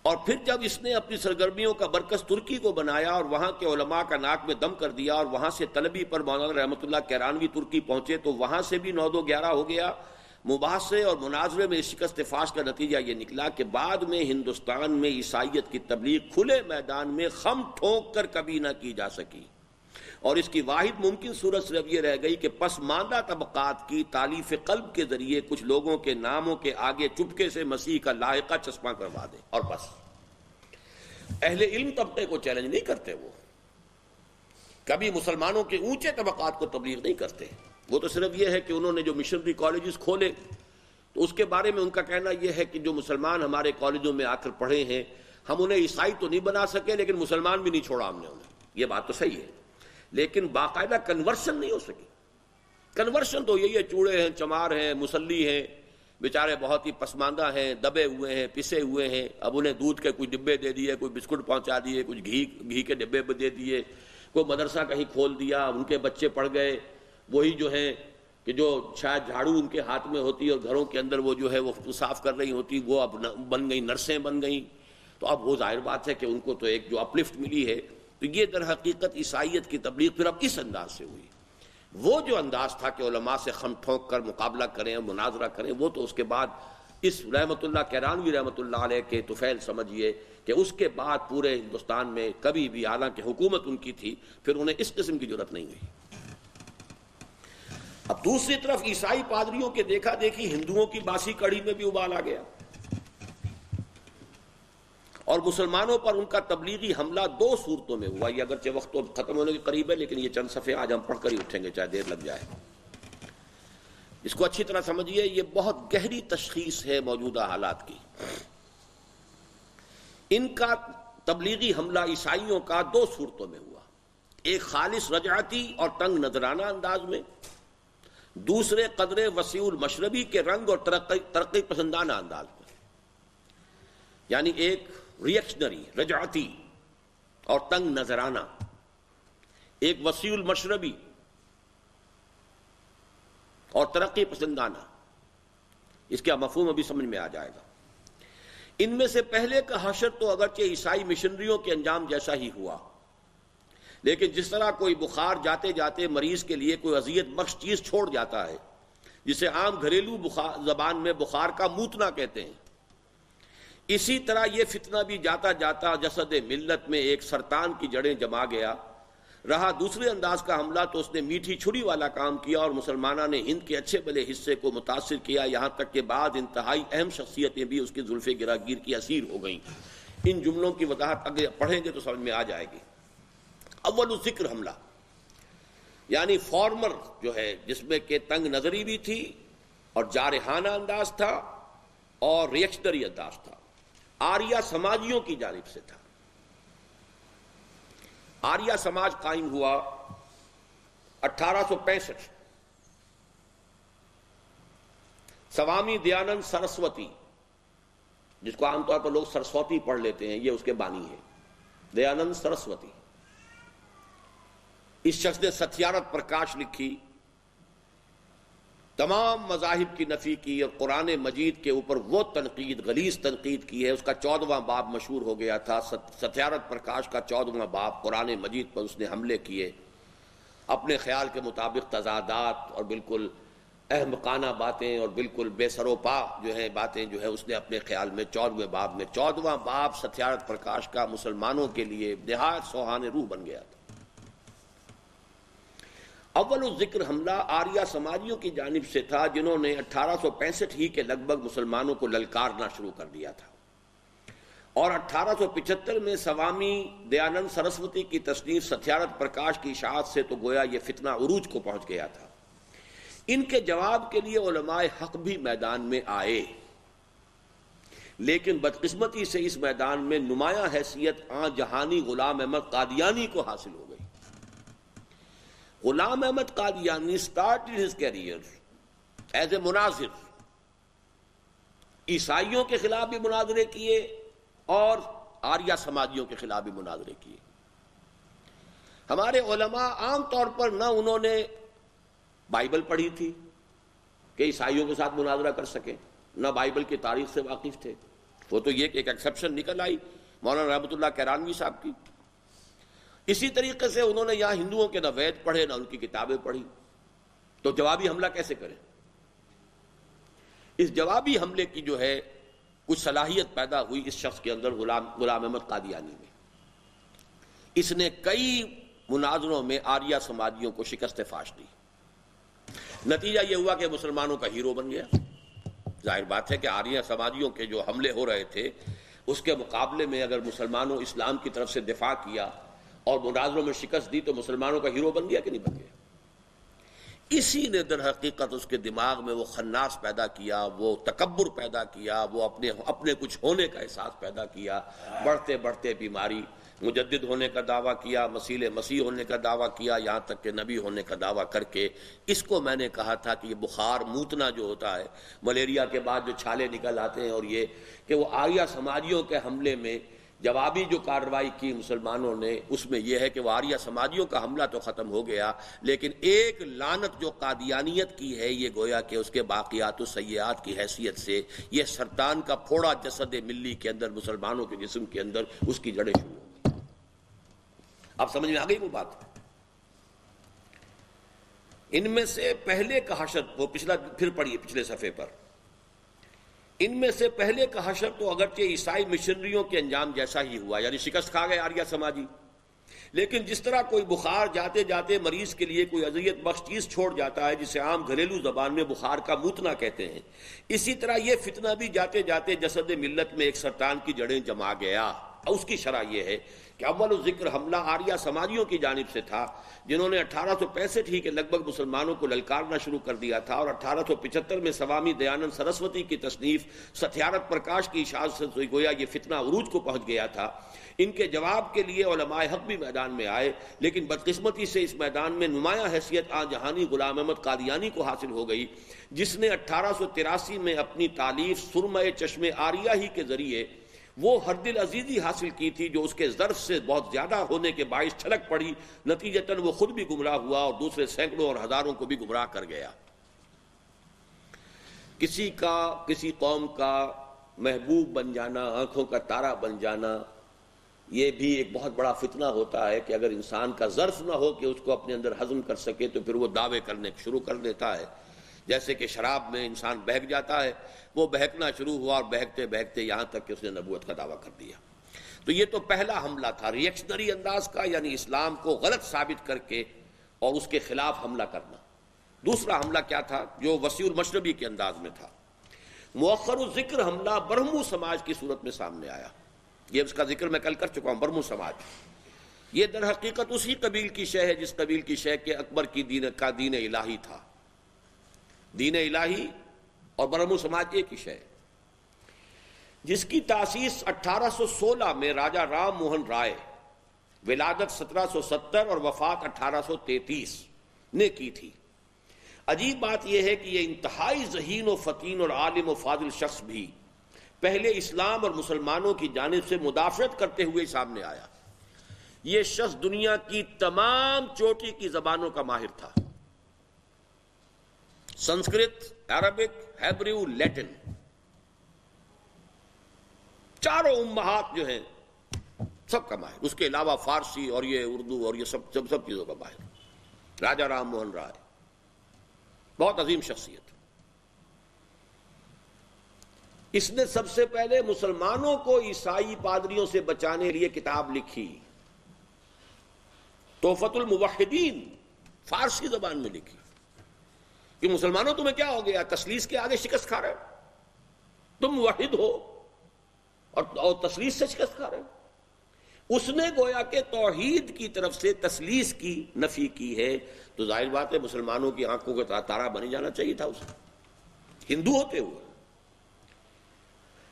اور پھر جب اس نے اپنی سرگرمیوں کا مرکز ترکی کو بنایا اور وہاں کے علماء کا ناک میں دم کر دیا، اور وہاں سے طلبی پر مولانا رحمۃ اللہ کیرانوی ترکی پہنچے، تو وہاں سے بھی 9-2-11 ہو گیا۔ مباحثے اور مناظرے میں شکست فاش کا نتیجہ یہ نکلا کہ بعد میں ہندوستان میں عیسائیت کی تبلیغ کھلے میدان میں خم ٹھونک کر کبھی نہ کی جا سکی، اور اس کی واحد ممکن صورت صرف یہ رہ گئی کہ پسماندہ طبقات کی تالیف قلب کے ذریعے کچھ لوگوں کے ناموں کے آگے چپکے سے مسیح کا لاحقہ چسپاں کروا دیں، اور بس۔ اہل علم طبقے کو چیلنج نہیں کرتے، وہ کبھی مسلمانوں کے اونچے طبقات کو تبلیغ نہیں کرتے، وہ تو صرف یہ ہے کہ انہوں نے جو مشنری کالجز کھولے تو اس کے بارے میں ان کا کہنا یہ ہے کہ جو مسلمان ہمارے کالجوں میں آ کر پڑھے ہیں، ہم انہیں عیسائی تو نہیں بنا سکے لیکن مسلمان بھی نہیں چھوڑا ہم نے انہیں، یہ بات تو صحیح ہے، لیکن باقاعدہ کنورشن نہیں ہو سکی۔ کنورشن تو یہی ہے، چوڑے ہیں، چمار ہیں، مسلی ہیں، بیچارے بہت ہی پسماندہ ہیں، دبے ہوئے ہیں، پسے ہوئے ہیں، اب انہیں دودھ کے کوئی ڈبے دے دیے، کوئی بسکٹ پہنچا دیے، کچھ گھی کے ڈبے دے دیے، کوئی مدرسہ کہیں کھول دیا، ان کے بچے پڑھ گئے، وہی جو ہیں کہ جو شاید جھاڑو ان کے ہاتھ میں ہوتی اور گھروں کے اندر وہ جو ہے وہ صاف کر رہی ہوتی، وہ اب بن گئی نرسیں بن گئیں، تو اب وہ ظاہر بات ہے کہ ان کو تو ایک جو اپلفٹ ملی ہے۔ تو یہ در حقیقت عیسائیت کی تبلیغ پھر اب اس انداز سے ہوئی۔ وہ جو انداز تھا کہ علماء سے خم ٹھونک کر مقابلہ کریں، مناظرہ کریں، وہ تو اس کے بعد اس رحمۃ اللہ کیرانوی رحمۃ اللہ علیہ کے طفیل سمجھیے کہ اس کے بعد پورے ہندوستان میں کبھی بھی، حالانکہ حکومت ان کی تھی، پھر انہیں اس قسم کی ضرورت نہیں ہوئی۔ اب دوسری طرف عیسائی پادریوں کے دیکھا دیکھی ہندوؤں کی باسی کڑی میں بھی ابال آ گیا، اور مسلمانوں پر ان کا تبلیغی حملہ 2 صورتوں میں ہوا۔ یہ اگرچہ وقت تو ختم ہونے کے قریب ہے لیکن یہ چند صفحے آج ہم پڑھ کر ہی اٹھیں گے چاہے دیر لگ جائے۔ اس کو اچھی طرح سمجھیے، یہ بہت گہری تشخیص ہے موجودہ حالات کی۔ ان کا تبلیغی حملہ عیسائیوں کا 2 صورتوں میں ہوا، ایک خالص رجعتی اور تنگ نظرانہ انداز میں، دوسرے قدر وسیع المشربی کے رنگ اور ترقی پسندانہ انداز میں، یعنی ایک ریئیکشنری رجعتی اور تنگ نظرانہ، ایک وسیع المشربی اور ترقی پسندانہ۔ اس کا مفہوم ابھی سمجھ میں آ جائے گا۔ ان میں سے پہلے کا حشر تو اگرچہ عیسائی مشنریوں کے انجام جیسا ہی ہوا، لیکن جس طرح کوئی بخار جاتے جاتے مریض کے لیے کوئی اذیت بخش چیز چھوڑ جاتا ہے، جسے عام گھریلو زبان میں بخار کا موتنا کہتے ہیں، اسی طرح یہ فتنہ بھی جاتا جاتا جسد ملت میں ایک سرطان کی جڑیں جما گیا، رہا دوسرے انداز کا حملہ تو اس نے میٹھی چھری والا کام کیا اور مسلمانوں نے ہند کے اچھے بھلے حصے کو متاثر کیا، یہاں تک کہ بعض انتہائی اہم شخصیتیں بھی اس کی زلف گراگیر کی اسیر ہو گئیں۔ ان جملوں کی وضاحت اگر پڑھیں گے تو سمجھ میں آ جائے گی۔ اول ذکر حملہ یعنی فارمر جو ہے، جس میں کہ تنگ نظری بھی تھی اور جارحانہ انداز تھا اور ریئیکشنری انداز تھا، آریہ سماجیوں کی جانب سے تھا۔ آریہ سماج قائم ہوا 1865۔ سوامی دیانند سرسوتی، جس کو عام طور پر لوگ سرسوتی پڑھ لیتے ہیں، یہ اس کے بانی ہے، دیانند سرسوتی۔ اس شخص نے ستیارت پرکاش لکھی، تمام مذاہب کی نفی کی اور قرآن مجید کے اوپر وہ تنقید، غلیظ تنقید کی ہے۔ اس کا 14واں باب مشہور ہو گیا تھا، ستیارت پرکاش کا 14واں باب، قرآن مجید پر اس نے حملے کیے، اپنے خیال کے مطابق تضادات اور بالکل احمقانہ باتیں اور بالکل بے سر و پا جو ہے باتیں جو ہے اس نے اپنے خیال میں 14ویں باب میں، 14واں باب ستیارت پرکاش کا مسلمانوں کے لیے نہایت سوہان روح بن گیا تھا۔ اول ذکر حملہ آریہ سماجیوں کی جانب سے تھا، جنہوں نے 1865 ہی کے لگ بھگ مسلمانوں کو للکارنا شروع کر دیا تھا، اور 1875 میں سوامی دیانند سرسوتی کی تصنیف ستیارت پرکاش کی اشاعت سے تو گویا یہ فتنہ عروج کو پہنچ گیا تھا۔ ان کے جواب کے لیے علماء حق بھی میدان میں آئے، لیکن بدقسمتی سے اس میدان میں نمایاں حیثیت جہانی غلام احمد قادیانی کو حاصل ہو گئی۔ Ghulam Ahmad Qadiani started his career as a مناظر، عیسائیوں کے خلاف بھی مناظرے کیے اور آریہ سماجیوں کے خلاف بھی مناظرے کیے۔ ہمارے علماء عام طور پر نہ انہوں نے بائبل پڑھی تھی کہ عیسائیوں کے ساتھ مناظرہ کر سکیں، نہ بائبل کی تاریخ سے واقف تھے۔ وہ تو یہ کہ ایک ایکسیپشن نکل آئی مولانا رحمۃ اللہ کیرانوی صاحب کی۔ اسی طریقے سے انہوں نے یہاں ہندوؤں کے نہ وید پڑھے نہ ان کی کتابیں پڑھی، تو جوابی حملہ کیسے کریں؟ اس جوابی حملے کی جو ہے کچھ صلاحیت پیدا ہوئی اس شخص کے اندر، غلام احمد قادیانی میں۔ اس نے کئی مناظروں میں آریہ سماجیوں کو شکست فاش دی۔ نتیجہ یہ ہوا کہ مسلمانوں کا ہیرو بن گیا۔ ظاہر بات ہے کہ آریہ سماجیوں کے جو حملے ہو رہے تھے اس کے مقابلے میں اگر مسلمانوں اسلام کی طرف سے دفاع کیا اور مناظروں میں شکست دی تو مسلمانوں کا ہیرو بن گیا کہ نہیں بن گیا؟ اسی نے در حقیقت اس کے دماغ میں وہ خناس پیدا کیا، وہ تکبر پیدا کیا، وہ اپنے کچھ ہونے کا احساس پیدا کیا۔ بڑھتے بڑھتے بیماری، مجدد ہونے کا دعویٰ کیا، مسیح ہونے کا دعویٰ کیا، یہاں تک کہ نبی ہونے کا دعویٰ کر کے اس کو میں نے کہا تھا کہ یہ بخار موتنا جو ہوتا ہے، ملیریا کے بعد جو چھالے نکل آتے ہیں، اور یہ کہ وہ آریہ سماجیوں کے حملے میں جوابی جو کارروائی کی مسلمانوں نے، اس میں یہ ہے کہ وہ آریہ سماجیوں کا حملہ تو ختم ہو گیا، لیکن ایک لعنت جو قادیانیت کی ہے یہ گویا کہ اس کے باقیات و سیئات کی حیثیت سے یہ سرطان کا پھوڑا جسد ملی کے اندر، مسلمانوں کے جسم کے اندر اس کی جڑیں شروع ہو گئی۔ اب سمجھ میں آ گئی وہ بات؟ ان میں سے پہلے کا حشر، وہ پھر پڑھیے پچھلے صفحے پر، ان میں سے پہلے کا حشر تو اگرچہ عیسائی مشنریوں کے انجام جیسا ہی ہوا، یعنی شکست کھا گئے آریہ سماجی، لیکن جس طرح کوئی بخار جاتے جاتے مریض کے لیے کوئی اذیت بخش چیز چھوڑ جاتا ہے جسے عام گھریلو زبان میں بخار کا موتنا کہتے ہیں، اسی طرح یہ فتنہ بھی جاتے جاتے جسد ملت میں ایک سرطان کی جڑیں جما گیا۔ اس کی شرح یہ ہے کہ اول ذکر حملہ آریہ سماجیوں کی جانب سے تھا، جنہوں نے 1865 ہی کے لگ بھگ مسلمانوں کو للکارنا شروع کر دیا تھا، اور 1875 میں سوامی دیانند سرسوتی کی تصنیف ستیارت پرکاش کی اشاعت سے گویا یہ فتنہ عروج کو پہنچ گیا تھا۔ ان کے جواب کے لیے علماء حق بھی میدان میں آئے، لیکن بدقسمتی سے اس میدان میں نمایاں حیثیت جہانی غلام احمد قادیانی کو حاصل ہو گئی، جس نے 1883 میں اپنی تالیف سرمہ چشم آریہ ہی کے ذریعے وہ ہر دل عزیزی حاصل کی تھی جو اس کے ظرف سے بہت زیادہ ہونے کے باعث چھلک پڑی، نتیجتاً وہ خود بھی گمراہ ہوا اور دوسرے سینکڑوں اور ہزاروں کو بھی گمراہ کر گیا۔ کسی قوم کا محبوب بن جانا، آنکھوں کا تارا بن جانا، یہ بھی ایک بہت بڑا فتنہ ہوتا ہے کہ اگر انسان کا ظرف نہ ہو کہ اس کو اپنے اندر ہضم کر سکے تو پھر وہ دعوے کرنے شروع کر دیتا ہے۔ جیسے کہ شراب میں انسان بہک جاتا ہے، وہ بہکنا شروع ہوا اور بہکتے بہکتے یہاں تک کہ اس نے نبوت کا دعویٰ کر دیا۔ تو یہ تو پہلا حملہ تھا ریئیکشنری انداز کا، یعنی اسلام کو غلط ثابت کر کے اور اس کے خلاف حملہ کرنا۔ دوسرا حملہ کیا تھا جو وسیع المشربی کے انداز میں تھا؟ مؤخر الذکر حملہ برہمو سماج کی صورت میں سامنے آیا۔ یہ اس کا ذکر میں کل کر چکا ہوں۔ برہمو سماج یہ در حقیقت اسی قبیل کی شے ہے جس قبیل کی شے کے اکبر کی دین الہی تھا۔ دین الہی اور برہمو سماج ایک ہی شے ہے، جس کی تاسیس 1816 میں راجا رام موہن رائے، ولادت 1770 اور وفات 1833 نے کی تھی۔ عجیب بات یہ ہے کہ یہ انتہائی ذہین و فطین اور عالم و فاضل شخص بھی پہلے اسلام اور مسلمانوں کی جانب سے مدافعت کرتے ہوئے سامنے آیا۔ یہ شخص دنیا کی تمام چوٹی کی زبانوں کا ماہر تھا، سنسکرت، عربک، ہیبریو، لیٹن، چاروں امہات جو ہیں سب کا ماہر، اس کے علاوہ فارسی اور یہ اردو اور یہ سب چیزوں کا ماہر۔ راجا رام موہن رائے بہت عظیم شخصیت۔ اس نے سب سے پہلے مسلمانوں کو عیسائی پادریوں سے بچانے کے لیے کتاب لکھی، تحفۃ الموحدین، فارسی زبان میں لکھی کہ مسلمانوں تمہیں کیا ہو گیا، تثلیث کے آگے شکست کھا رہے ہو، تم موحد ہو اور تثلیث سے شکست کھا رہے ہو۔ اس نے گویا کہ توحید کی طرف سے تثلیث کی نفی کی ہے، تو ظاہر بات ہے مسلمانوں کی آنکھوں کا تارا بن جانا چاہیے تھا اسے، ہندو ہوتے ہوئے۔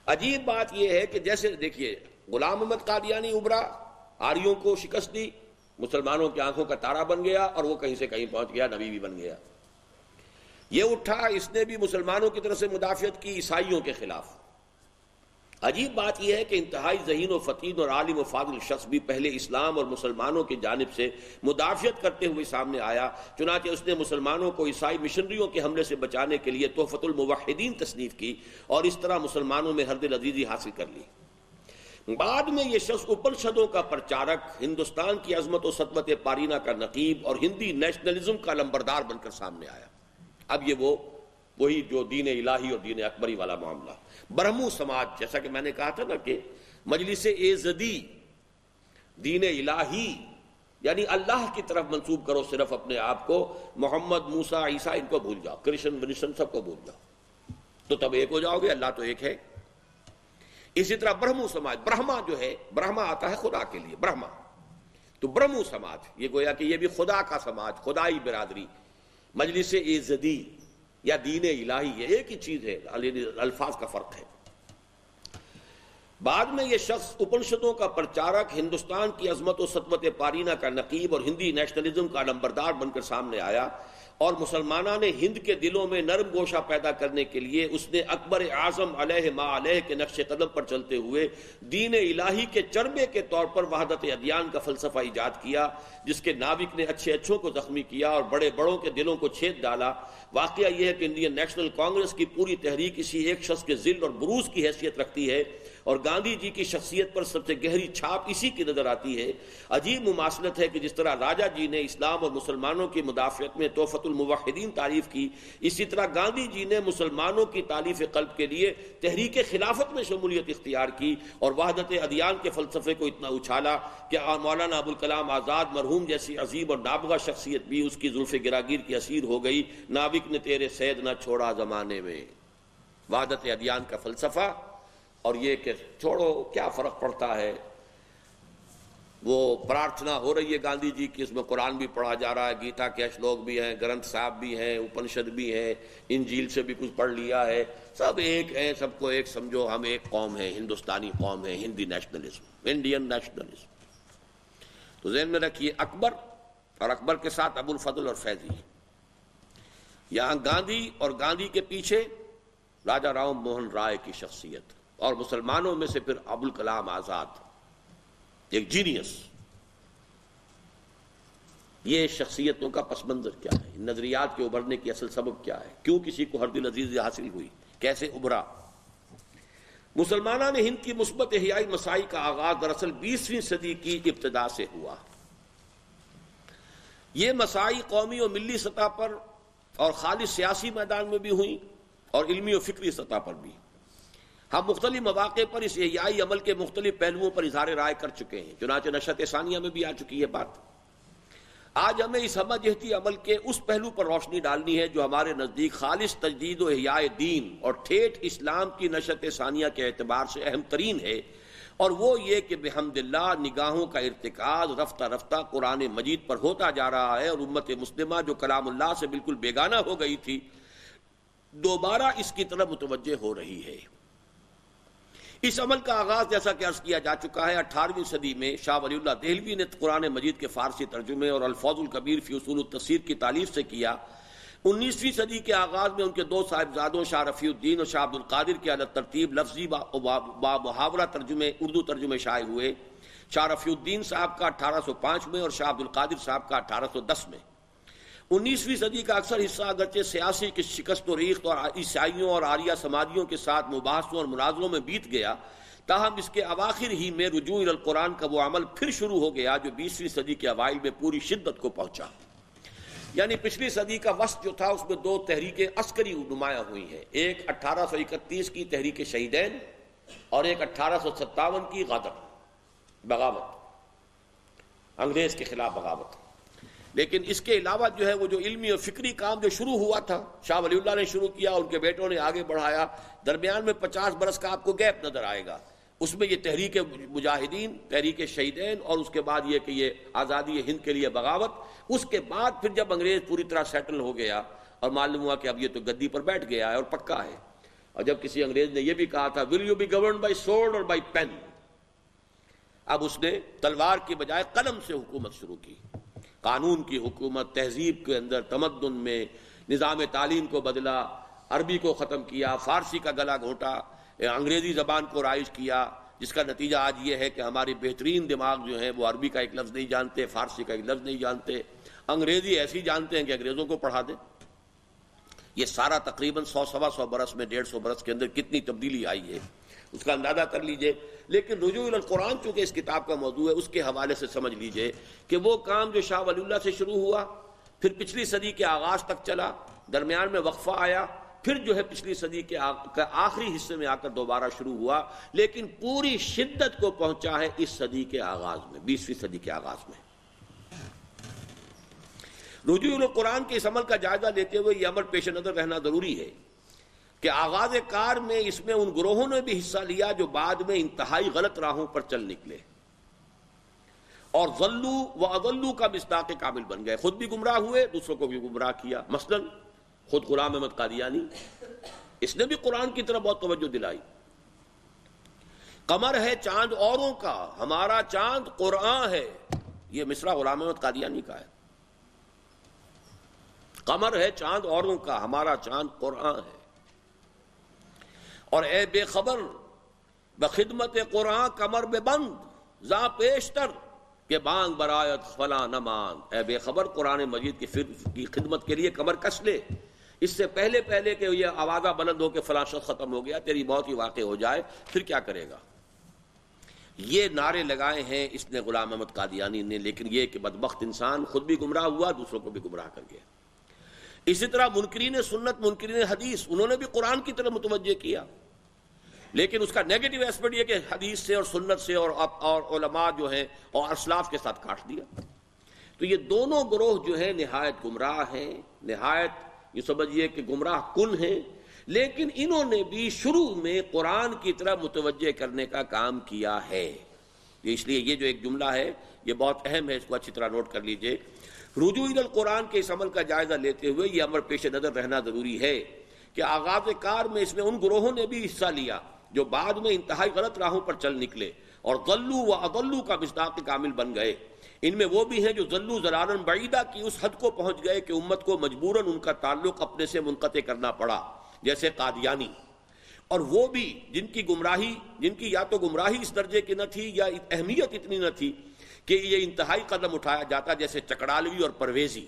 عجیب بات یہ ہے کہ جیسے دیکھیے غلام احمد قادیانی ابھرا، آریوں کو شکست دی، مسلمانوں کی آنکھوں کا تارا بن گیا اور وہ کہیں سے کہیں پہنچ گیا، نبی بھی بن گیا۔ یہ اٹھا، اس نے بھی مسلمانوں کی طرف سے مدافعت کی عیسائیوں کے خلاف۔ عجیب بات یہ ہے کہ انتہائی ذہین و فطین اور عالم و فاضل شخص بھی پہلے اسلام اور مسلمانوں کی جانب سے مدافعت کرتے ہوئے سامنے آیا، چنانچہ اس نے مسلمانوں کو عیسائی مشنریوں کے حملے سے بچانے کے لیے تحفۃ الموحدین تصنیف کی اور اس طرح مسلمانوں میں ہردل عزیزی حاصل کر لی۔ بعد میں یہ شخص اپنشدوں کا پرچارک، ہندوستان کی عظمت و سطوت پارینہ کا نقیب اور ہندی نیشنلزم کا لمبردار بن کر سامنے آیا۔ اب یہ وہی جو دین الہی اور دین اکبری والا معاملہ۔ برہمو سماج، جیسا کہ میں نے کہا تھا نا کہ مجلس ایزدی، دین الہی یعنی اللہ کی طرف منسوب کرو صرف اپنے آپ کو، محمد، موسیٰ، عیسیٰ ان کو بھول جاؤ، کرشن ونشن سب کو بھول جاؤ، تو تب ایک ہو جاؤ گے، اللہ تو ایک ہے۔ اسی طرح برہمو سماج، برہما جو ہے، برہما آتا ہے خدا کے لیے، برہما، تو برہمو سماج یہ گویا کہ یہ بھی خدا کا سماج، خدائی برادری، مجلس ایزدی یا دین الہی، یہ ایک ہی چیز ہے، الفاظ کا فرق ہے۔ بعد میں یہ شخص اپنشدوں کا پرچارک، ہندوستان کی عظمت و سطوت پارینہ کا نقیب اور ہندی نیشنلزم کا نمبردار بن کر سامنے آیا، اور مسلمانان ہند کے دلوں میں نرم گوشہ پیدا کرنے کے لیے اس نے اکبر اعظم علیہ ما علیہ کے نقش قدم پر چلتے ہوئے دین الہی کے چربے کے طور پر وحدت ادیان کا فلسفہ ایجاد کیا، جس کے ناوک نے اچھے اچھوں کو زخمی کیا اور بڑے بڑوں کے دلوں کو چھید ڈالا۔ واقعہ یہ ہے کہ انڈین نیشنل کانگریس کی پوری تحریک اسی ایک شخص کے ذل اور بروز کی حیثیت رکھتی ہے، اور گاندھی جی کی شخصیت پر سب سے گہری چھاپ اسی کی نظر آتی ہے۔ عجیب مماثلت ہے کہ جس طرح راجا جی نے اسلام اور مسلمانوں کی مدافعت میں تحفۃ الموحدین تعریف کی، اسی طرح گاندھی جی نے مسلمانوں کی تالیف قلب کے لیے تحریک خلافت میں شمولیت اختیار کی اور وحدت ادیان کے فلسفے کو اتنا اچھالا کہ مولانا ابوالکلام آزاد مرحوم جیسی عظیم اور نابغہ شخصیت بھی اس کی زلف گراگیر کی اسیر ہو گئی۔ ناوک نے تیرے سید نہ چھوڑا زمانے میں، وحدت ادیان کا فلسفہ، اور یہ کہ چھوڑو کیا فرق پڑتا ہے۔ وہ پرارتھنا ہو رہی ہے گاندھی جی کی، اس میں قرآن بھی پڑھا جا رہا ہے، گیتا کے شلوک بھی ہیں، گرنتھ صاحب بھی ہیں، اپنشد بھی ہیں، انجیل سے بھی کچھ پڑھ لیا ہے، سب ایک ہیں، سب کو ایک سمجھو، ہم ایک قوم ہیں، ہندوستانی قوم ہے، ہندی نیشنلزم، انڈین نیشنلزم۔ تو ذہن میں رکھیے اکبر، اور اکبر کے ساتھ ابو الفضل اور فیضی، یہاں گاندھی اور گاندھی کے پیچھے راجا رام موہن رائے کی شخصیت، اور مسلمانوں میں سے پھر ابوالکلام آزاد، ایک جینیس۔ یہ شخصیتوں کا پس منظر کیا ہے، نظریات کے ابھرنے کی اصل سبب کیا ہے، کیوں کسی کو ہردل عزیزی حاصل ہوئی، کیسے ابھرا۔ مسلمانان ہند کی مثبت احیائی مساعی کا آغاز دراصل 20ویں صدی کی ابتدا سے ہوا۔ یہ مساعی قومی اور ملی سطح پر اور خالص سیاسی میدان میں بھی ہوئیں اور علمی و فکری سطح پر بھی۔ ہم مختلف مواقع پر اس احیائی عمل کے مختلف پہلوؤں پر اظہار رائے کر چکے ہیں، چنانچہ نشرت ثانیہ میں بھی آ چکی ہے بات۔ آج ہمیں اس ہمہ جہتی عمل کے اس پہلو پر روشنی ڈالنی ہے جو ہمارے نزدیک خالص تجدید و احیاء دین اور ٹھیٹھ اسلام کی نشرت ثانیہ کے اعتبار سے اہم ترین ہے، اور وہ یہ کہ بحمد اللہ نگاہوں کا ارتکاز رفتہ رفتہ قرآن مجید پر ہوتا جا رہا ہے، اور امت مسلمہ جو کلام اللہ سے بالکل بیگانہ ہو گئی تھی دوبارہ اس کی طرف متوجہ ہو رہی ہے۔ اس عمل کا آغاز جیسا کہ عرض کیا جا چکا ہے 18ویں صدی میں شاہ ولی اللہ دہلوی نے قرآن مجید کے فارسی ترجمے اور الفاظ الکبیر فی اصول التفسیر کی تالیف سے کیا۔ 19ویں صدی کے آغاز میں ان کے دو صاحبزادوں شاہ رفیع الدین اور شاہ عبد القادر کے علی ترتیب لفظی با محاورہ ترجمے اردو ترجمے شائع ہوئے۔ شاہ رفیع الدین صاحب کا 1805 میں اور شاہ عبد القادر صاحب کا 1810 میں۔ 19ویں صدی کا اکثر حصہ اگرچہ سیاسی کی شکست و ریخت اور عیسائیوں اور آریہ سماجیوں کے ساتھ مباحثوں اور مناظروں میں بیت گیا، تاہم اس کے اواخر ہی میں رجوع الی القرآن کا وہ عمل پھر شروع ہو گیا جو 20ویں صدی کے اوائل میں پوری شدت کو پہنچا۔ یعنی پچھلی صدی کا وسط جو تھا اس میں دو تحریکیں عسکری نمایاں ہوئی ہیں، ایک 1831 کی تحریک شہیدین اور ایک 1857 کی غدر، بغاوت، انگریز کے خلاف بغاوت۔ لیکن اس کے علاوہ جو ہے وہ جو علمی اور فکری کام جو شروع ہوا تھا شاہ ولی اللہ نے شروع کیا، ان کے بیٹوں نے آگے بڑھایا، درمیان میں 50 برس کا آپ کو گیپ نظر آئے گا۔ اس میں یہ تحریک مجاہدین، تحریک شہیدین، اور اس کے بعد یہ کہ یہ آزادی ہند کے لیے بغاوت۔ اس کے بعد پھر جب انگریز پوری طرح سیٹل ہو گیا اور معلوم ہوا کہ اب یہ تو گدی پر بیٹھ گیا ہے اور پکا ہے، اور جب کسی انگریز نے یہ بھی کہا تھا will you be governed by sword اور بائی پین، اب اس نے تلوار کی بجائے قلم سے حکومت شروع کی، قانون کی حکومت، تہذیب کے اندر تمدن میں نظام تعلیم کو بدلا، عربی کو ختم کیا، فارسی کا گلا گھونٹا، انگریزی زبان کو رائج کیا، جس کا نتیجہ آج یہ ہے کہ ہمارے بہترین دماغ جو ہیں وہ عربی کا ایک لفظ نہیں جانتے، فارسی کا ایک لفظ نہیں جانتے، انگریزی ایسی جانتے ہیں کہ انگریزوں کو پڑھا دیں۔ یہ سارا تقریباً 100 سوا 100 برس میں 150 برس کے اندر کتنی تبدیلی آئی ہے اس کا اندازہ کر لیجئے۔ لیکن رجوع الی القرآن چونکہ اس کتاب کا موضوع ہے، اس کے حوالے سے سمجھ لیجئے کہ وہ کام جو شاہ ولی اللہ سے شروع ہوا، پھر پچھلی صدی کے آغاز تک چلا، درمیان میں وقفہ آیا، پھر جو ہے پچھلی صدی کے آخری حصے میں آ کر دوبارہ شروع ہوا، لیکن پوری شدت کو پہنچا ہے اس صدی کے آغاز میں، 20ویں صدی کے آغاز میں۔ رجوع الی القرآن کے اس عمل کا جائزہ لیتے ہوئے یہ عمل پیش نظر رہنا ضروری ہے کہ آغاز کار میں اس میں ان گروہوں نے بھی حصہ لیا جو بعد میں انتہائی غلط راہوں پر چل نکلے اور ضلوا و اضلوا کا مصداق کامل بن گئے، خود بھی گمراہ ہوئے، دوسروں کو بھی گمراہ کیا۔ مثلا خود غلام احمد قادیانی، اس نے بھی قرآن کی طرف بہت توجہ دلائی۔ قمر ہے چاند اوروں کا، ہمارا چاند قرآن ہے، یہ مصرع غلام احمد قادیانی کا ہے۔ قمر ہے چاند اوروں کا، ہمارا چاند قرآن ہے۔ اور اے بے خبر بخدمت قرآن کمر بے بند زاں پیشتر کہ بانگ برایت فلاں نہ مانگ، اے بے خبر قرآن مجید کی خدمت کے لیے کمر کس لے، اس سے پہلے کہ یہ آوازہ بلند ہو کہ فلاں شخص ختم ہو گیا، تیری موت ہی واقع ہو جائے، پھر کیا کرے گا۔ یہ نعرے لگائے ہیں اس نے غلام احمد قادیانی نے، لیکن یہ کہ بدبخت انسان خود بھی گمراہ ہوا، دوسروں کو بھی گمراہ کر گیا۔ اسی طرح منکرین سنت، منکرین حدیث، انہوں نے بھی قرآن کی طرف متوجہ کیا، لیکن اس کا نیگیٹو ایسپیکٹ یہ کہ حدیث سے اور سنت سے اور علماء جو ہیں اور اسلاف کے ساتھ کاٹ دیا۔ تو یہ دونوں گروہ جو ہیں نہایت گمراہ ہیں، نہایت یہ سمجھیے کہ گمراہ کن ہیں، لیکن انہوں نے بھی شروع میں قرآن کی طرف متوجہ کرنے کا کام کیا ہے۔ اس لیے یہ جو ایک جملہ ہے یہ بہت اہم ہے، اس کو اچھی طرح نوٹ کر لیجئے۔ رجوع الی القرآن کے اس عمل کا جائزہ لیتے ہوئے یہ امر پیش نظر رہنا ضروری ہے کہ آغاز کار میں اس میں ان گروہوں نے بھی حصہ لیا جو بعد میں انتہائی غلط راہوں پر چل نکلے اور ضلوا و اضلوا کا مصداق کامل بن گئے۔ ان میں وہ بھی ہیں جو ضلوا ضلالا بعیدا کی اس حد کو پہنچ گئے کہ امت کو مجبوراً ان کا تعلق اپنے سے منقطع کرنا پڑا، جیسے قادیانی، اور وہ بھی جن کی یا تو گمراہی اس درجے کی نہ تھی یا اہمیت اتنی نہ تھی کہ یہ انتہائی قدم اٹھایا جاتا، جیسے چکڑالوی اور پرویزی۔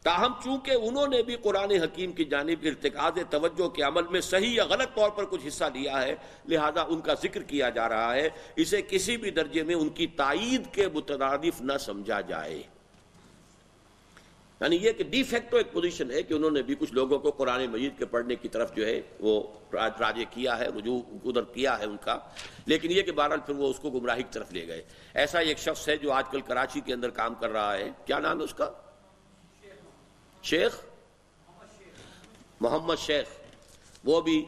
تاہم چونکہ انہوں نے بھی قرآن حکیم کی جانب ارتکاز توجہ کے عمل میں صحیح یا غلط طور پر کچھ حصہ لیا ہے، لہذا ان کا ذکر کیا جا رہا ہے، اسے کسی بھی درجے میں ان کی تائید کے مترادف نہ سمجھا جائے۔ یعنی یہ کہ ڈی فیکٹو ایک پوزیشن ہے کہ انہوں نے بھی کچھ لوگوں کو قرآن مجید کے پڑھنے کی طرف جو ہے وہ راجع کیا ہے، رجوع ادھر کیا ہے ان کا، لیکن یہ کہ بہرحال پھر وہ اس کو گمراہی کی طرف لے گئے۔ ایسا ایک شخص ہے جو آج کل کراچی کے اندر کام کر رہا ہے، کیا نام ہے اس کا؟ شیخ محمد شیخ، وہ بھی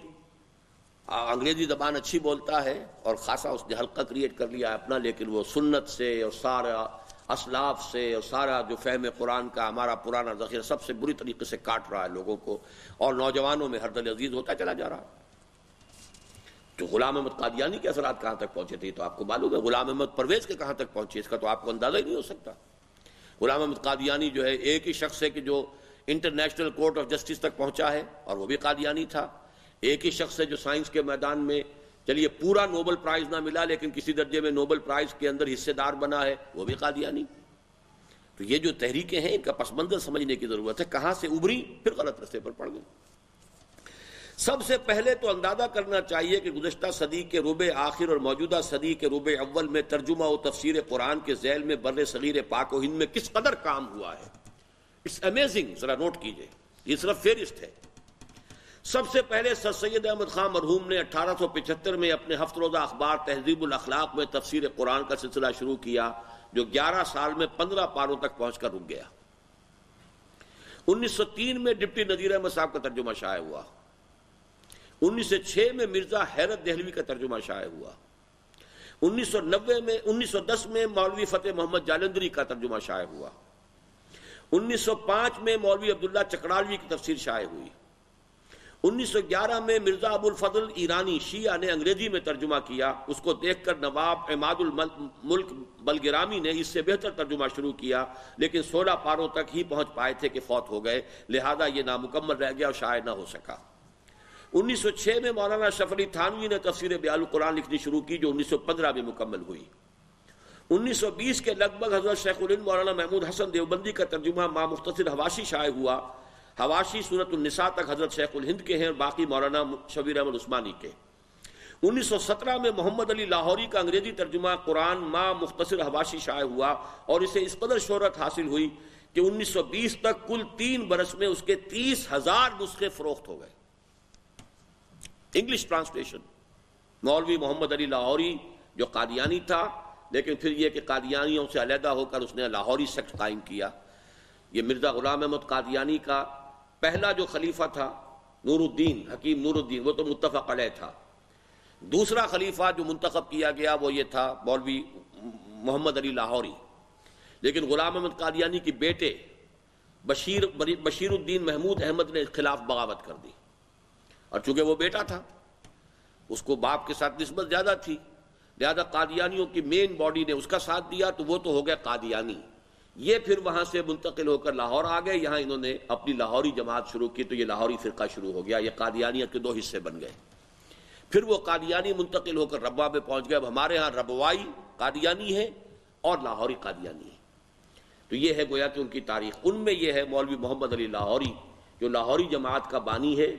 انگریزی زبان اچھی بولتا ہے اور خاصا اس نے حلقہ کریٹ کر لیا اپنا، لیکن وہ سنت سے اور سارا اسلاف سے اور سارا جو فہم قرآن کا ہمارا پرانا ذخیرہ سب سے بری طریقے سے کاٹ رہا ہے لوگوں کو، اور نوجوانوں میں ہر دل عزیز ہوتا چلا جا رہا ہے۔ تو غلام احمد قادیانی کے اثرات کہاں تک پہنچے تھے تو آپ کو معلوم ہے، غلام احمد پرویز کے کہاں تک پہنچے اس کا تو آپ کو اندازہ ہی نہیں ہو سکتا۔ غلام احمد قادیانی جو ہے ایک ہی شخص ہے کہ جو انٹرنیشنل کورٹ آف جسٹس تک پہنچا ہے اور وہ بھی قادیانی تھا، ایک ہی شخص ہے جو سائنس کے میدان میں چلیے پورا نوبل پرائز نہ ملا لیکن کسی درجے میں نوبل پرائز کے اندر حصے دار بنا ہے، وہ بھی قادیانی۔ تو یہ جو تحریکیں ہیں ان کا پس منظر سمجھنے کی ضرورت ہے، کہاں سے ابھری پھر غلط رستے پر پڑ گئی۔ سب سے پہلے تو اندازہ کرنا چاہیے کہ گزشتہ صدی کے ربع آخر اور موجودہ صدی کے ربع اول میں ترجمہ و تفسیر قرآن کے ذیل میں بر صغیر پاک و ہند میں کس قدر کام ہوا ہے۔ اٹس امیزنگ، ذرا نوٹ کیجئے، یہ صرف فہرست ہے۔ سب سے پہلے سر سید احمد خان مرحوم نے 1875 میں اپنے ہفت روزہ اخبار تہذیب الاخلاق میں تفسیر قرآن کا سلسلہ شروع کیا، جو 11 سال میں 15 پاروں تک پہنچ کر رک گیا۔ 1903 میں ڈپٹی نذیر احمد صاحب کا ترجمہ شائع ہوا، 1906 میں مرزا حیرت دہلوی کا ترجمہ شائع ہوا، 1910 میں مولوی فتح محمد جالندری کا ترجمہ شائع ہوا، 1905 میں مولوی عبداللہ چکڑالوی کی تفسیر شائع ہوئی، 1911 میں مرزا ابو الفضل ایرانی شیعہ نے انگریزی میں ترجمہ کیا، اس کو دیکھ کر نواب عماد الملک بلگرامی نے اس سے بہتر ترجمہ شروع کیا، لیکن 16 پاروں تک ہی پہنچ پائے تھے کہ فوت ہو گئے، لہذا یہ نامکمل رہ گیا اور شائع نہ ہو سکا۔ 1906 میں مولانا اشرف علی تھانوی نے تفسیر بیان القرآن لکھنی شروع کی، جو 1915 میں مکمل ہوئی۔ 1920 کے لگ بھگ حضرت شیخ الہند مولانا محمود حسن دیوبندی کا ترجمہ ما مختصر حواشی شائع ہوا۔ حواشی سورۃ النساء تک حضرت شیخ الہند کے ہیں اور باقی مولانا شبیر احمد عثمانی کے۔ 1917 میں محمد علی لاہوری کا انگریزی ترجمہ قرآن ما مختصر حواشی شائع ہوا اور اسے اس قدر شہرت حاصل ہوئی کہ 1920 تک کل 3 برس میں اس کے 30,000 نسخے فروخت ہو گئے۔ English translation. مولوی محمد علی لاہوری جو قادیانی تھا، لیکن پھر یہ کہ قادیانیوں سے علیحدہ ہو کر اس نے لاہوری سیکٹ قائم کیا۔ یہ مرزا غلام احمد قادیانی کا پہلا جو خلیفہ تھا نور الدین حکیم نور الدین، وہ تو متفق علیہ تھا۔ دوسرا خلیفہ جو منتخب کیا گیا وہ یہ تھا مولوی محمد علی لاہوری، لیکن غلام احمد قادیانی کے بیٹے بشیر الدین محمود احمد نے خلاف بغاوت کر دی، اور چونکہ وہ بیٹا تھا اس کو باپ کے ساتھ نسبت زیادہ تھی، لہذا قادیانیوں کی مین باڈی نے اس کا ساتھ دیا تو وہ تو ہو گیا قادیانی۔ یہ پھر وہاں سے منتقل ہو کر لاہور آ گئے، یہاں انہوں نے اپنی لاہوری جماعت شروع کی تو یہ لاہوری فرقہ شروع ہو گیا، یہ قادیانیت کے 2 حصے بن گئے۔ پھر وہ قادیانی منتقل ہو کر ربوہ میں پہنچ گئے۔ اب ہمارے ہاں ربوائی قادیانی ہے اور لاہوری قادیانی ہے، تو یہ ہے گویا کہ ان کی تاریخ۔ ان میں یہ ہے مولوی محمد علی لاہوری جو لاہوری جماعت کا بانی ہے،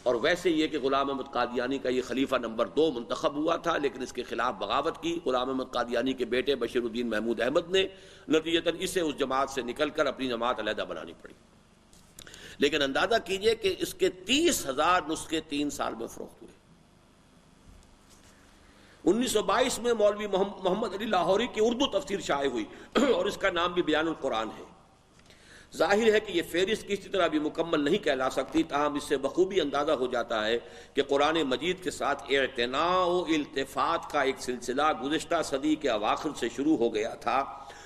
اور ویسے یہ کہ غلام احمد قادیانی کا یہ خلیفہ نمبر 2 منتخب ہوا تھا، لیکن اس کے خلاف بغاوت کی غلام احمد قادیانی کے بیٹے بشیر الدین محمود احمد نے، نتیجتاً اسے اس جماعت سے نکل کر اپنی جماعت علیحدہ بنانی پڑی۔ لیکن اندازہ کیجئے کہ اس کے 30,000 نسخے 3 سال میں فروخت ہوئے۔ 1922 میں مولوی محمد علی لاہوری کی اردو تفسیر شائع ہوئی اور اس کا نام بھی بیان القرآن ہے۔ ظاہر ہے کہ یہ فہرست کسی طرح بھی مکمل نہیں کہلا سکتی، تاہم اس سے بخوبی اندازہ ہو جاتا ہے کہ قرآن مجید کے ساتھ اعتناء و التفات کا ایک سلسلہ گزشتہ صدی کے اواخر سے شروع ہو گیا تھا،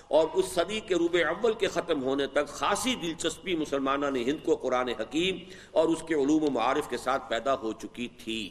اور اس صدی کے ربع اول کے ختم ہونے تک خاصی دلچسپی مسلمانان ہند کو قرآن حکیم اور اس کے علوم و معارف کے ساتھ پیدا ہو چکی تھی۔